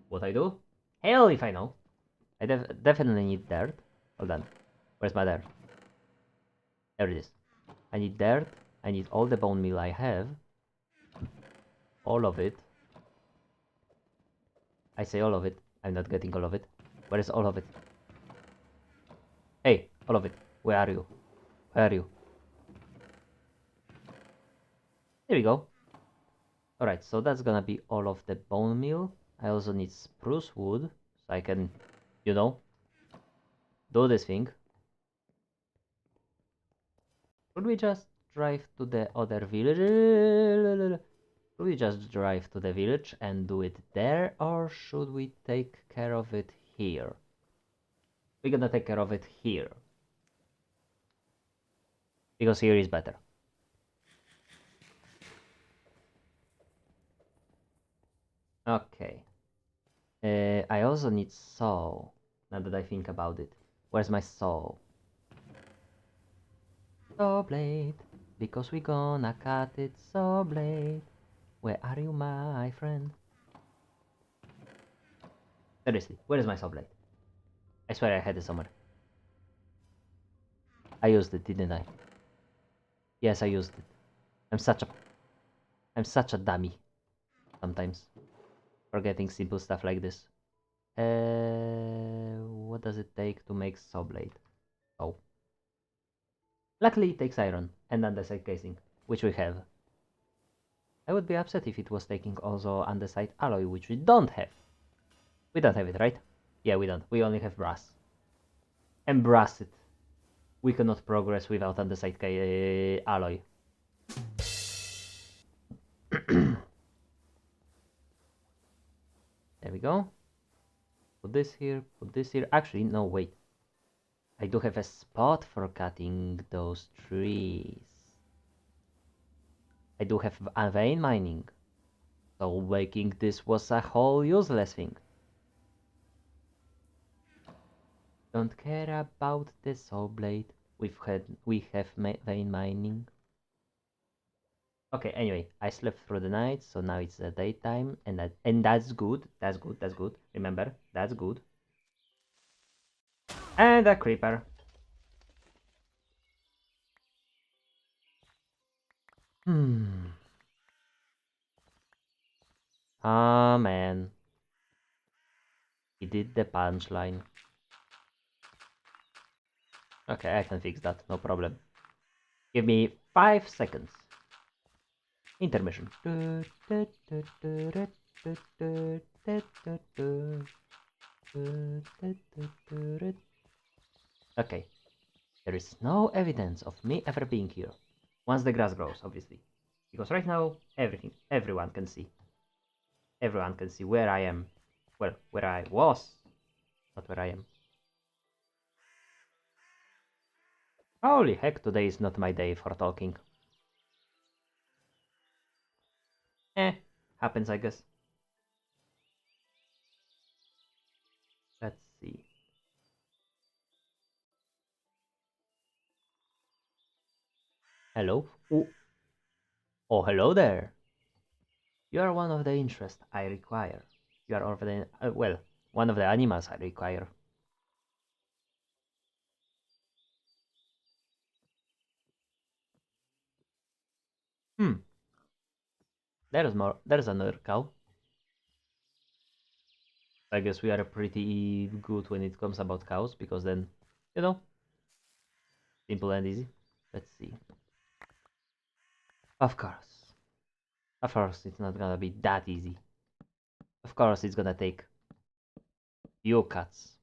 What I do? Hell if I know. I definitely need dirt. Hold on. Where's my dirt? There it is. I need dirt. I need all the bone meal I have. All of it. I say all of it. I'm not getting all of it. Where is all of it? Hey, all of it. Where are you? Where are you? There we go. Alright, so that's gonna be all of the bone meal. I also need spruce wood, so I can, you know, do this thing. Should we just drive to the other village? Should we just drive to the village and do it there, or should we take care of it here? We're gonna take care of it here. Because here is better. Okay. I also need saw, now that I think about it. Where's my saw? Saw blade, because we gonna cut it, saw blade. Where are you, my friend? Seriously, where is my saw blade? I swear I had it somewhere. I used it, didn't I? Yes, I used it. I'm such a dummy. Sometimes. Forgetting simple stuff like this. What does it take to make saw blade? Oh. Luckily it takes iron and andesite casing, which we have. I would be upset if it was taking also andesite alloy, which we don't have. We don't have it, right? Yeah, we don't. We only have brass. And brass it. We cannot progress without andesite alloy. There we go. Put this here, put this here. Actually, no, wait. I do have a spot for cutting those trees. I do have a vein mining. So making this was a whole useless thing. Don't care about the saw blade. We have vein mining. Okay, anyway, I slept through the night, so now it's the daytime, and that's good. That's good. That's good. Remember, that's good. And a creeper. Ah, man. He did the punchline. Okay, I can fix that. No problem. Give me 5 seconds. Intermission. Okay. There is no evidence of me ever being here. Once the grass grows, obviously. Because right now, everyone can see. Everyone can see where I am. Well, where I was. Not where I am. Holy heck, today is not my day for talking. Happens, I guess. Let's see. Hello? Oh, hello there. You are one of the interests I require. You are over the, well, one of the animals I require. Hmm. There's another cow. I guess we are pretty good when it comes about cows, because then, you know, simple and easy. Let's see. Of course. Of course, it's not gonna be that easy. Of course, it's gonna take few cuts.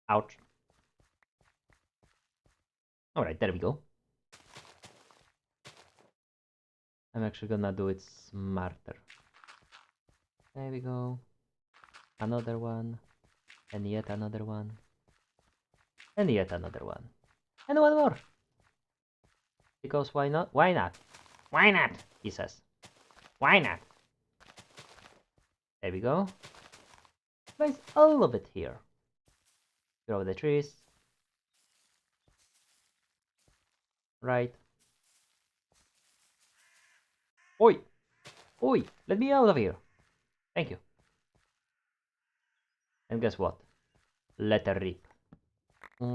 Ouch. Alright, there we go. I'm actually gonna do it smarter. There we go. Another one. And yet another one. And yet another one. And one more. Because why not? Why not? Why not? He says. Why not? There we go. Place all of it here. Grow the trees. Right. Oi! Oi! Let me out of here! Thank you. And guess what? Let her rip. Me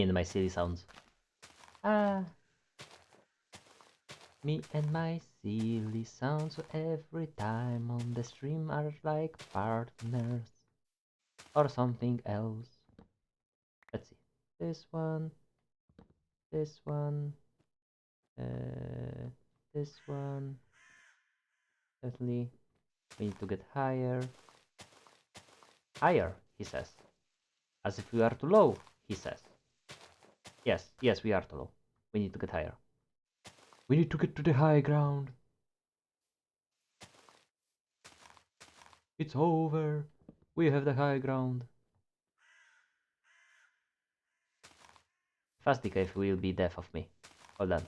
and my silly sounds. Ah, me and my silly sounds every time on the stream are like partners or something else. Let's see. This one, this one, this one. Definitely, we need to get higher. Higher, he says. As if we are too low, he says. Yes, yes, we are too low. We need to get higher. We need to get to the high ground. It's over. We have the high ground. Fast decay will be death of me. Hold on.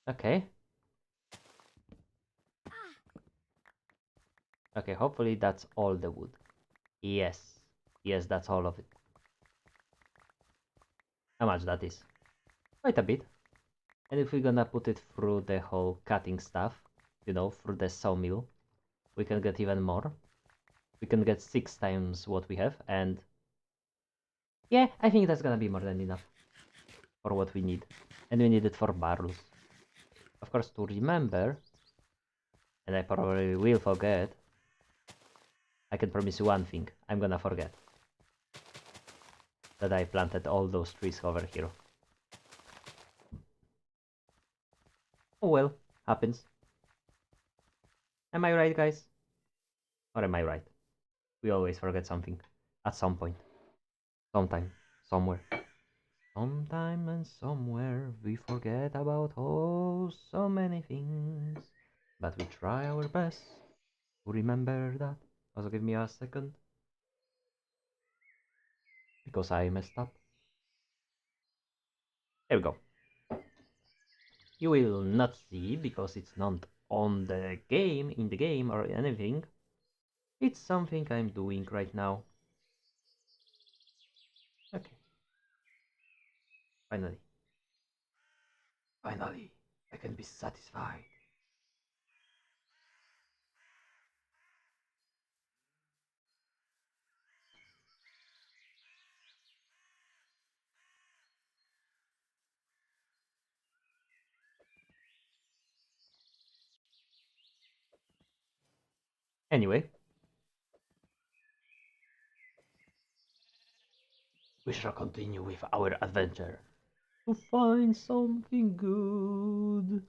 Okay. Okay, hopefully that's all the wood. Yes. Yes, that's all of it. How much that is? Quite a bit. And if we're gonna put it through the whole cutting stuff, you know, through the sawmill, we can get even more. We can get 6 times what we have, and yeah, I think that's gonna be more than enough for what we need. And we need it for barrels. Of course, to remember, and I probably will forget, I can promise you one thing, I'm gonna forget. That I planted all those trees over here. Oh well, happens. Am I right, guys? Or am I right? We always forget something. At some point. Sometime. Somewhere. Sometime and somewhere we forget about oh so many things. But we try our best to remember that. Also give me a second. Because I messed up. There we go. You will not see because it's not on the game, in the game or anything. It's something I'm doing right now. Okay. Finally. Finally, I can be satisfied. Anyway, we shall continue with our adventure to find something good.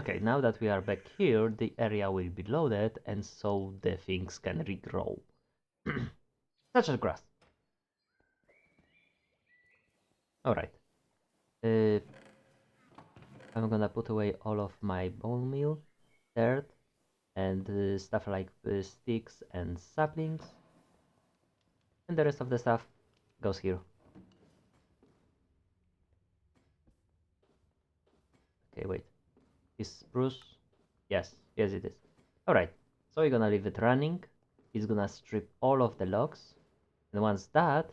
Okay, now that we are back here, the area will be loaded and so the things can regrow. Such as grass. Alright. Uh, I'm gonna put away all of my bone meal, dirt, and stuff like sticks and saplings. And the rest of the stuff goes here. Okay, wait. Is spruce? Yes, yes it is. Alright, so we're gonna leave it running. It's gonna strip all of the logs. And once that,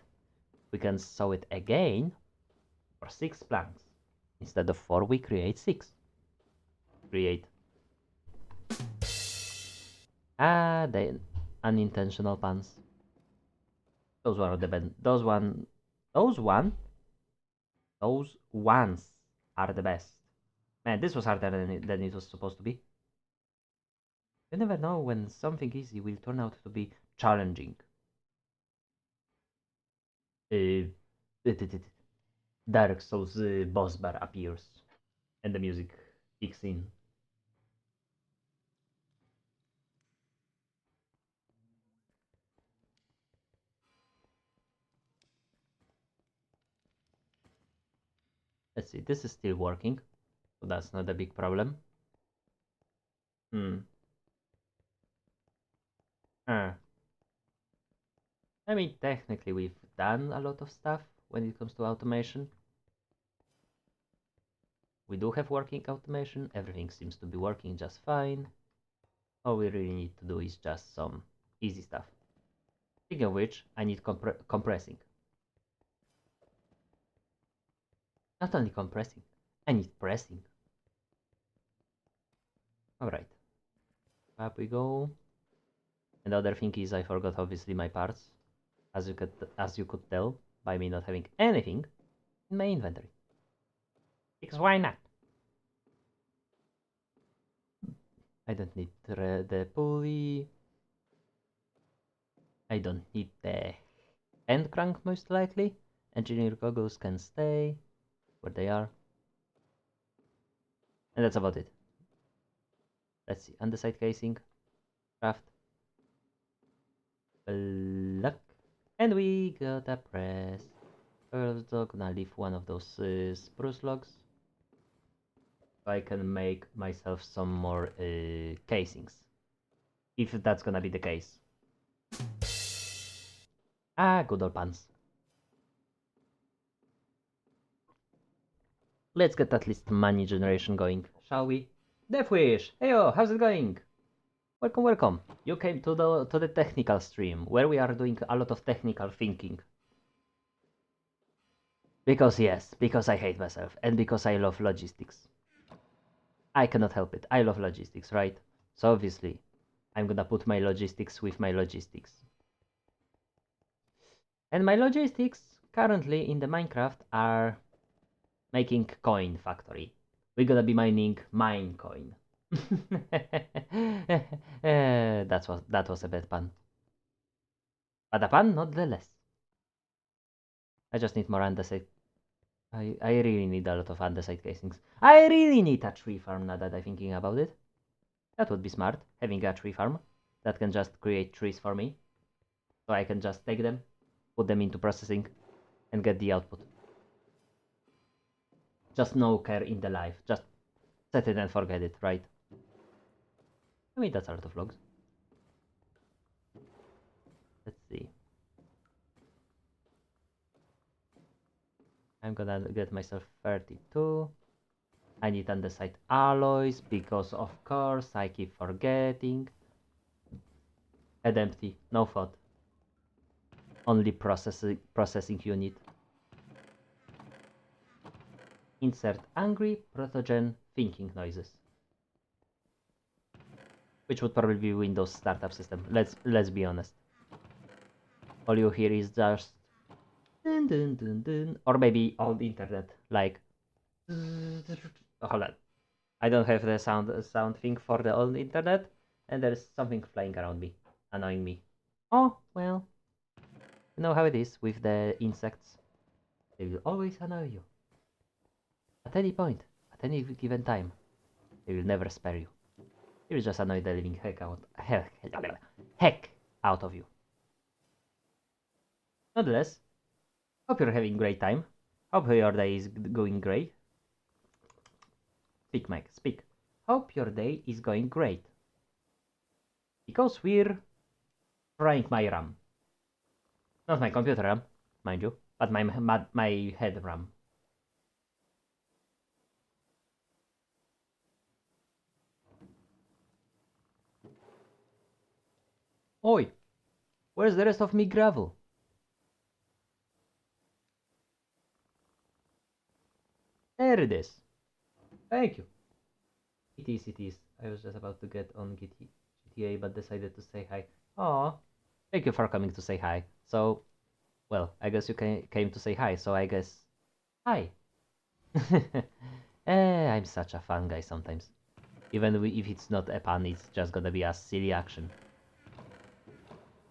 we can saw it again for 6 planks. Instead of 4, we create 6. Create. Ah, the unintentional puns. Those were the best. Those ones are the best. Man, this was harder than it was supposed to be. You never know when something easy will turn out to be challenging. Uh, Dark Souls boss bar appears and the music kicks in. Let's see, this is still working, so that's not a big problem. Hmm. Uh, I mean, technically we've done a lot of stuff when it comes to automation. We do have working automation, everything seems to be working just fine. All we really need to do is just some easy stuff. Speaking of which, I need compressing. Not only compressing, I need pressing. Alright, up we go. And the other thing is I forgot obviously my parts, as you could tell by me not having anything in my inventory. Because why not? I don't need the pulley. I don't need the end crank most likely. Engineer goggles can stay where they are. And that's about it. Let's see, underside casing, craft, luck, and we got a press. Also gonna leave one of those spruce logs so I can make myself some more casings, if that's gonna be the case. Ah, good old pants. Let's get at least money generation going, shall we? Deathwish, heyo, how's it going? Welcome, welcome. You came to the technical stream, where we are doing a lot of technical thinking. Because yes, because I hate myself, and because I love logistics. I cannot help it. I love logistics, right? So obviously, I'm gonna put my logistics with my logistics. And my logistics currently in the Minecraft are making coin factory. We're gonna be mining mine coin. That was a bad pun. But a pun nonetheless. I just need more andesite. I really need a lot of andesite casings. I really need a tree farm now that I'm thinking about it. That would be smart, having a tree farm that can just create trees for me. So I can just take them, put them into processing, and get the output. Just no care in the life. Just set it and forget it, right? I mean, that's a lot of logs. Let's see. I'm gonna get myself 32. I need andesite alloys because, of course, I keep forgetting. Head empty, no thought. Only processing unit. Insert angry protogen thinking noises. Which would probably be Windows startup system. Let's be honest. All you hear is just dun dun dun dun, or maybe old internet like. Oh, hold on, I don't have the sound thing for the old internet, and there's something flying around me, annoying me. Oh well, you know how it is with the insects. They will always annoy you at any point, at any given time. They will never spare you. They will just annoy the living heck out of you. Nonetheless, hope you're having a great time. Hope your day is going great. Speak, Mike, speak. Hope your day is going great. Because we're trying my RAM. Not my computer RAM, mind you, but my head RAM. Oi, where's the rest of me gravel? There it is. Thank you. It is, it is. I was just about to get on GTA, but decided to say hi. Aw, thank you for coming to say hi. So, well, I guess you came to say hi, so I guess hi. I'm such a fun guy sometimes. Even if it's not a pun, it's just gonna be a silly action.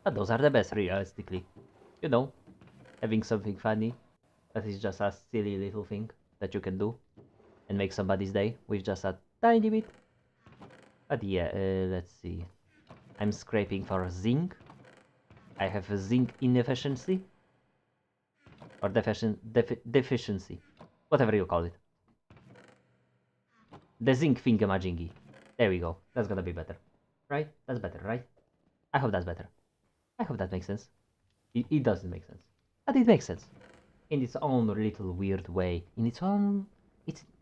But those are the best, realistically. You know, having something funny that is just a silly little thing that you can do and make somebody's day with just a tiny bit. But yeah, let's see. I'm scraping for zinc. I have a zinc inefficiency or deficiency, whatever you call it. The zinc thingamajingy. There we go. That's gonna be better, right? That's better, right? I hope that's better. I hope that makes sense. It doesn't make sense, but it makes sense in its own little weird way. It's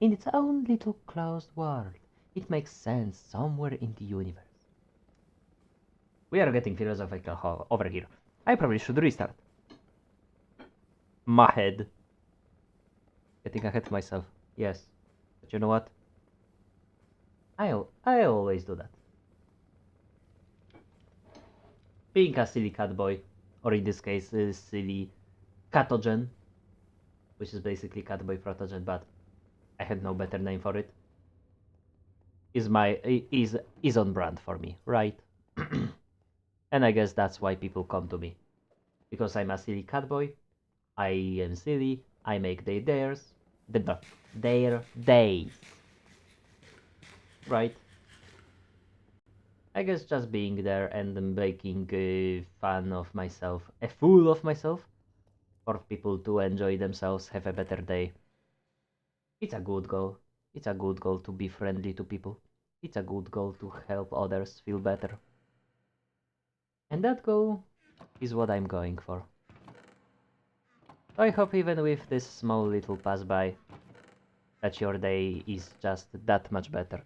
in its own little closed world. It makes sense somewhere in the universe. We are getting philosophical over here. I probably should restart. My head. Getting ahead of myself. Yes. But you know what? I always do that. Being a silly cat boy, or in this case, silly catogen, which is basically Catboy Protogen, but I had no better name for it, is on brand for me, right? And I guess that's why people come to me. Because I'm a silly cat boy, I am silly, I make their dares, their days. Right? I guess just being there and making fun of myself, a fool of myself, for people to enjoy themselves, have a better day. It's a good goal. It's a good goal to be friendly to people. It's a good goal to help others feel better. And that goal is what I'm going for. I hope even with this small little pass by, that your day is just that much better.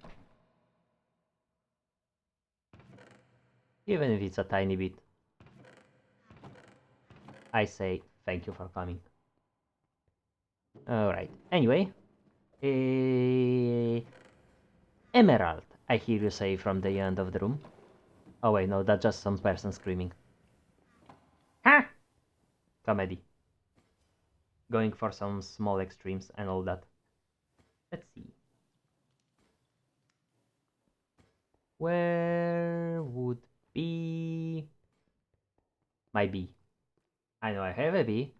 Even if it's a tiny bit. I say thank you for coming. Alright, anyway. Emerald, I hear you say from the end of the room. Oh wait, no, that's just some person screaming. Ha! Comedy. Going for some small extremes and all that. Let's see. Where would be my bee? I know I have a bee.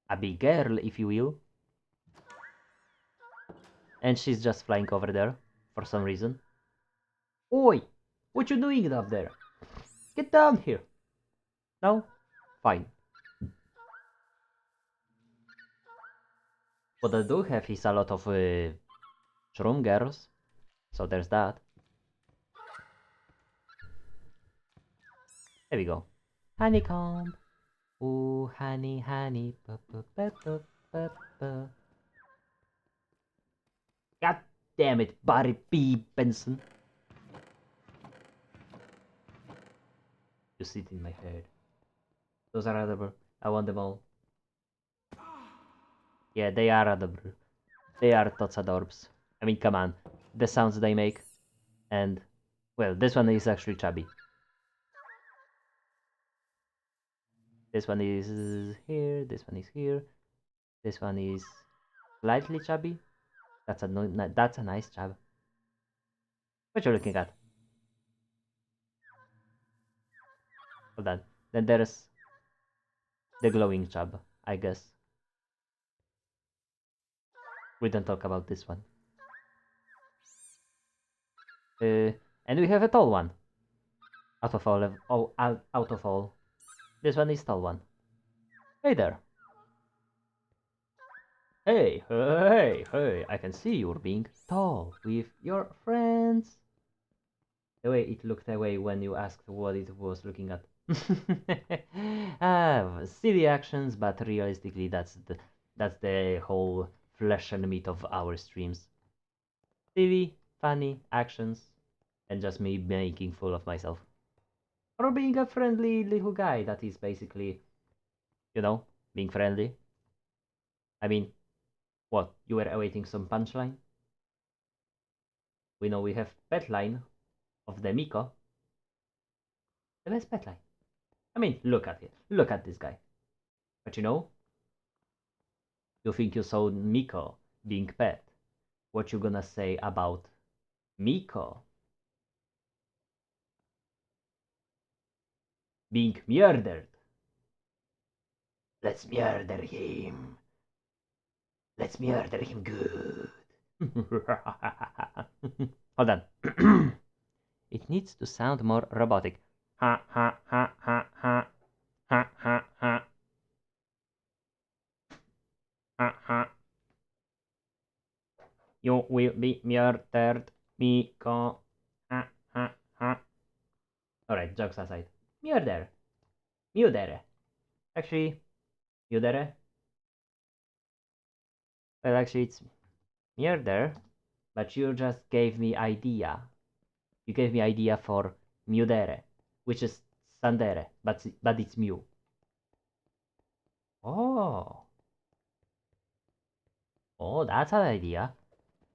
A bee girl, if you will. And she's just flying over there for some reason. Oi! What you doing up there? Get down here! No? Fine. What I do have is a lot of shroom girls. So there's that. There we go. Honeycomb. Ooh, honey, honey. God damn it, Barry B. Benson. You sit in my head. Those are adorable. I want them all. Yeah, they are adorable. They are tots adorbs. I mean, come on. The sounds they make. And, well, this one is actually chubby. This one is here. This one is here. This one is slightly chubby. That's a nice chub. What you looking at? Hold on. Then there's the glowing chub, I guess. We don't talk about this one. And we have a tall one. Out of all. This one is tall one. Hey there. Hey, hey, hey, I can see you're being tall with your friends. The way it looked away when you asked what it was looking at. Silly actions, but realistically that's the whole flesh and meat of our streams. Silly, funny actions, and just me making fool of myself. Or being a friendly little guy that is basically, being friendly. I mean, what, you were awaiting some punchline? We know we have pet line of the Miko. The best pet line. I mean, look at it. Look at this guy. But you think you saw Miko being pet. What you gonna say about Miko being murdered? Let's murder him. Let's murder him good. Hold on. It needs to sound more robotic. Ha ha ha ha ha. Ha ha ha. Ha ha. You will be murdered, Miko. Ha ha ha. Alright, jokes aside. Murder. Murder. Actually, murder. Well, actually, it's murder, but you just gave me idea. You gave me idea for murder. which is Tsundere, but it's Mew. Oh. Oh, that's an idea.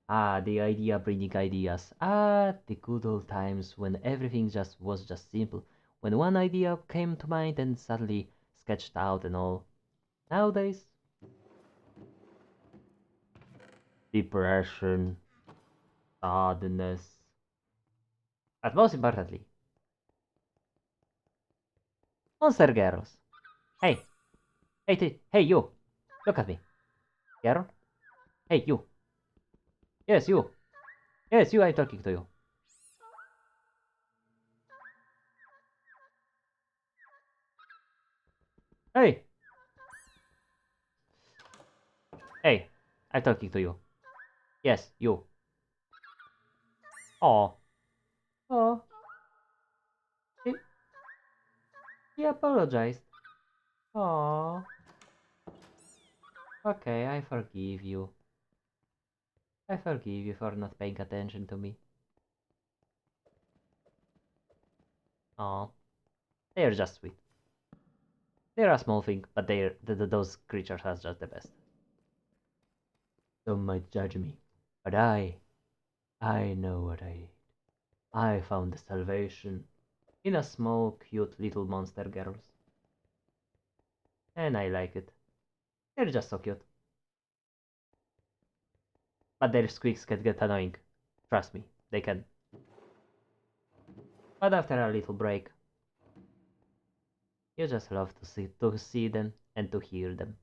Ah, the idea breeding ideas. Ah, the good old times when everything was just simple. When one idea came to mind and suddenly sketched out and all. Nowadays, depression, sadness. But most importantly, monster girls. Hey, hey, you! Look at me, girl. Hey, you. Yes, you. Yes, you. I'm talking to you. Hey, hey, I'm talking to you. Yes, you. Oh, oh. He, he apologized. Oh, okay, I forgive you. I forgive you for not paying attention to me. Oh, they're just sweet. They're a small thing, but those creatures are just the best. Some might judge me, but I know what I did. I found salvation in a small, cute little monster girls. And I like it. They're just so cute. But their squeaks can get annoying. Trust me, they can. But after a little break, you just love to see them and to hear them.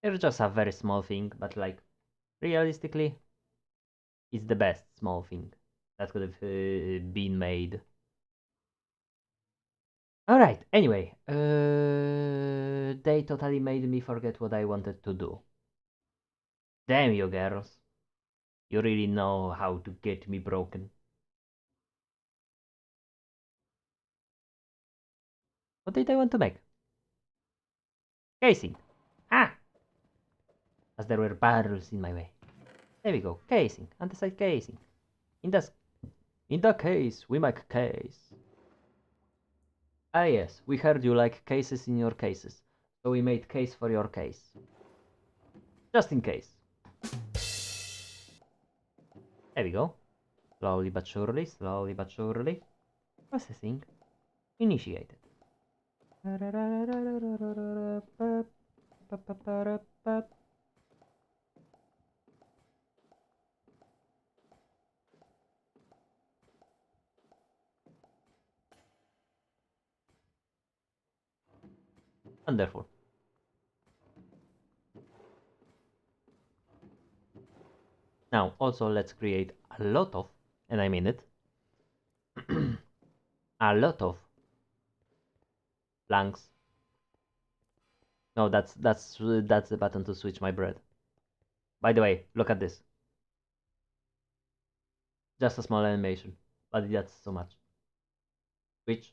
They're just a very small thing, but like, realistically, it's the best small thing that could have been made. Alright, anyway, they totally made me forget what I wanted to do. Damn you girls. You really know how to get me broken. What did I want to make? Casing. Ah! As there were barrels in my way. There we go. Casing. Andesite casing. In the, in the case, we make case. Ah yes, we heard you like cases in your cases. So we made case for your case. Just in case. There we go. Slowly but surely, slowly but surely. Processing. Initiated. Wonderful. Now, also let's create a lot of, and I mean it, a lot of planks. No, that's the button to switch my bread. By the way, look at this. Just a small animation, but that's so much. Which,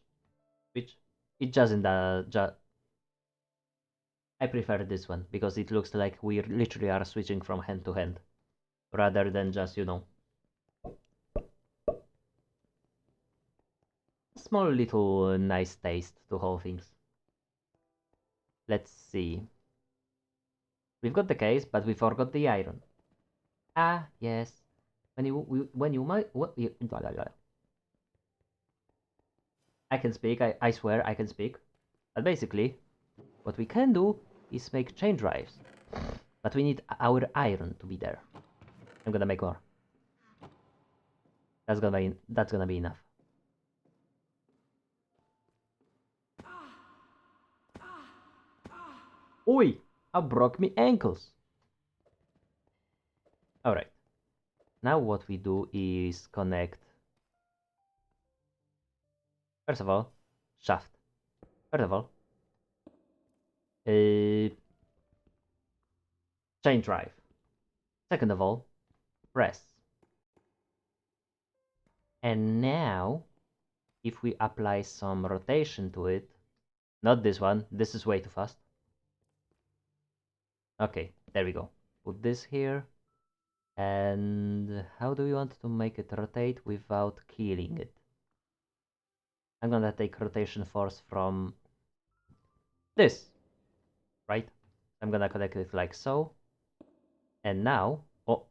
it doesn't. I prefer this one because it looks like we literally are switching from hand to hand, rather than just small little nice taste to whole things. Let's see. We've got the case, but we forgot the iron. Ah, yes. When you might I can speak. I swear I can speak. But basically, what we can do is make chain drives. But we need our iron to be there. I'm gonna make more. That's gonna be enough. Oi! I broke me ankles. Alright. Now what we do is connect. First of all, shaft. First of all, chain drive. Second of all, press. And now, if we apply some rotation to it, not this one, this is way too fast. Okay, there we go. Put this here. And how do we want to make it rotate without killing it? I'm gonna take rotation force from this, right? I'm gonna connect it like so. And now, oh,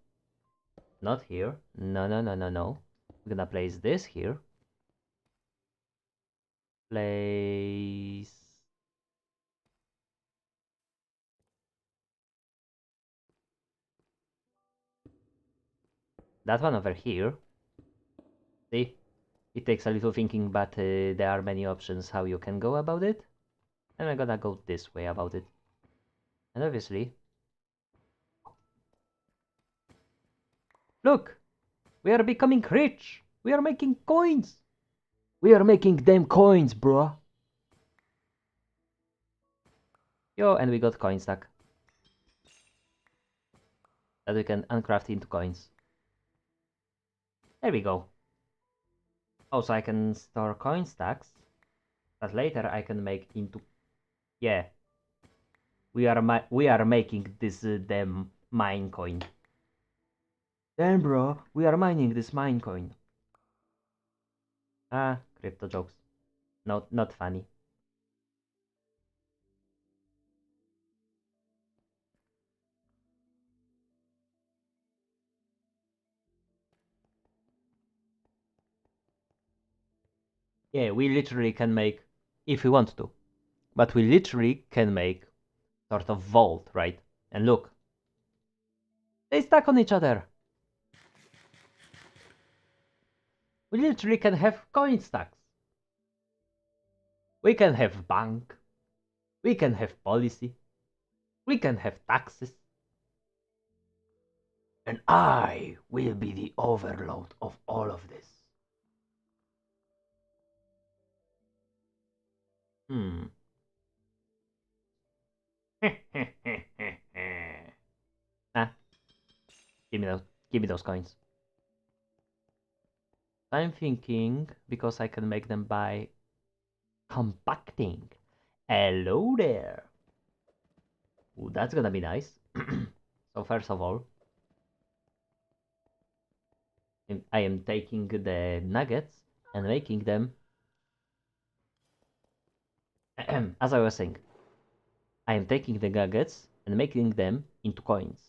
not here. No, no, no, no, no. I'm gonna place this here. Place that one over here. See? It takes a little thinking, but there are many options how you can go about it. And I'm gonna go this way about it. And obviously, look! We are becoming rich! We are making coins! We are making them coins, bruh! Yo, and we got coin stack. That we can uncraft into coins. There we go. Also, I can store coin stacks that later I can make into... Yeah. We are making this damn mine coin. Damn, bro, we are mining this mine coin. Ah, crypto jokes. Not funny. Yeah, we literally can make, if we want to, but we literally can make sort of vault, right? And look, they stack on each other. We literally can have coin stacks. We can have bank. We can have policy. We can have taxes. And I will be the overlord of all of this. Hmm. Ah, give me those coins. I'm thinking, because I can make them by compacting. Hello there. Ooh, that's gonna be nice. So first of all, I am taking the nuggets and making them, as I was saying, I am taking the nuggets and making them into coins.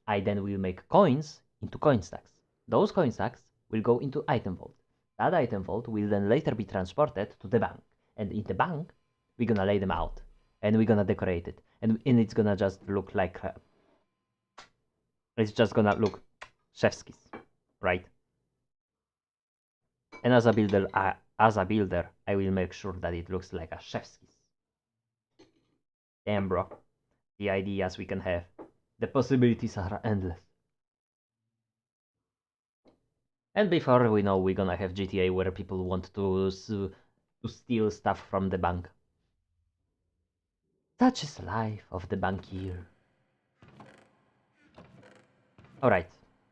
I then will make coins into coin stacks. Those coin stacks will go into item vault. That item vault will then later be transported to the bank. And in the bank, we're gonna lay them out. And we're gonna decorate it. And it's gonna just look like... it's just gonna look chef's kiss, right? And as a builder, I will make sure that it looks like a chef's kiss. Damn, bro. The ideas we can have. The possibilities are endless. And before we know, we're gonna have GTA where people want to steal stuff from the bank. Such is life of the bankier. Alright.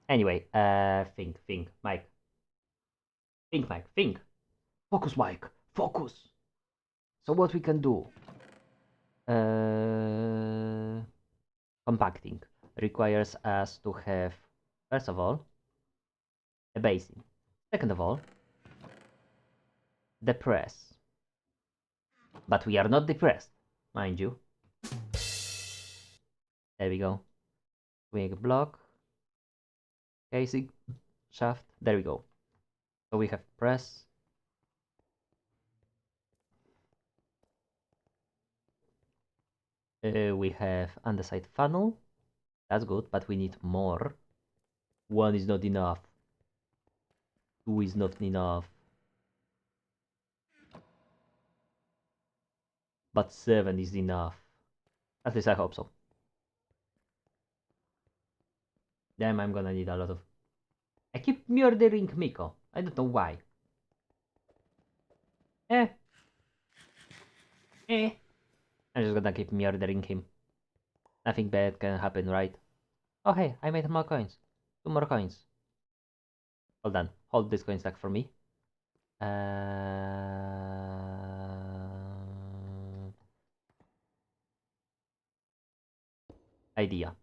Anyway, think, Mike. Think, Mike, think. Focus, Mike. Focus. So what we can do? Compacting requires us to have, first of all, a basin. Second of all, the press. But we are not depressed, mind you. There we go. Wing block, casing, shaft. There we go. So we have press. We have andesite funnel. That's good, but we need more. One is not enough. Two is not enough. But seven is enough. At least I hope so. Damn, I'm gonna need a lot of... I keep murdering Miko. I don't know why. Eh. Eh. I'm just gonna keep murdering him. Nothing bad can happen, right? Oh hey, I made more coins. Two more coins. Hold on. Hold this coin stack for me. Idea.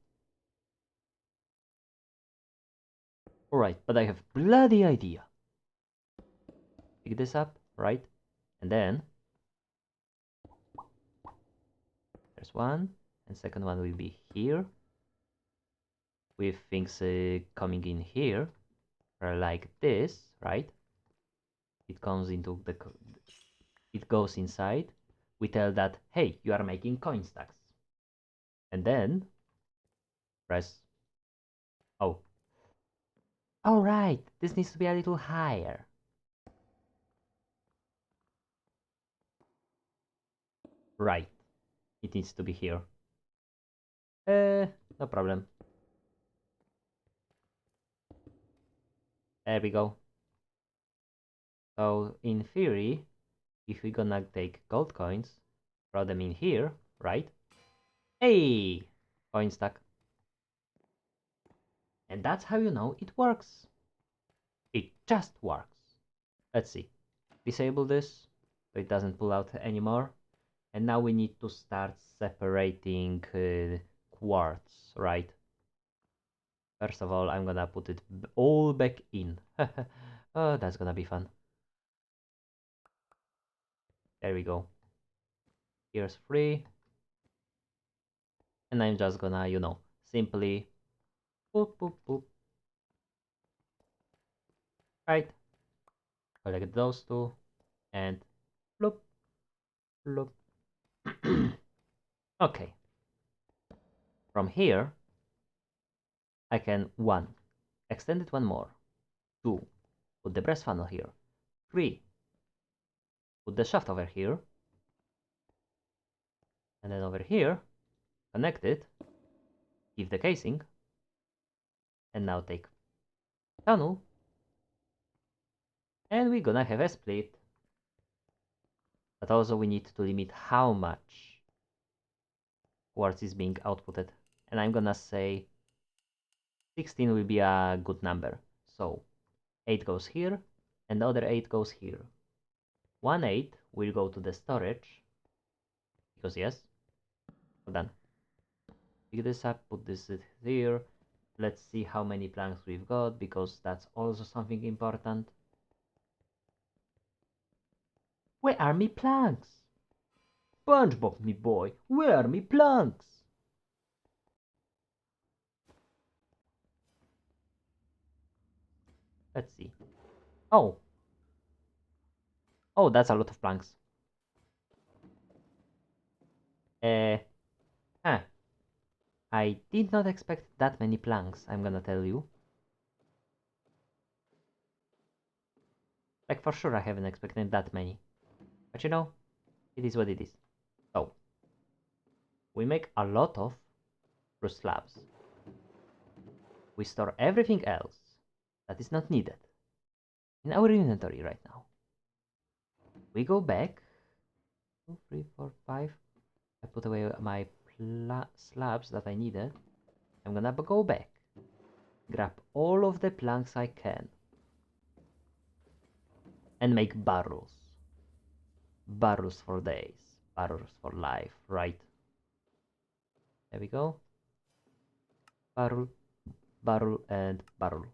Alright, but I have bloody idea. Pick this up, right? And then there's one, and second one will be here, with things coming in here, like this, right? It comes into the, it goes inside. We tell that, hey, you are making coin stacks, and then press. Oh, all right. This needs to be a little higher. Right. It needs to be here. No problem. There we go. So in theory, if we're gonna take gold coins, throw them in here, right? Hey! Coin stack. And that's how you know it works. It just works. Let's see. Disable this so it doesn't pull out anymore. And now we need to start separating quartz, right? First of all, I'm gonna put it all back in. Oh, that's gonna be fun. There we go. Here's 3. And I'm just gonna, simply boop, boop, boop. Right. Collect those 2 and bloop, bloop. Okay. From here, I can 1. Extend it 1 more. 2. Put the brass funnel here. 3. Put the shaft over here. And then over here, connect it. Give the casing. And now take tunnel. And we're gonna have a split. But also we need to limit how much quartz is being outputted. And I'm gonna say 16 will be a good number. So 8 goes here, and the other 8 goes here. 1 8 will go to the storage, because yes, well done. Pick this up, put this here. Let's see how many planks we've got, because that's also something important. Where are me planks? SpongeBob, me boy, where are me planks? Let's see. Oh. Oh, that's a lot of planks. Huh. I did not expect that many planks, I'm gonna tell you. Like, for sure I haven't expected that many. But it is what it is. So, we make a lot of roof slabs. We store everything else that is not needed in our inventory right now. We go back. 2, 3, 4, 5. I put away my slabs that I needed. I'm gonna go back. Grab all of the planks I can. And make barrels. Barrels for days. Barrels for life, right? There we go. Barrel, barrel, and barrel.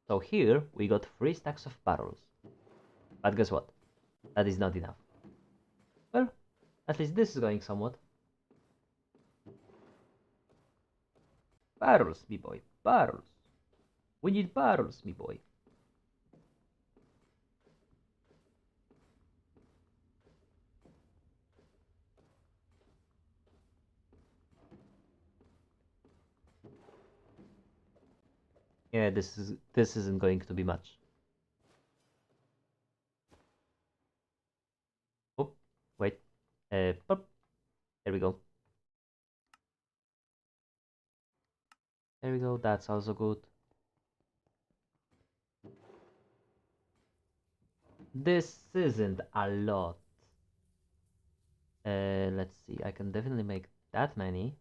So here we got 3 stacks of barrels. But guess what? That is not enough. Well, at least this is going somewhat. Barrels, me boy, barrels. We need barrels, me boy. Yeah, this isn't going to be much. Oh, wait. Pop. There we go. There we go. That's also good. This isn't a lot. Let's see. I can definitely make that many.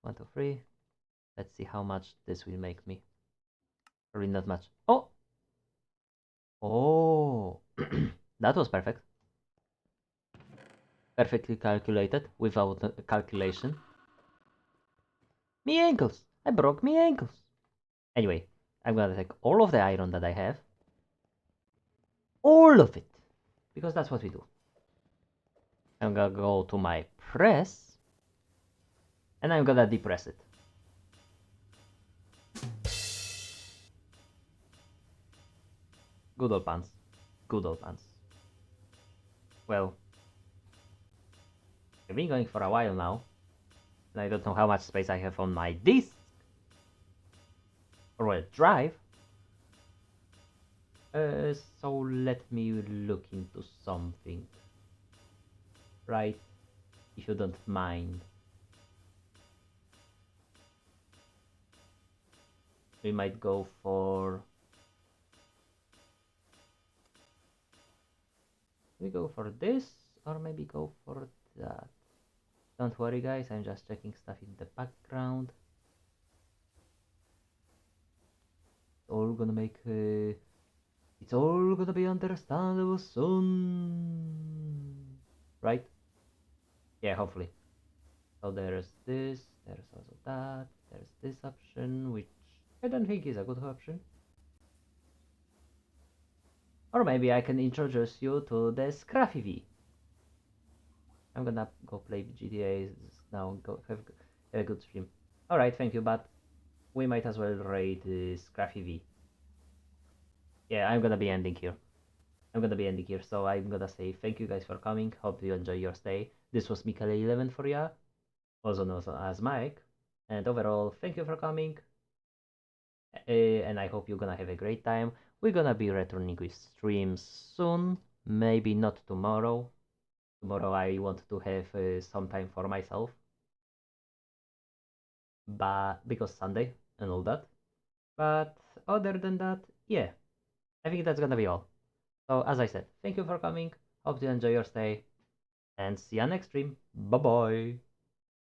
One, two, three. Let's see how much this will make me. Probably not much. Oh! Oh! That was perfect. Perfectly calculated without calculation. Me ankles! I broke me ankles! Anyway, I'm gonna take all of the iron that I have. All of it! Because that's what we do. I'm gonna go to my press. And I'm gonna depress it. Good old pants. Good old pants. Well, I've been going for a while now. And I don't know how much space I have on my disk. Or a drive. So let me look into something. Right? If you don't mind. We might go for... we go for this? Or maybe go for that? Don't worry guys, I'm just checking stuff in the background. All gonna make... it's all gonna be understandable soon. Right? Yeah, hopefully. So there's this, there's also that, there's this option, which I don't think is a good option. Or maybe I can introduce you to the Scruffy V. I'm gonna go play GTA now, go have a good stream. Alright, thank you, but we might as well raid Scruffy V. Yeah, I'm gonna be ending here. So I'm gonna say thank you guys for coming, hope you enjoy your stay. This was Mikale11 for ya, also known as Mike, and overall, thank you for coming. And I hope you're gonna have a great time. We're gonna be returning with streams soon, maybe not tomorrow. Tomorrow I want to have some time for myself, but because Sunday and all that. But other than that, yeah, I think that's gonna be all. So as I said, thank you for coming. Hope you enjoy your stay, and see you next stream. Bye bye.